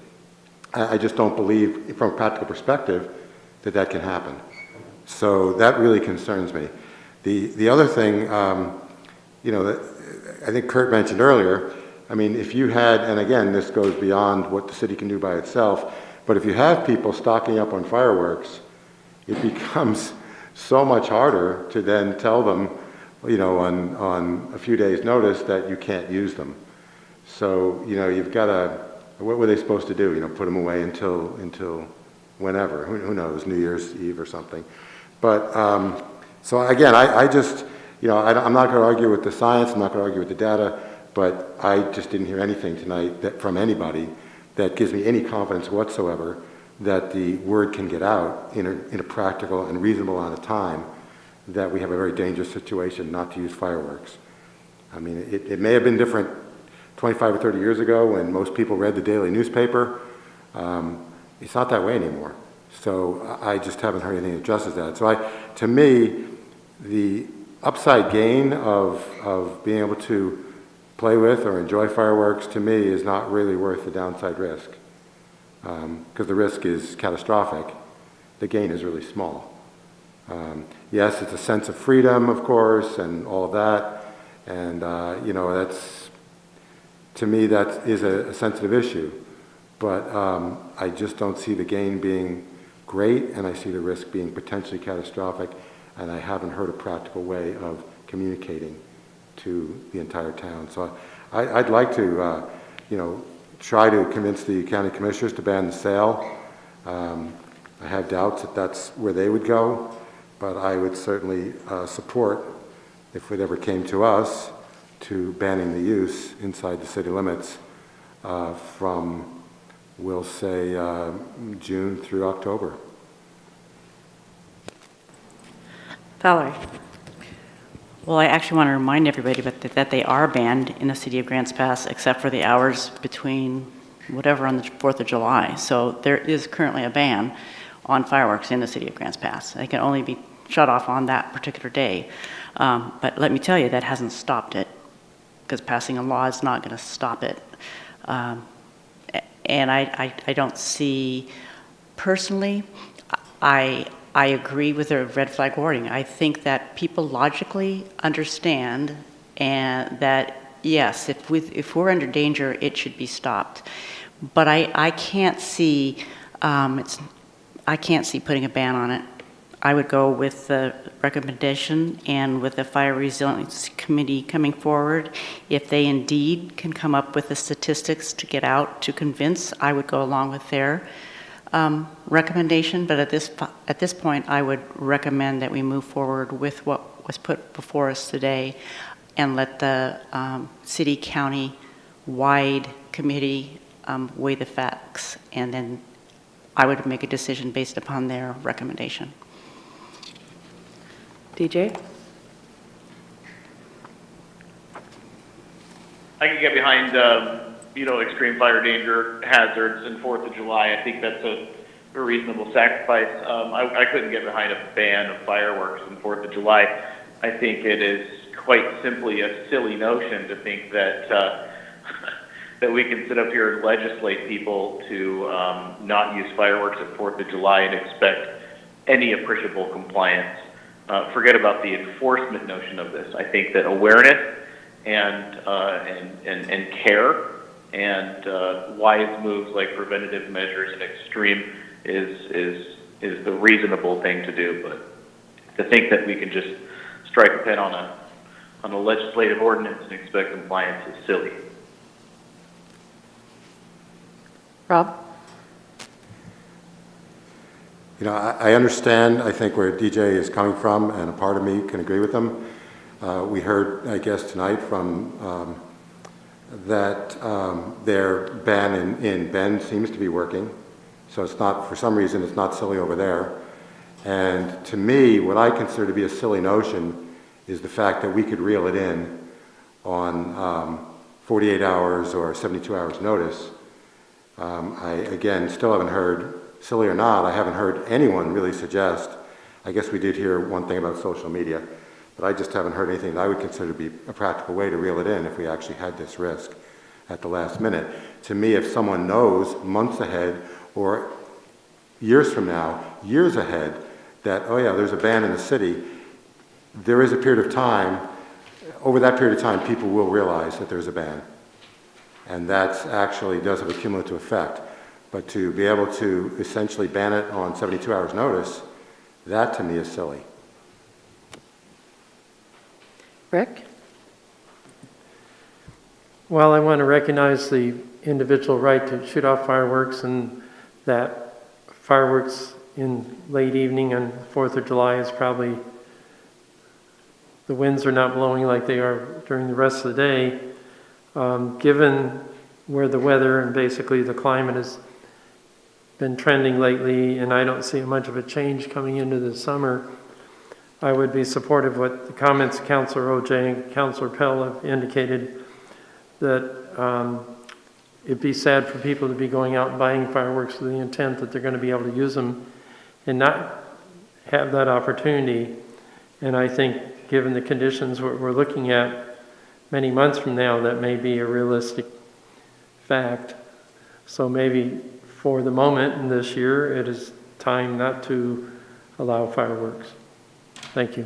I just don't believe, from a practical perspective, that can happen. So that really concerns me. The other thing, that I think Kurt mentioned earlier, I mean, if you had, and again, this goes beyond what the city can do by itself, but if you have people stocking up on fireworks, it becomes so much harder to then tell them, on a few days' notice that you can't use them. So, you've got to, what were they supposed to do? Put them away until whenever, who knows, New Year's Eve or something. But, so again, I just, I'm not going to argue with the science, I'm not going to argue with the data, but I just didn't hear anything tonight from anybody that gives me any confidence whatsoever that the word can get out in a practical and reasonable amount of time, that we have a very dangerous situation not to use fireworks. I mean, it may have been different 25 or 30 years ago when most people read the daily newspaper. It's not that way anymore. So I just haven't heard anything that addresses that. So to me, the upside gain of being able to play with or enjoy fireworks, to me, is not really worth the downside risk. Because the risk is catastrophic. The gain is really small. Yes, it's a sense of freedom, of course, and all of that. And, that's, to me, that is a sensitive issue. But I just don't see the gain being great, and I see the risk being potentially catastrophic, and I haven't heard a practical way of communicating to the entire town. So I'd like to, try to convince the county commissioners to ban the sale. I have doubts that that's where they would go, but I would certainly support, if it ever came to us, to banning the use inside the city limits from, we'll say, June through October. Valerie. Well, I actually want to remind everybody that they are banned in the city of Grants Pass, except for the hours between whatever on the 4th of July. So there is currently a ban on fireworks in the city of Grants Pass. They can only be shut off on that particular day. But let me tell you, that hasn't stopped it, because passing a law is not going to stop it. And I don't see, personally, I agree with the red flag wording. I think that people logically understand and that, yes, if we're under danger, it should be stopped. But I can't see, I can't see putting a ban on it. I would go with the recommendation and with the Fire Resilience Committee coming forward. If they indeed can come up with the statistics to get out to convince, I would go along with their recommendation. But at this point, I would recommend that we move forward with what was put before us today and let the city-county wide committee weigh the facts, and then I would make a decision based upon their recommendation. DJ? I can get behind, extreme fire danger hazards and 4th of July. I think that's a reasonable sacrifice. I couldn't get behind a ban of fireworks on 4th of July. I think it is quite simply a silly notion to think that that we can sit up here and legislate people to not use fireworks at 4th of July and expect any appreciable compliance. Forget about the enforcement notion of this. I think that awareness and care and wise moves like preventative measures and extreme is the reasonable thing to do. But to think that we can just strike a pen on a legislative ordinance and expect compliance is silly. Rob? I understand, I think, where DJ is coming from, and a part of me can agree with them. We heard, I guess, tonight from that their ban in Bend seems to be working. So it's not, for some reason, it's not silly over there. And to me, what I consider to be a silly notion is the fact that we could reel it in on 48 hours or 72 hours notice. I, again, still haven't heard, silly or not, I haven't heard anyone really suggest, I guess we did hear one thing about social media, but I just haven't heard anything that I would consider to be a practical way to reel it in if we actually had this risk at the last minute. To me, if someone knows months ahead or years from now, years ahead, that, oh yeah, there's a ban in the city, there is a period of time, over that period of time, people will realize that there's a ban. And that actually does have a cumulative effect. But to be able to essentially ban it on 72 hours notice, that to me is silly. Rick? Well, I want to recognize the individual right to shoot off fireworks, and that fireworks in late evening on 4th of July is probably, the winds are not blowing like they are during the rest of the day. Given where the weather and basically the climate has been trending lately, and I don't see much of a change coming into the summer, I would be supportive of what the comments Councilor OJ and Councilor Pell have indicated, that it'd be sad for people to be going out and buying fireworks with the intent that they're going to be able to use them and not have that opportunity. And I think given the conditions we're looking at many months from now, that may be a realistic fact. So maybe for the moment in this year, it is time not to allow fireworks. Thank you.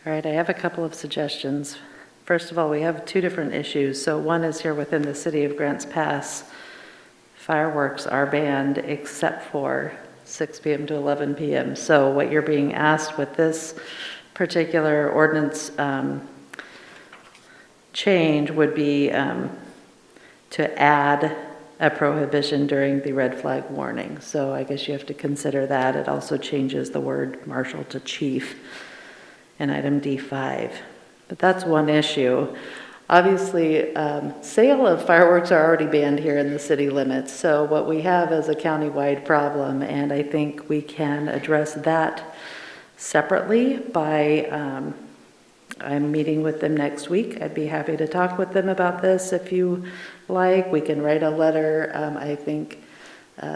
All right, I have a couple of suggestions. First of all, we have two different issues. So one is here within the city of Grants Pass, fireworks are banned except for 6 p.m. to 11 p.m. So what you're being asked with this particular ordinance change would be to add a prohibition during the red flag warning. So I guess you have to consider that. It also changes the word marshal to chief in item D5. But that's one issue. Obviously, sale of fireworks are already banned here in the city limits. So what we have is a countywide problem, and I think we can address that separately by, I'm meeting with them next week. I'd be happy to talk with them about this if you like. We can write a letter. I think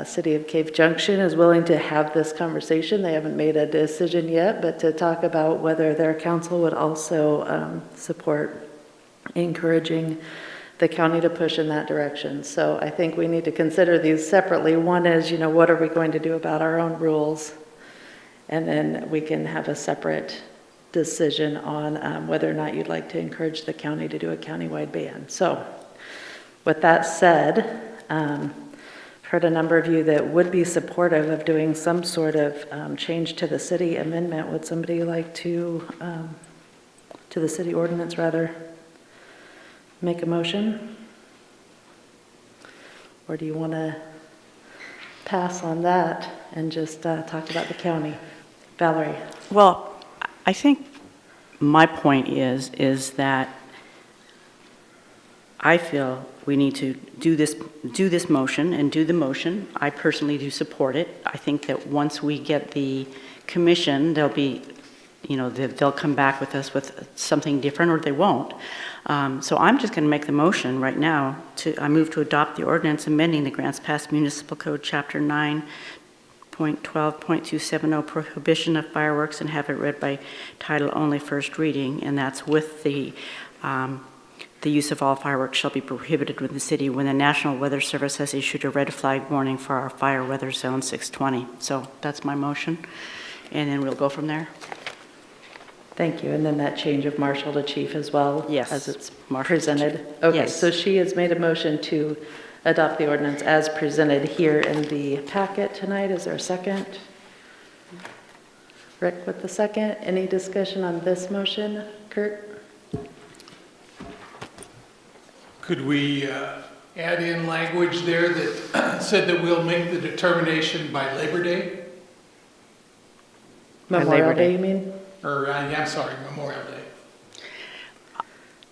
City of Cave Junction is willing to have this conversation. They haven't made a decision yet, but to talk about whether their council would also support encouraging the county to push in that direction. So I think we need to consider these separately. One is, what are we going to do about our own rules? And then we can have a separate decision on whether or not you'd like to encourage the county to do a countywide ban. So with that said, I've heard a number of you that would be supportive of doing some sort of change to the city amendment. Would somebody like to the city ordinance rather, make a motion? Or do you want to pass on that and just talk about the county? Valerie. Well, I think my point is that I feel we need to do this motion and do the motion. I personally do support it. I think that once we get the commission, they'll be, they'll come back with us with something different, or they won't. So I'm just going to make the motion right now. I move to adopt the ordinance amending the Grants Pass Municipal Code, Chapter 9.12.270, prohibition of fireworks, and have it read by title only, first reading, and that's with the use of all fireworks shall be prohibited within the city when the National Weather Service has issued a red flag warning for our fire weather zone 620. So that's my motion, and then we'll go from there. Thank you. And then that change of marshal to chief as well? Yes. As it's presented? Okay, yes. So she has made a motion to adopt the ordinance as presented here in the packet tonight. Is there a second? Rick with the second. Any discussion on this motion? Kurt? Could we add in language there that said that we'll make the determination by Labor Day? Memorial Day, you mean? Or, I'm sorry, Memorial Day.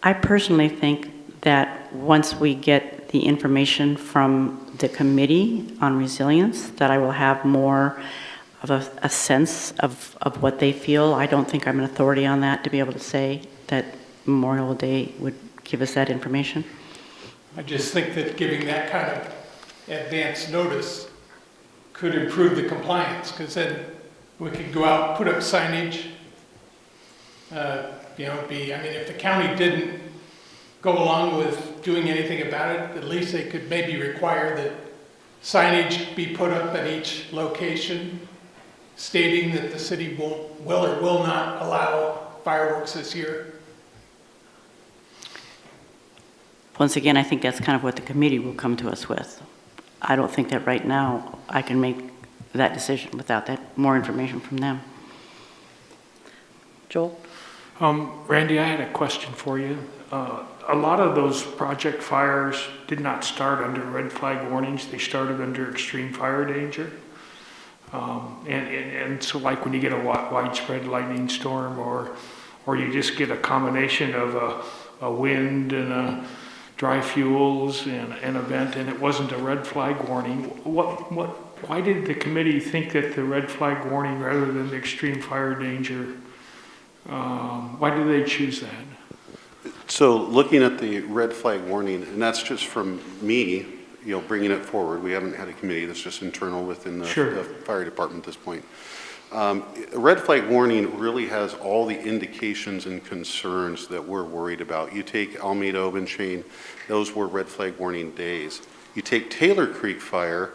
I personally think that once we get the information from the Committee on Resilience, that I will have more of a sense of what they feel. I don't think I'm an authority on that to be able to say that Memorial Day would give us that information. I just think that giving that kind of advance notice could improve the compliance, because then we could go out, put up signage. If the county didn't go along with doing anything about it, at least they could maybe require that signage be put up at each location stating that the city will or will not allow fireworks this year. Once again, I think that's kind of what the committee will come to us with. I don't think that right now I can make that decision without that more information from them. Joel? Randy, I had a question for you. A lot of those project fires did not start under red flag warnings. They started under extreme fire danger. And so like when you get a widespread lightning storm or you just get a combination of a wind and dry fuels and an event, and it wasn't a red flag warning, why did the committee think that the red flag warning rather than the extreme fire danger, why did they choose that? So looking at the red flag warning, and that's just from me, bringing it forward. We haven't had a committee. That's just internal within the fire department at this point. A red flag warning really has all the indications and concerns that we're worried about. You take Alameda Oven Chain, those were red flag warning days. You take Taylor Creek Fire,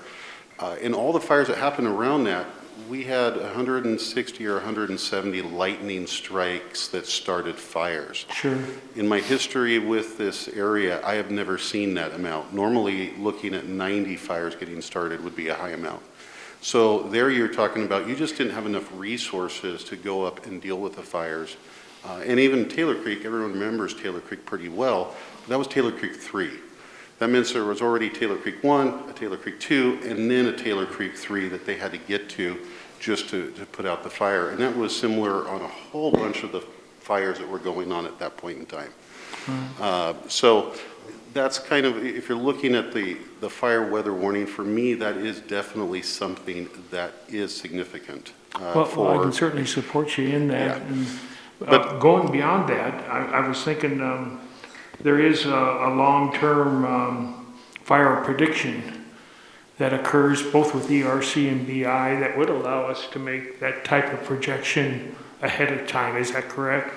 In all the fires that happened around that, we had 160 or 170 lightning strikes that started fires. Sure. In my history with this area, I have never seen that amount. Normally, looking at 90 fires getting started would be a high amount. So there you're talking about, you just didn't have enough resources to go up and deal with the fires. And even Taylor Creek, everyone remembers Taylor Creek pretty well. That was Taylor Creek 3. That means there was already Taylor Creek 1, a Taylor Creek 2, and then a Taylor Creek 3 that they had to get to just to put out the fire. And that was similar on a whole bunch of the fires that were going on at that point in time. So that's kind of, if you're looking at the fire weather warning, for me, that is definitely something that is significant. Well, I can certainly support you in that. Yeah. And, going beyond that, I was thinking there is a long-term fire prediction that occurs both with ERC and BI that would allow us to make that type of projection ahead of time. Is that correct?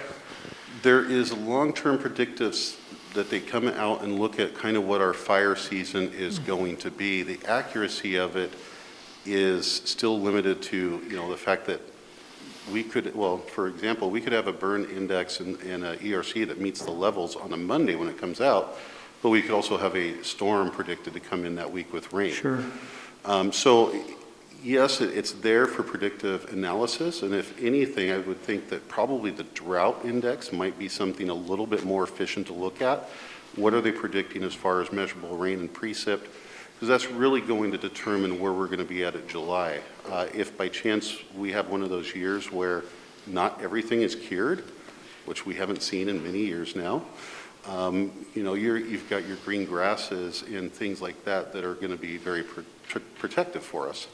There is long-term predictives that they come out and look at kind of what our fire season is going to be. The accuracy of it is still limited to, the fact that we could, well, for example, we could have a burn index and a ERC that meets the levels on a Monday when it comes out, but we could also have a storm predicted to come in that week with rain. Sure. So yes, it's there for predictive analysis, and if anything, I would think that probably the drought index might be something a little bit more efficient to look at. What are they predicting as far as measurable rain and precip? Because that's really going to determine where we're going to be at July. If by chance we have one of those years where not everything is cured, which we haven't seen in many years now, you've got your green grasses and things like that that are going to be very protective for us.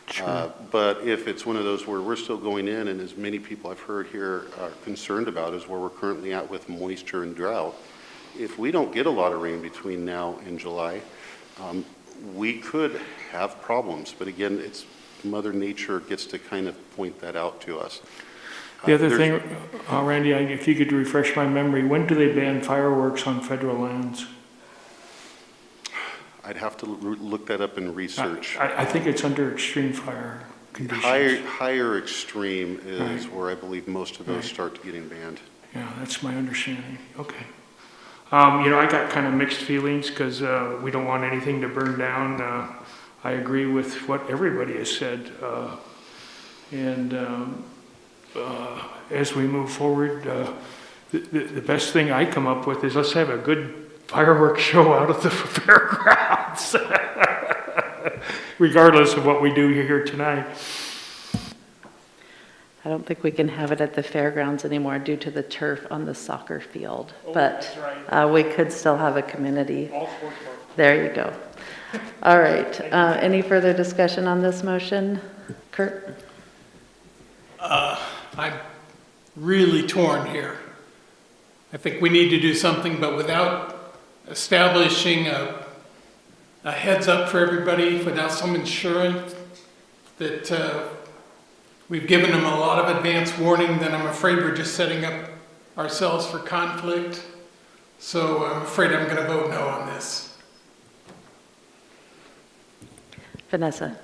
Sure. But if it's one of those where we're still going in, and as many people I've heard here are concerned about is where we're currently at with moisture and drought, if we don't get a lot of rain between now and July, we could have problems. But again, it's Mother Nature gets to kind of point that out to us. The other thing, Randy, if you could refresh my memory, when do they ban fireworks on federal lands? I'd have to look that up and research. I think it's under extreme fire conditions. Higher extreme is where I believe most of those start getting banned. Yeah, that's my understanding. Okay. I got kind of mixed feelings because we don't want anything to burn down. I agree with what everybody has said. As we move forward, the best thing I come up with is let's have a good fireworks show out of the fairgrounds, regardless of what we do here tonight. I don't think we can have it at the fairgrounds anymore due to the turf on the soccer field, but that's right. we could still have a community. There you go. All right. Any further discussion on this motion? Kurt? I'm really torn here. I think we need to do something, but without establishing a heads up for everybody, without some insurance that we've given them a lot of advance warning, then I'm afraid we're just setting up ourselves for conflict. So I'm afraid I'm going to vote no on this. Vanessa?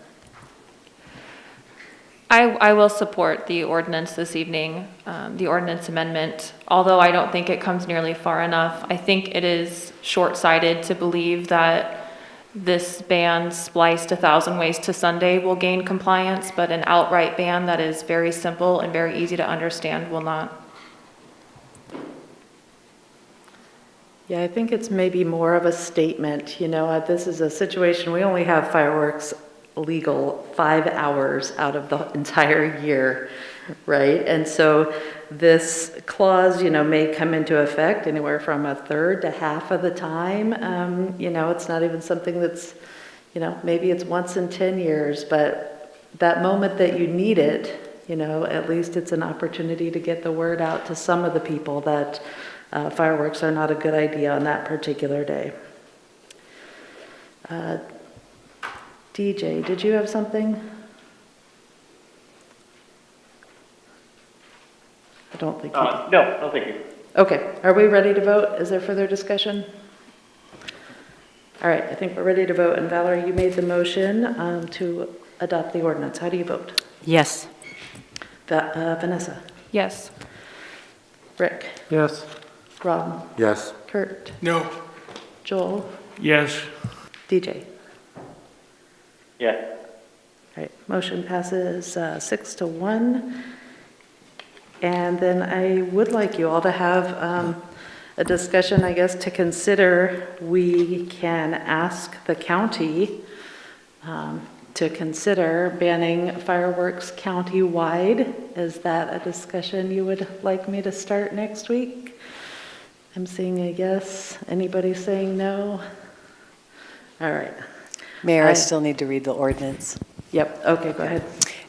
I will support the ordinance this evening, the ordinance amendment, although I don't think it comes nearly far enough. I think it is short-sighted to believe that this ban spliced 1,000 ways to Sunday will gain compliance, but an outright ban that is very simple and very easy to understand will not. Yeah, I think it's maybe more of a statement. This is a situation, we only have fireworks legal 5 hours out of the entire year, right? And so this clause, may come into effect anywhere from a third to half of the time. It's not even something that's, maybe it's once in 10 years, but that moment that you need it, at least it's an opportunity to get the word out to some of the people that fireworks are not a good idea on that particular day. DJ, did you have something? I don't think you did. No, thank you. Okay, are we ready to vote? Is there further discussion? All right, I think we're ready to vote. And Valerie, you made the motion to adopt the ordinance. How do you vote? Yes. Vanessa? Yes. Rick? Yes. Rob? Yes. Kurt? No. Joel? Yes. DJ? Yeah. All right, motion passes 6-1. And then I would like you all to have a discussion, I guess, to consider. We can ask the county to consider banning fireworks county-wide. Is that a discussion you would like me to start next week? I'm seeing a yes. Anybody saying no? All right. Mayor, I still need to read the ordinance. Yep, okay, go ahead.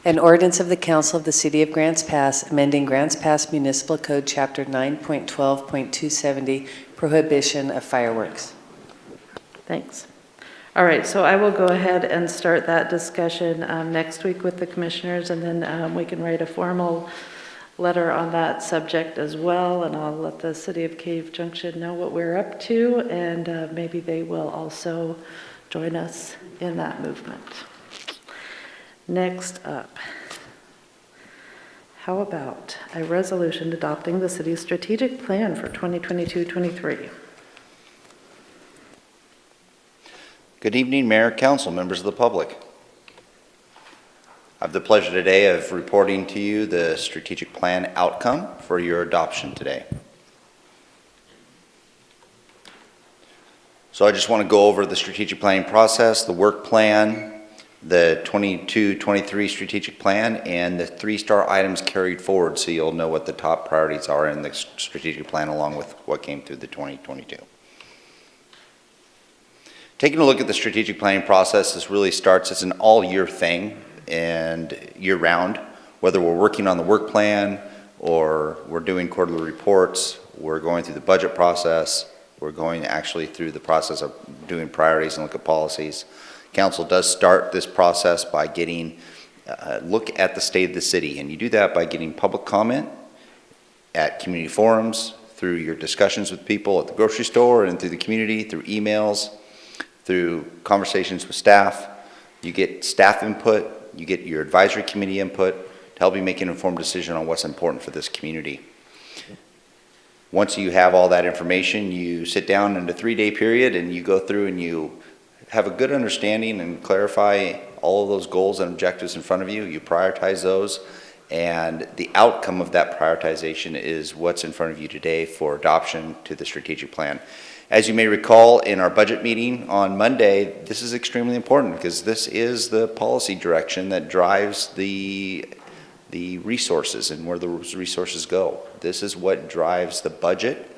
An ordinance of the Council of the City of Grants Pass, amending Grants Pass Municipal Code, Chapter 9.12.270, Prohibition of Fireworks. Thanks. All right, so I will go ahead and start that discussion next week with the commissioners, and then we can write a formal letter on that subject as well, and I'll let the City of Cave Junction know what we're up to, and maybe they will also join us in that movement. Next up, how about a resolution adopting the city's strategic plan for 2022-23? Good evening, Mayor, Council, members of the public. I have the pleasure today of reporting to you the strategic plan outcome for your adoption today. So I just want to go over the strategic planning process, the work plan, the 22-23 strategic plan, and the 3-star items carried forward, so you'll know what the top priorities are in the strategic plan along with what came through the 2022. Taking a look at the strategic planning process, this really starts as an all-year thing and year-round, whether we're working on the work plan or we're doing quarterly reports, we're going through the budget process, we're going actually through the process of doing priorities and look at policies. Council does start this process by getting a look at the state of the city, and you do that by getting public comment at community forums, through your discussions with people at the grocery store and through the community, through emails, through conversations with staff. You get staff input, you get your advisory committee input to help you make an informed decision on what's important for this community. Once you have all that information, you sit down in a 3-day period and you go through and you have a good understanding and clarify all of those goals and objectives in front of you. You prioritize those, and the outcome of that prioritization is what's in front of you today for adoption to the strategic plan. As you may recall, in our budget meeting on Monday, this is extremely important because this is the policy direction that drives the resources and where those resources go. This is what drives the budget.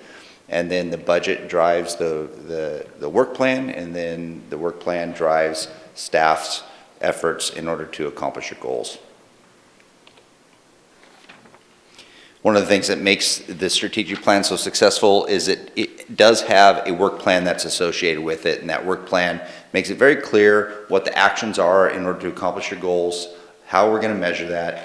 And then the budget drives the work plan, and then the work plan drives staff's efforts in order to accomplish your goals. One of the things that makes the strategic plan so successful is it does have a work plan that's associated with it, and that work plan makes it very clear what the actions are in order to accomplish your goals, how we're going to measure that,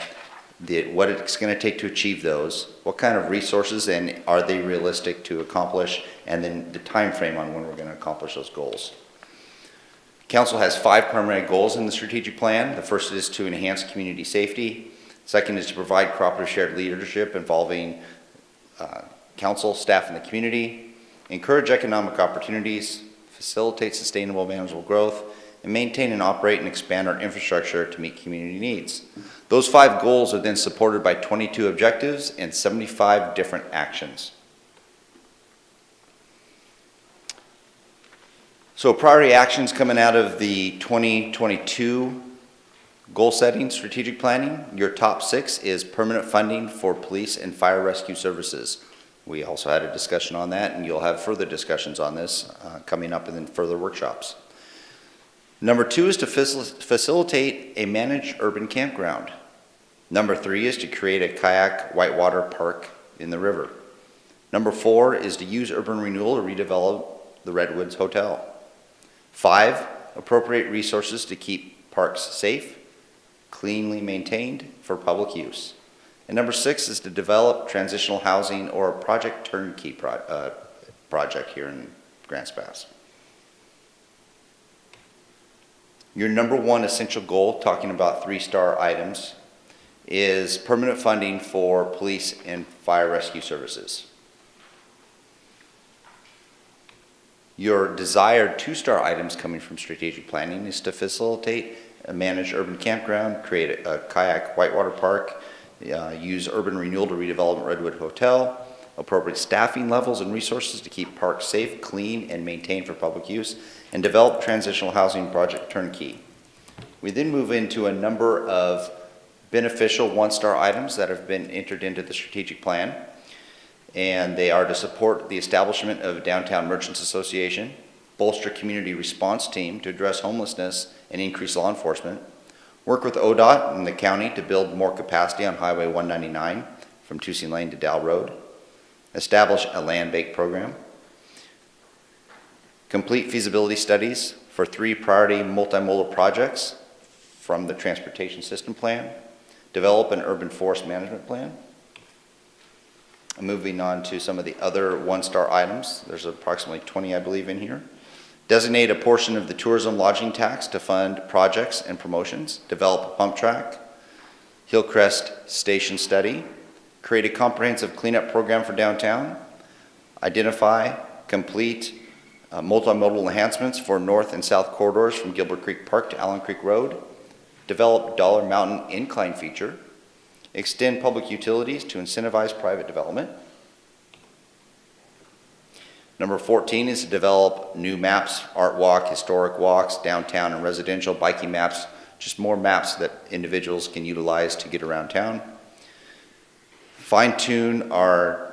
what it's going to take to achieve those, what kind of resources and are they realistic to accomplish, and then the time frame on when we're going to accomplish those goals. Council has 5 primary goals in the strategic plan. The first is to enhance community safety. Second is to provide cooperative shared leadership involving council, staff, and the community, encourage economic opportunities, facilitate sustainable manageable growth, and maintain and operate and expand our infrastructure to meet community needs. Those 5 goals are then supported by 22 objectives and 75 different actions. So priority actions coming out of the 2022 goal setting, strategic planning, your top 6 is permanent funding for police and fire rescue services. We also had a discussion on that, and you'll have further discussions on this coming up and then further workshops. Number 2 is to facilitate a managed urban campground. Number 3 is to create a kayak whitewater park in the river. Number 4 is to use urban renewal to redevelop the Redwoods Hotel. 5, appropriate resources to keep parks safe, cleanly maintained for public use. And number 6 is to develop transitional housing or a project turnkey project here in Grants Pass. Your number one essential goal, talking about 3-star items, is permanent funding for police and fire rescue services. Your desired 2-star items coming from strategic planning is to facilitate a managed urban campground, create a kayak whitewater park, use urban renewal to redevelop Redwood Hotel, appropriate staffing levels and resources to keep parks safe, clean, and maintained for public use, and develop transitional housing project turnkey. We then move into a number of beneficial 1-star items that have been entered into the strategic plan, and they are to support the establishment of a downtown merchants association, bolster community response team to address homelessness and increase law enforcement, work with ODOT and the county to build more capacity on Highway 199 from Tusing Lane to Dow Road, establish a land bank program, complete feasibility studies for 3 priority multimodal projects from the transportation system plan, develop an urban forest management plan. Moving on to some of the other 1-star items, there's approximately 20, I believe, in here. Designate a portion of the tourism lodging tax to fund projects and promotions, develop a pump track, Hillcrest Station study, create a comprehensive cleanup program for downtown, identify, complete multimodal enhancements for north and south corridors from Gilbert Creek Park to Allen Creek Road, develop Dollar Mountain incline feature, extend public utilities to incentivize private development. Number 14 is to develop new maps, art walk, historic walks, downtown and residential, biking maps, just more maps that individuals can utilize to get around town. Fine-tune our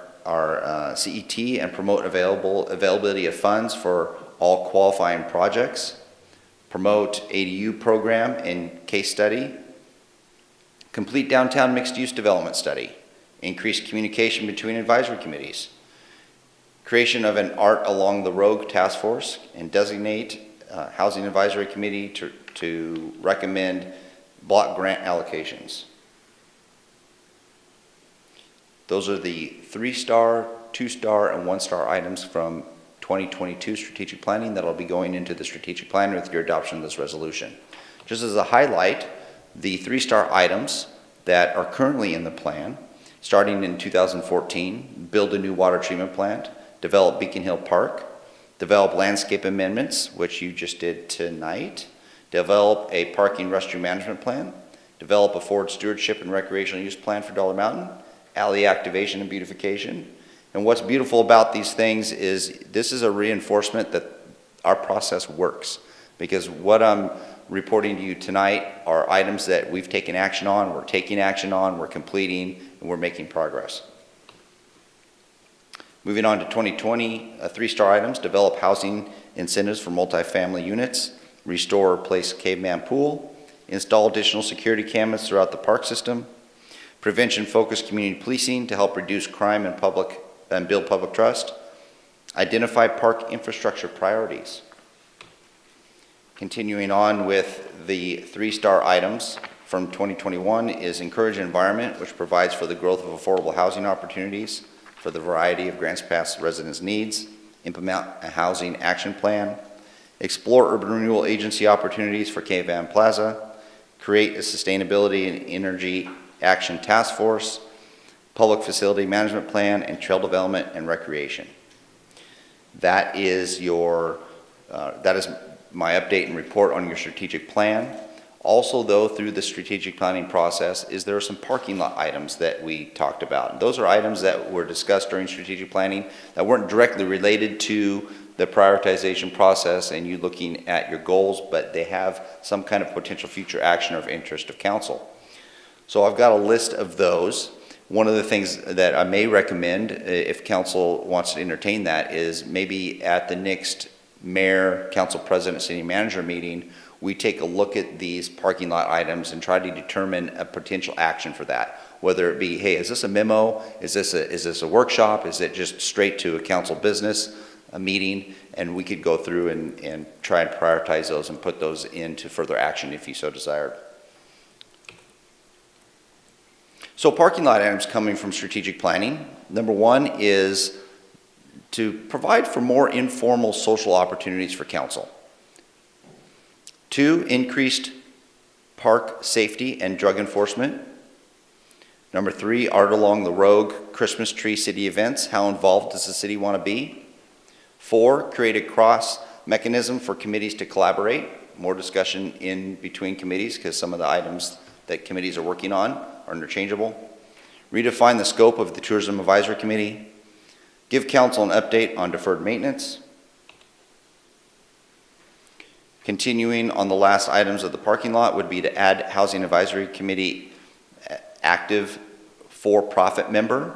CET and promote availability of funds for all qualifying projects. Promote ADU program and case study. Complete downtown mixed-use development study. Increase communication between advisory committees. Creation of an Art Along the Road task force, and designate Housing Advisory Committee to recommend block grant allocations. Those are the 3-star, 2-star, and 1-star items from 2022 strategic planning that will be going into the strategic plan with your adoption of this resolution. Just as a highlight, the 3-star items that are currently in the plan, starting in 2014, build a new water treatment plant, develop Beacon Hill Park, develop landscape amendments, which you just did tonight, develop a parking restroom management plan, develop a forward stewardship and recreational use plan for Dollar Mountain, alley activation and beautification. And what's beautiful about these things is this is a reinforcement that our process works, because what I'm reporting to you tonight are items that we've taken action on, we're taking action on, we're completing, and we're making progress. Moving on to 2020, 3-star items, develop housing incentives for multifamily units, restore or replace Caveman pool, install additional security cameras throughout the park system, prevention-focused community policing to help reduce crime and build public trust, identify park infrastructure priorities. Continuing on with the 3-star items from 2021 is encourage an environment which provides for the growth of affordable housing opportunities for the variety of Grants Pass residents' needs, implement a housing action plan, explore urban renewal agency opportunities for Caveman Plaza, create a sustainability and energy action task force, public facility management plan, and trail development and recreation. That is my update and report on your strategic plan. Also, though, through the strategic planning process, there are some parking lot items that we talked about. And those are items that were discussed during strategic planning that weren't directly related to the prioritization process and you looking at your goals, but they have some kind of potential future action or of interest of council. So I've got a list of those. One of the things that I may recommend, if council wants to entertain that, is maybe at the next mayor, council president, city manager meeting, we take a look at these parking lot items and try to determine a potential action for that. Whether it be, hey, is this a memo? Is this a workshop? Is it just straight to a council business, a meeting? And we could go through and try and prioritize those and put those into further action if you so desired. So parking lot items coming from strategic planning. Number one is to provide for more informal social opportunities for council. 2, increased park safety and drug enforcement. Number 3, Art Along the Rogue Christmas Tree City events. How involved does the city want to be? 4, create a cross mechanism for committees to collaborate. More discussion in between committees because some of the items that committees are working on are interchangeable. Redefine the scope of the Tourism Advisory Committee. Give council an update on deferred maintenance. Continuing on the last items of the parking lot would be to add Housing Advisory Committee active for-profit member.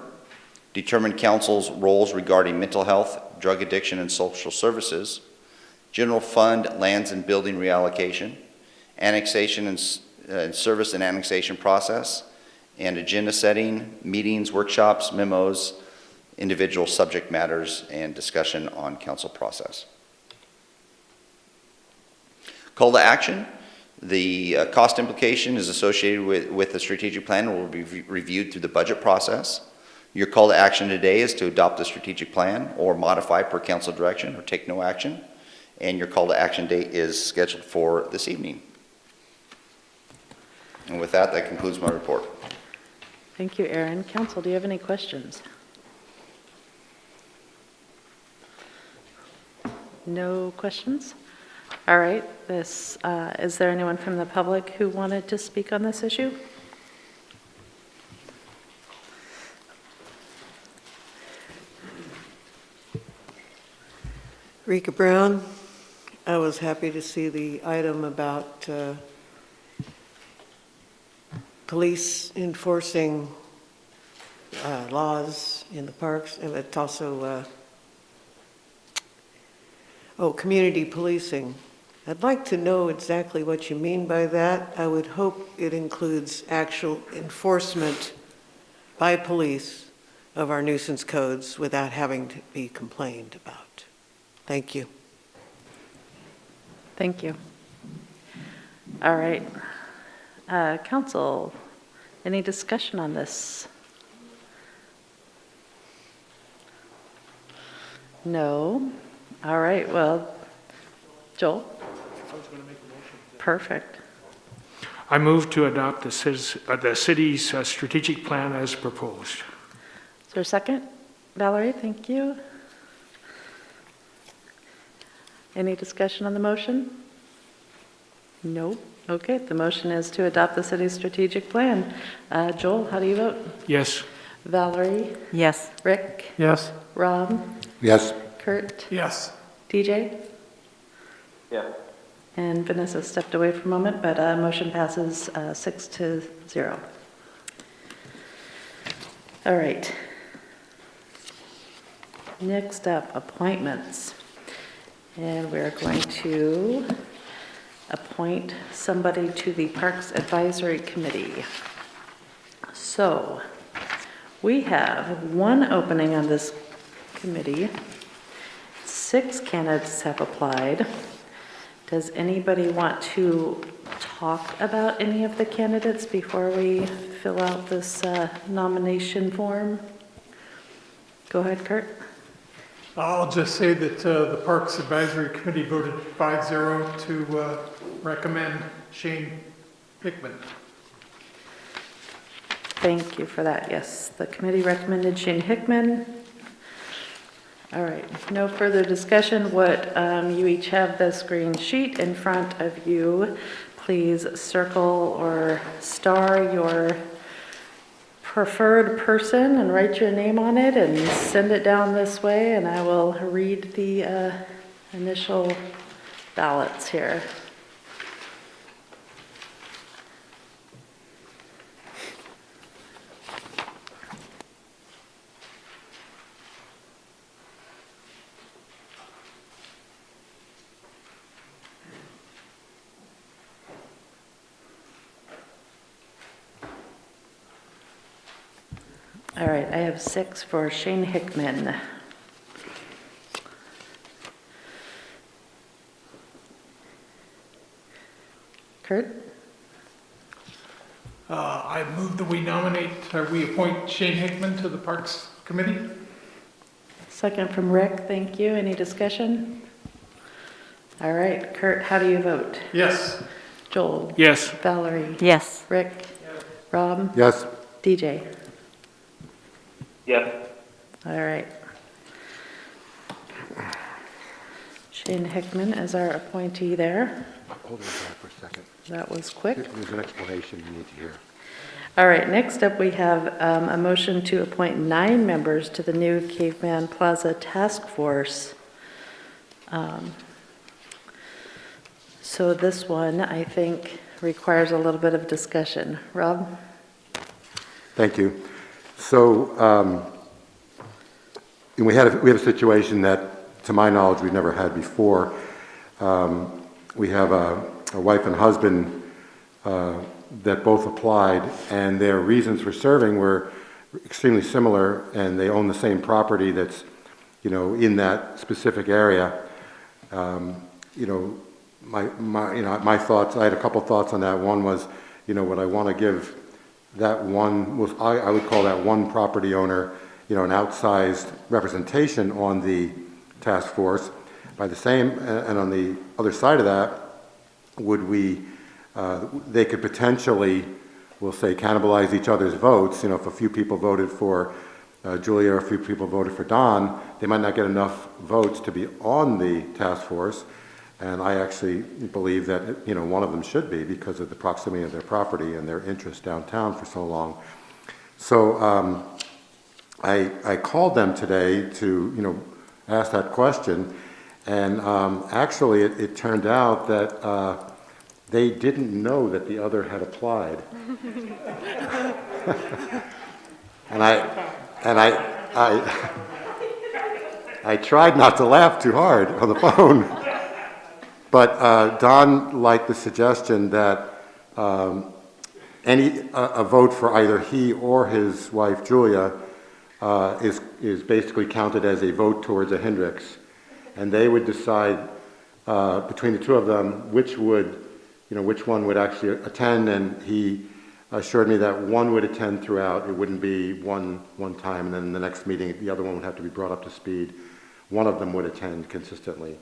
Determine council's roles regarding mental health, drug addiction, and social services. General fund lands and building reallocation. Annexation and service and annexation process. And agenda setting, meetings, workshops, memos, individual subject matters, and discussion on council process. Call to action. The cost implication is associated with the strategic plan and will be reviewed through the budget process. Your call to action today is to adopt the strategic plan or modify per council direction or take no action. And your call to action date is scheduled for this evening. And with that, that concludes my report. Thank you, Aaron. Council, do you have any questions? No questions? All right. Is there anyone from the public who wanted to speak on this issue? Rika Brown, I was happy to see the item about police enforcing laws in the parks, and it's also community policing. I'd like to know exactly what you mean by that. I would hope it includes actual enforcement by police of our nuisance codes without having to be complained about. Thank you. Thank you. All right. Council, any discussion on this? No. All right. Well, Joel? Perfect. I move to adopt the city's strategic plan as proposed. Is there a second? Valerie, thank you. Any discussion on the motion? No. Okay, the motion is to adopt the city's strategic plan. Joel, how do you vote? Yes. Valerie? Yes. Rick? Yes. Rob? Yes. Kurt? Yes. DJ? Yeah. And Vanessa stepped away for a moment, but motion passes 6-0. All right. Next up, appointments. And we're going to appoint somebody to the Parks Advisory Committee. So we have one opening on this committee. 6 candidates have applied. Does anybody want to talk about any of the candidates before we fill out this nomination form? Go ahead, Kurt. I'll just say that the Parks Advisory Committee voted 5-0 to recommend Shane Hickman. Thank you for that. Yes, the committee recommended Shane Hickman. All right, no further discussion. What you each have this green sheet in front of you. Please circle or star your preferred person and write your name on it and send it down this way, and I will read the initial ballots here. All right, I have 6 for Shane Hickman. Kurt? I move that we appoint Shane Hickman to the Parks Committee. Second from Rick, thank you. Any discussion? All right, Kurt, how do you vote? Yes. Joel? Yes. Valerie? Yes. Rick? Rob? Yes. DJ? Yes. All right. Shane Hickman is our appointee there. Hold on for a second. That was quick. There's an explanation you need to hear. All right, next up, we have a motion to appoint 9 members to the new Caveman Plaza Taskforce. So this one, I think, requires a little bit of discussion. Rob? Thank you. So we have a situation that, to my knowledge, we've never had before. We have a wife and husband that both applied, and their reasons for serving were extremely similar, and they own the same property that's, in that specific area. My thoughts, I had a couple thoughts on that. One was, what I want to give that one was, I would call that one property owner, an outsized representation on the task force. By the same, and on the other side of that, they could potentially, we'll say, cannibalize each other's votes. If a few people voted for Julia or a few people voted for Don, they might not get enough votes to be on the task force. And I actually believe that, one of them should be because of the proximity of their property and their interest downtown for so long. So I called them today to, ask that question. And actually, it turned out that they didn't know that the other had applied. and I tried not to laugh too hard on the phone. But Don liked the suggestion that a vote for either he or his wife Julia is basically counted as a vote towards a Hendricks, and they would decide between the two of them which one would actually attend. And he assured me that one would attend throughout. It wouldn't be one time, and then the next meeting the other one would have to be brought up to speed. One of them would attend consistently.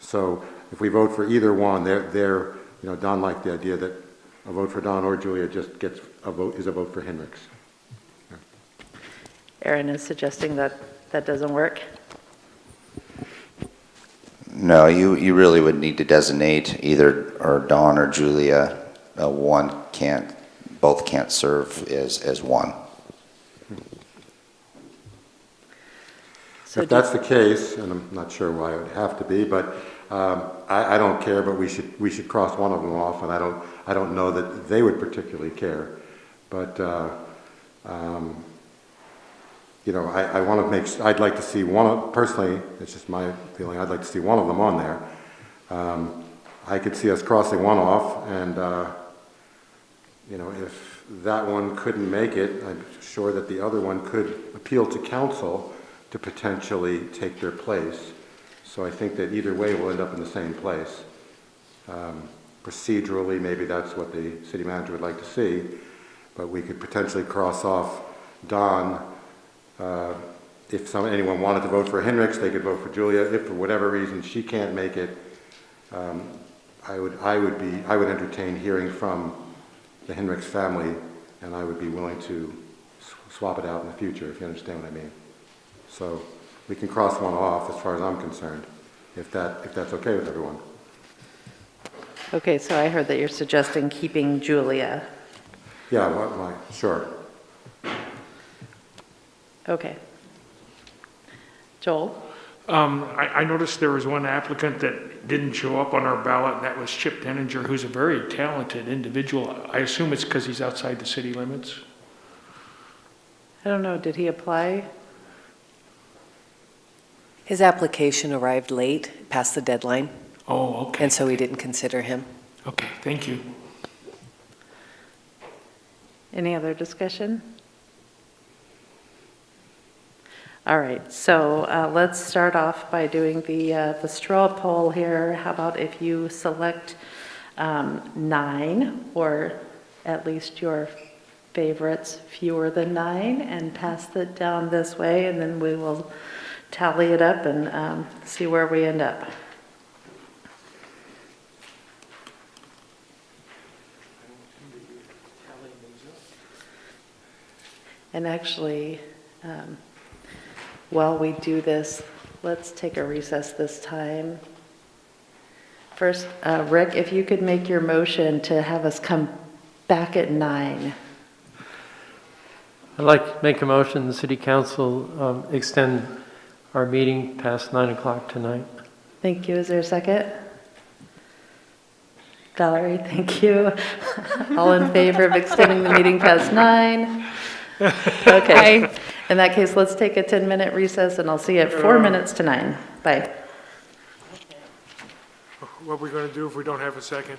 So if we vote for either one, Don liked the idea that a vote for Don or Julia just is a vote for Hendricks. Yeah. Aaron is suggesting that doesn't work. No, you really would need to designate either or Don or Julia. Both can't serve as one. So if that's the case, and I'm not sure why it would have to be, but I don't care. But we should cross one of them off, and I don't know that they would particularly care. But I want to make. I'd like to see personally. It's just my feeling. I'd like to see one of them on there. I could see us crossing one off, and if that one couldn't make it, I'm sure that the other one could appeal to council to potentially take their place. So I think that either way we'll end up in the same place. Procedurally, maybe that's what the city manager would like to see, but we could potentially cross off Don. If anyone wanted to vote for Hendricks, they could vote for Julia. If for whatever reason she can't make it, I would entertain hearing from the Hendricks family, and I would be willing to swap it out in the future, if you understand what I mean. So we can cross one off as far as I'm concerned, if that's okay with everyone. Okay, so I heard that you're suggesting keeping Julia. Yeah, sure. Okay. Joel? I noticed there was one applicant that didn't show up on our ballot, and that was Chip Denninger, who's a very talented individual. I assume it's because he's outside the city limits? I don't know, did he apply? His application arrived late, past the deadline. Oh, okay. And so we didn't consider him. Okay, thank you. Any other discussion? All right, so let's start off by doing the straw poll here. How about if you select 9, or at least your favorites fewer than 9, and pass it down this way, and then we will tally it up and see where we end up. And actually, while we do this, let's take a recess this time. First, Rick, if you could make your motion to have us come back at 9. I'd like to make a motion, the city council extend our meeting past 9 o'clock tonight. Thank you. Is there a second? Valerie, thank you. All in favor of extending the meeting past 9? Okay. In that case, let's take a 10-minute recess, and I'll see you at 4 minutes to 9. Bye. What are we going to do if we don't have a second?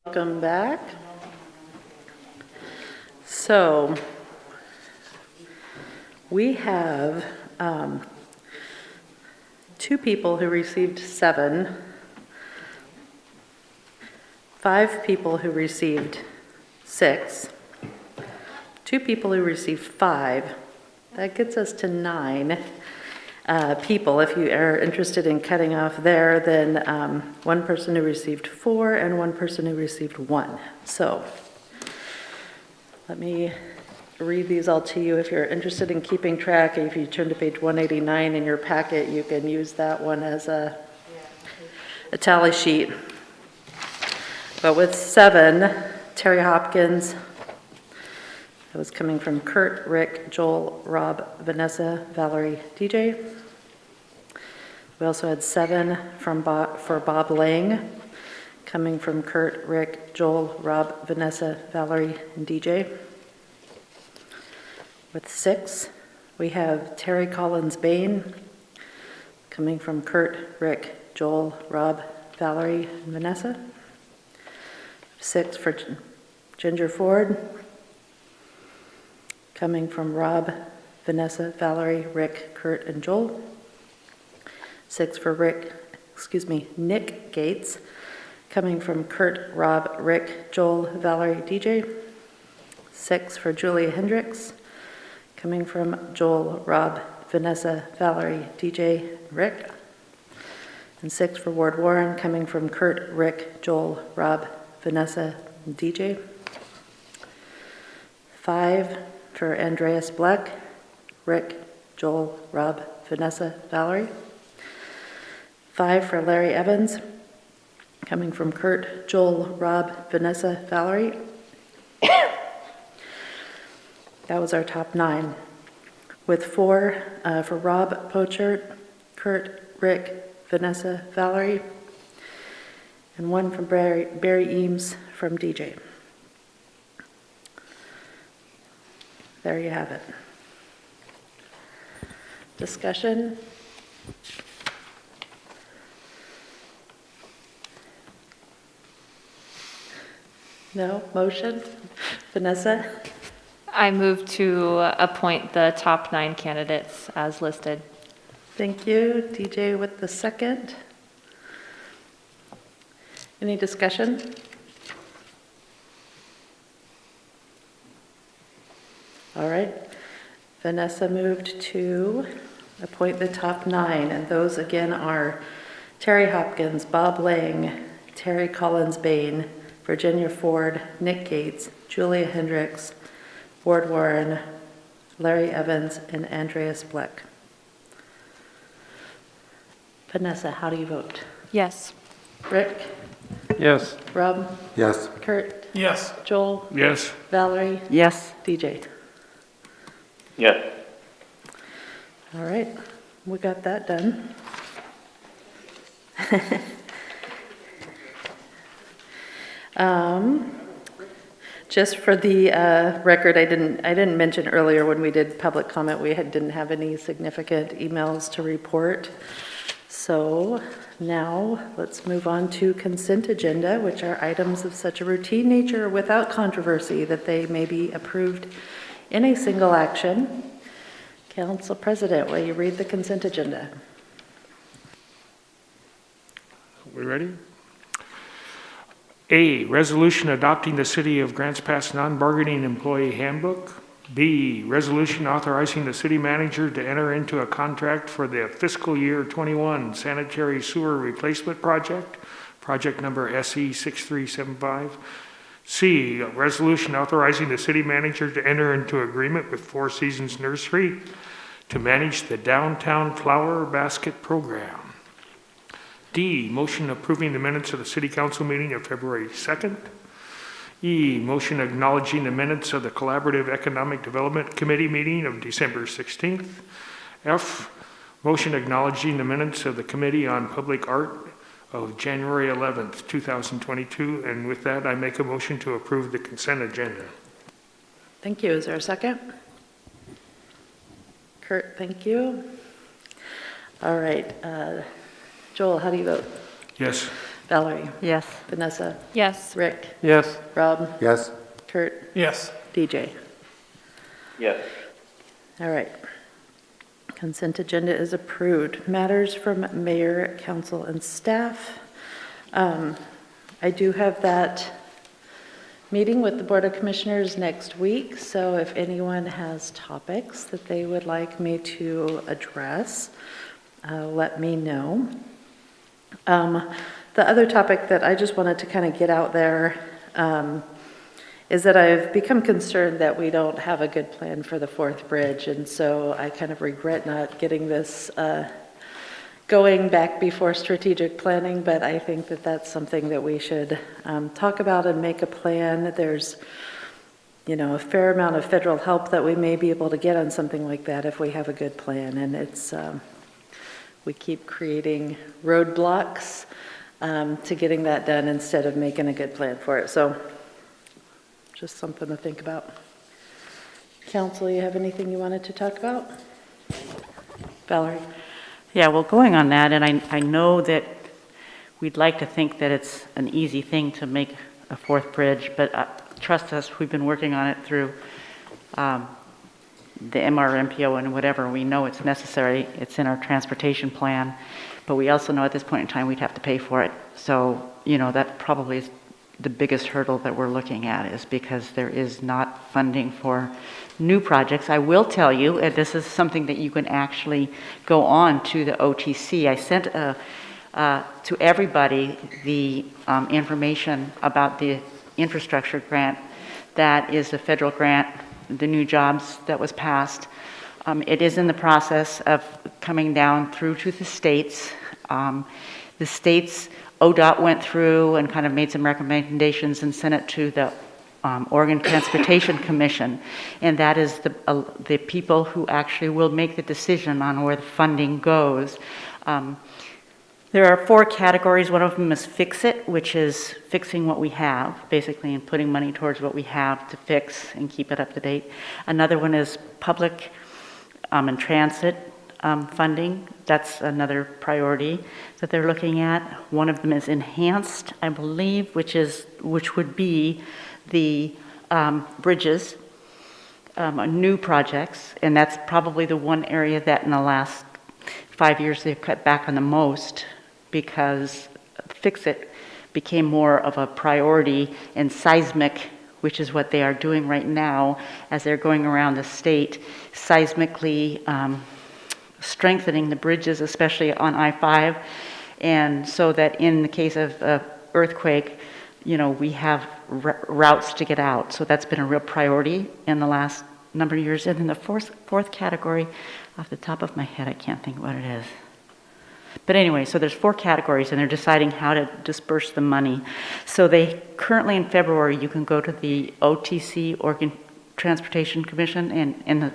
Welcome back. So we have 2 people who received 7, 5 people who received 6, 2 people who received 5. That gets us to 9 people. If you are interested in cutting off there, then 1 person who received 4 and 1 person who received 1. So let me read these all to you. If you're interested in keeping track, if you turn to page 189 in your packet, you can use that one as a tally sheet. But with 7, Terry Hopkins, that was coming from Kurt, Rick, Joel, Rob, Vanessa, Valerie, DJ. We also had 7 for Bob Lang, coming from Kurt, Rick, Joel, Rob, Vanessa, Valerie, and DJ. With 6, we have Terry Collins Bain, coming from Kurt, Rick, Joel, Rob, Valerie, and Vanessa. 6 for Ginger Ford, coming from Rob, Vanessa, Valerie, Rick, Kurt, and Joel. 6 for Nick Gates, coming from Kurt, Rob, Rick, Joel, Valerie, DJ. 6 for Julia Hendricks, coming from Joel, Rob, Vanessa, Valerie, DJ, Rick. And 6 for Ward Warren, coming from Kurt, Rick, Joel, Rob, Vanessa, and DJ. 5 for Andreas Bleck, Rick, Joel, Rob, Vanessa, Valerie. 5 for Larry Evans, coming from Kurt, Joel, Rob, Vanessa, Valerie. That was our top 9. With 4 for Rob Pochert, Kurt, Rick, Vanessa, Valerie. And 1 from Barry Eames from DJ. There you have it. Discussion? No? Motion? Vanessa? I move to appoint the top 9 candidates as listed. Thank you. DJ with the second. Any discussion? All right. Vanessa moved to appoint the top 9, and those again are Terry Hopkins, Bob Lang, Terry Collins Bain, Virginia Ford, Nick Gates, Julia Hendricks, Ward Warren, Larry Evans, and Andreas Bleck. Vanessa, how do you vote? Yes. Rick? Yes. Rob? Yes. Kurt? Yes. Joel? Yes. Valerie? Yes. DJ? Yes. All right, we got that done. Just for the record, I didn't mention earlier when we did public comment, we didn't have any significant emails to report. So now let's move on to consent agenda, which are items of such a routine nature without controversy that they may be approved in a single action. Council President, will you read the consent agenda? We ready? A, resolution adopting the City of Grants Pass non-bargaining employee handbook. B, resolution authorizing the city manager to enter into a contract for the fiscal year 21 sanitary sewer replacement project, project number SE 6375. C, a resolution authorizing the city manager to enter into agreement with Four Seasons Nursery to manage the downtown flower basket program. D, motion approving the minutes of the city council meeting of February 2nd. E, motion acknowledging the minutes of the Collaborative Economic Development Committee meeting of December 16th. F, motion acknowledging the minutes of the Committee on Public Art of January 11th, 2022. And with that, I make a motion to approve the consent agenda. Thank you. Is there a second? Kurt, thank you. All right. Joel, how do you vote? Yes. Valerie? Yes. Vanessa? Yes. Rick? Yes. Rob? Yes. Kurt? Yes. DJ? Yes. All right. Consent agenda is approved. Matters from mayor, council, and staff. I do have that meeting with the Board of Commissioners next week, so if anyone has topics that they would like me to address, let me know. The other topic that I just wanted to kind of get out there is that I've become concerned that we don't have a good plan for the fourth bridge, and so I kind of regret not getting this going back before strategic planning, but I think that that's something that we should talk about and make a plan. There's, a fair amount of federal help that we may be able to get on something like that if we have a good plan, and it's, we keep creating roadblocks to getting that done instead of making a good plan for it. So just something to think about. Council, you have anything you wanted to talk about? Valerie? Yeah, well, going on that, and I know that we'd like to think that it's an easy thing to make a fourth bridge, but trust us, we've been working on it through the MRMPO and whatever. We know it's necessary. It's in our transportation plan, but we also know at this point in time we'd have to pay for it. So, that probably is the biggest hurdle that we're looking at, is because there is not funding for new projects. I will tell you, and this is something that you can actually go on to the OTC. I sent to everybody the information about the infrastructure grant. That is the federal grant, the new jobs that was passed. It is in the process of coming down through to the states. The states, ODOT went through and kind of made some recommendations and sent it to the Oregon Transportation Commission, and that is the people who actually will make the decision on where the funding goes. There are 4 categories. One of them is fix it, which is fixing what we have, basically, and putting money towards what we have to fix and keep it up to date. Another one is public and transit funding. That's another priority that they're looking at. One of them is enhanced, I believe, which would be the bridges, new projects, and that's probably the one area that in the last 5 years they've cut back on the most, because fix-it became more of a priority, and seismic, which is what they are doing right now as they're going around the state, seismically strengthening the bridges, especially on I-5, and so that in the case of earthquake, we have routes to get out. So that's been a real priority in the last number of years. And then the fourth category, off the top of my head, I can't think what it is. But anyway, so there's 4 categories, and they're deciding how to disperse the money. So they currently in February, you can go to the OTC, Oregon Transportation Commission, and in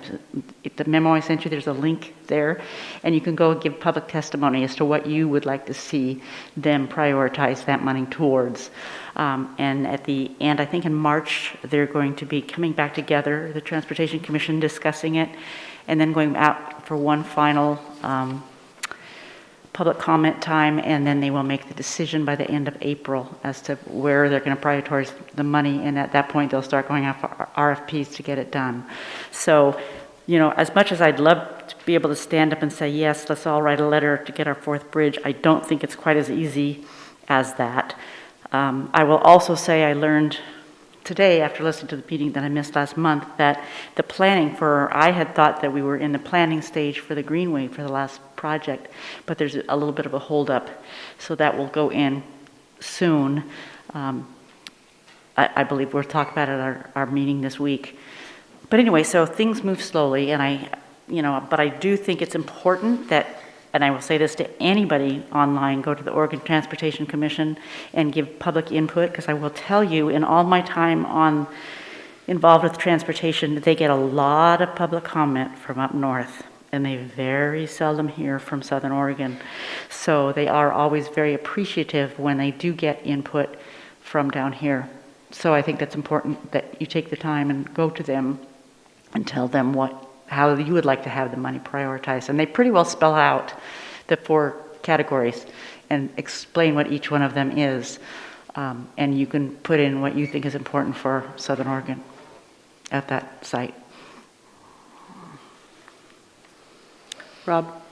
the memo I sent you, there's a link there, and you can go and give public testimony as to what you would like to see them prioritize that money towards. And at the end, I think in March, they're going to be coming back together, the Transportation Commission, discussing it, and then going out for one final public comment time, and then they will make the decision by the end of April as to where they're going to prioritize the money, and at that point they'll start going out for RFPs to get it done. So, as much as I'd love to be able to stand up and say, yes, let's all write a letter to get our fourth bridge, I don't think it's quite as easy as that. I will also say I learned today, after listening to the meeting that I missed last month, that the planning I had thought that we were in the planning stage for the Greenway for the last project, but there's a little bit of a holdup, so that will go in soon. I believe we'll talk about it at our meeting this week. But anyway, so things move slowly, and but I do think it's important that, and I will say this to anybody online, go to the Oregon Transportation Commission and give public input, because I will tell you, in all my time involved with transportation, they get a lot of public comment from up north, and they very seldom hear from Southern Oregon. So they are always very appreciative when they do get input from down here. So I think that's important that you take the time and go to them and tell them how you would like to have the money prioritized. And they pretty well spell out the 4 categories and explain what each one of them is. And you can put in what you think is important for Southern Oregon at that site. Rob?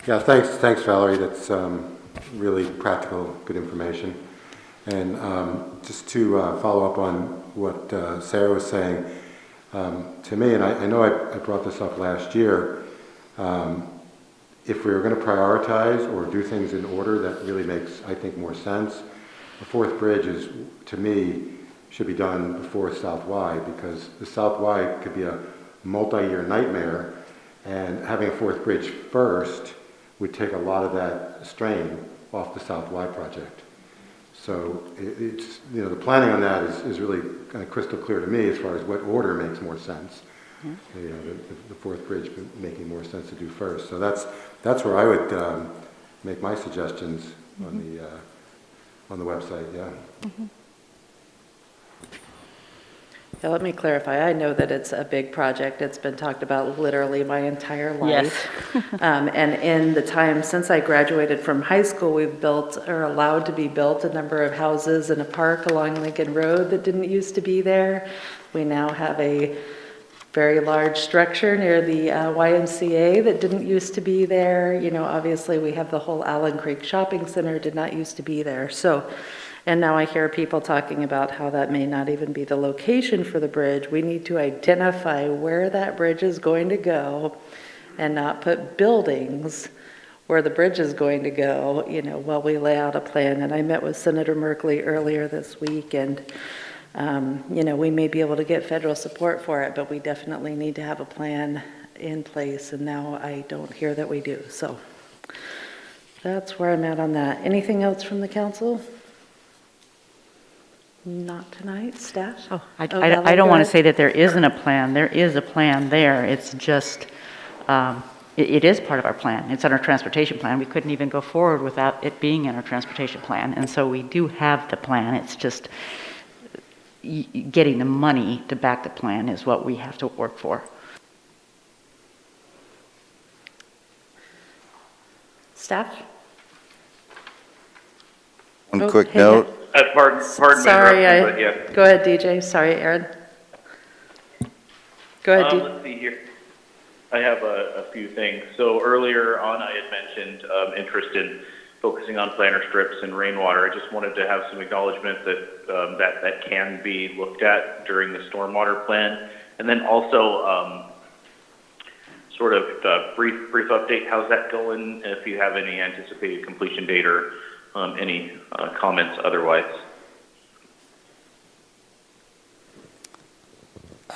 Yeah, thanks, Valerie. That's really practical, good information. And just to follow up on what Sarah was saying, to me, and I know I brought this up last year, if we were going to prioritize or do things in order, that really makes, I think, more sense. The fourth bridge is, to me, should be done before South Y, because the South Y could be a multi-year nightmare, and having a fourth bridge first would take a lot of that strain off the South Y project. So it's, you know, the planning on that is really kind of crystal clear to me as far as what order makes more sense. Mm-hmm. You know, the fourth bridge making more sense to do first. So that's where I would make my suggestions on the website. Yeah. Mm-hmm. Yeah, let me clarify. I know that it's a big project. It's been talked about literally my entire life. Yes. And in the time since I graduated from high school, we've built, or allowed to be built, a number of houses in a park along Lincoln Road that didn't used to be there. We now have a very large structure near the YMCA that didn't used to be there. You know, obviously we have the whole Allen Creek Shopping Center did not used to be there. So, and now I hear people talking about how that may not even be the location for the bridge. We need to identify where that bridge is going to go and not put buildings where the bridge is going to go, you know, while we lay out a plan. And I met with Senator Merkley earlier this week, and you know, we may be able to get federal support for it, but we definitely need to have a plan in place, and now I don't hear that we do. So that's where I'm at on that. Anything else from the council? Not tonight, staff? I don't want to say that there isn't a plan. There is a plan there. It's just, it is part of our plan. It's on our transportation plan. We couldn't even go forward without it being in our transportation plan. And so we do have the plan. It's just getting the money to back the plan is what we have to work for. Staff? One quick note. Pardon Sorry, my interruption, but yes. Go ahead, DJ. Sorry, Aaron. Go ahead, DJ. Let's see here. I have a few things. So earlier on, I had mentioned interest in focusing on planter strips and rainwater. I just wanted to have some acknowledgement that that can be looked at during the stormwater plan. And then also sort of brief update. How's that going? If you have any anticipated completion date or any comments otherwise.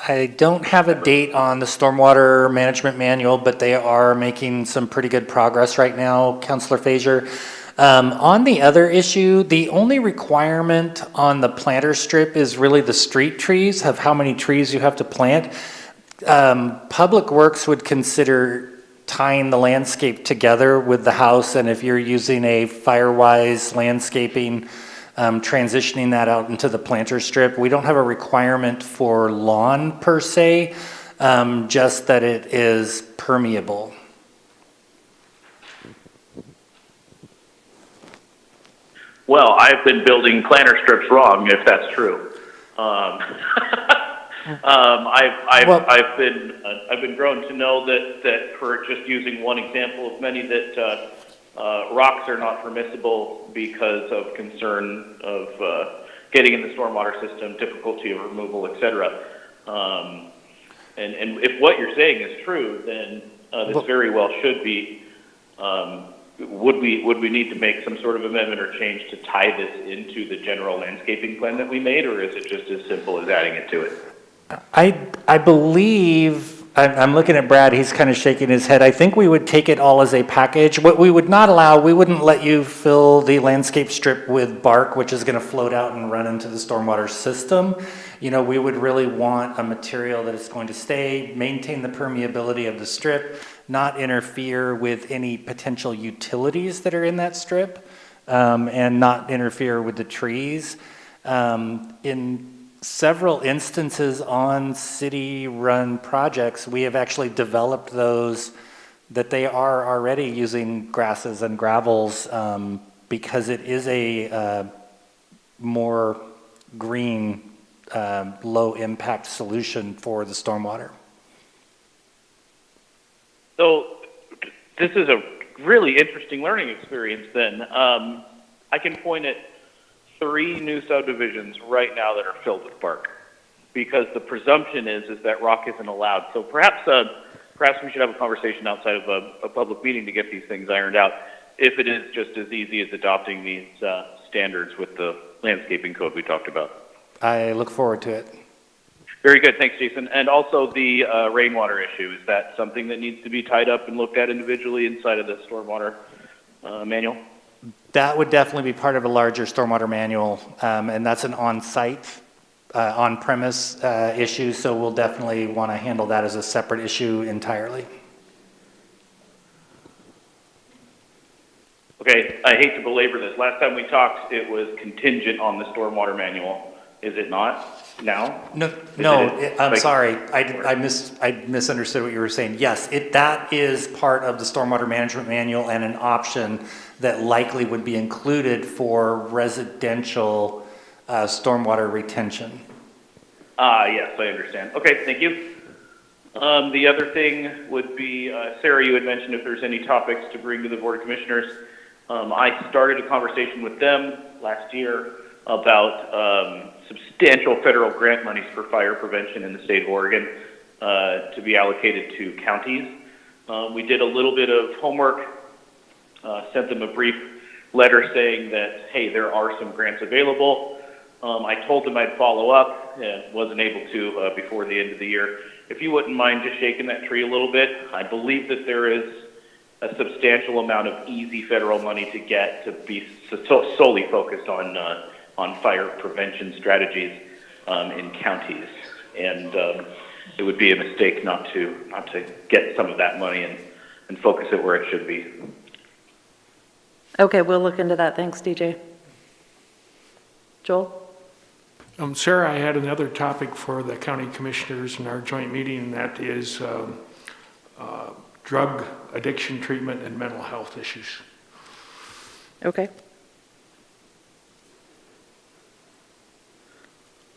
I don't have a date on the stormwater management manual, but they are making some pretty good progress right now, Councillor Fraser. On the other issue, the only requirement on the planter strip is really the street trees, of how many trees you have to plant. Public Works would consider tying the landscape together with the house, and if you're using a Firewise landscaping, transitioning that out into the planter strip. We don't have a requirement for lawn per se, just that it is permeable. Well, I've been building planter strips wrong, if that's true. I've been grown to know that for just using one example of many, that rocks are not permissible because of concern of getting in the stormwater system, difficulty of removal, etc. And if what you're saying is true, then this very well should be. Would we need to make some sort of amendment or change to tie this into the general landscaping plan that we made, or is it just as simple as adding it to it? I believe, I'm looking at Brad, he's kind of shaking his head. I think we would take it all as a package. What we would not allow, we wouldn't let you fill the landscape strip with bark, which is going to float out and run into the stormwater system. You know, we would really want a material that is going to stay, maintain the permeability of the strip, not interfere with any potential utilities that are in that strip, and not interfere with the trees. In several instances on city-run projects, we have actually developed those that they are already using grasses and gravels because it is a more green, low-impact solution for the stormwater. So this is a really interesting learning experience then. I can point at 3 new subdivisions right now that are filled with bark because the presumption is that rock isn't allowed. So perhaps we should have a conversation outside of a public meeting to get these things ironed out, if it is just as easy as adopting these standards with the landscaping code we talked about. I look forward to it. Very good, thanks, Jason. And also the rainwater issue, is that something that needs to be tied up and looked at individually inside of the stormwater manual? That would definitely be part of a larger stormwater manual, and that's an on-site, on-premise issue, so we'll definitely want to handle that as a separate issue entirely. Okay, I hate to belabor this. Last time we talked, it was contingent on the stormwater manual. Is it not now? No, I'm like, sorry. I misunderstood what you were saying. Yes, that is part of the stormwater management manual and an option that likely would be included for residential stormwater retention. Yes, I understand. Okay, thank you. The other thing would be, Sarah, you had mentioned if there's any topics to bring to the Board of Commissioners. I started a conversation with them last year about substantial federal grant monies for fire prevention in the state of Oregon to be allocated to counties. We did a little bit of homework, sent them a brief letter saying that, hey, there are some grants available. I told them I'd follow up, wasn't able to before the end of the year. If you wouldn't mind just shaking that tree a little bit, I believe that there is a substantial amount of easy federal money to get to be solely focused on fire prevention strategies in counties, and it would be a mistake not to get some of that money and focus it where it should be. Okay, we'll look into that. Thanks, DJ. Joel? Sarah, I had another topic for the county commissioners in our joint meeting, and that is drug addiction treatment and mental health issues. Okay.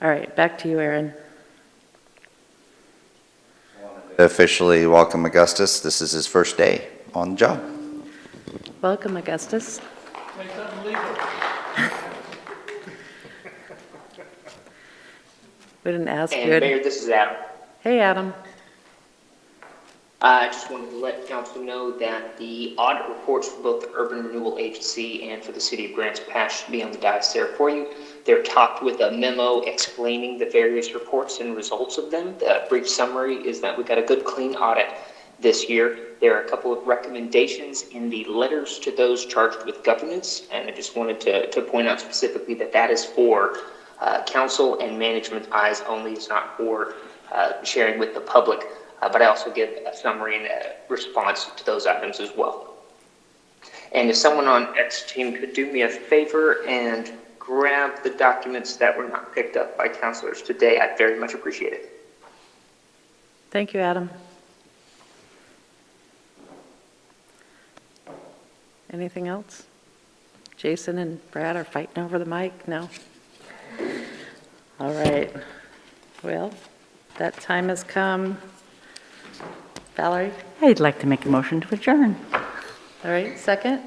All right, back to you, Aaron. Officially welcome Augustus. This is his first day on the job. Welcome, Augustus. We didn't ask And you. Mayor, this is Adam. Hey, Adam. I just wanted to let council know that the audit reports for both the Urban Renewal Agency and for the City of Grants Pass should be on the dais there for you. They're topped with a memo explaining the various reports and results of them. The brief summary is that we got a good, clean audit this year. There are a couple of recommendations in the letters to those charged with governance, and I just wanted to point out specifically that that is for council and management eyes only. It's not for sharing with the public. But I also give a summary and a response to those items as well. And if someone on X team could do me a favor and grab the documents that were not picked up by councilors today, I'd very much appreciate it. Thank you, Adam. Anything else? Jason and Brad are fighting over the mic? No? All right. Well, that time has come. Valerie? I'd like to make a motion to adjourn. All right, second?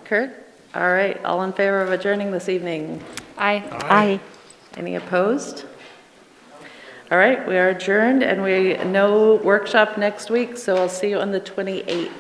Kurt? All right, all in favor of adjourning this evening? Aye. Aye. Any opposed? All right, we are adjourned, and no workshop next week, so I'll see you on the 28th.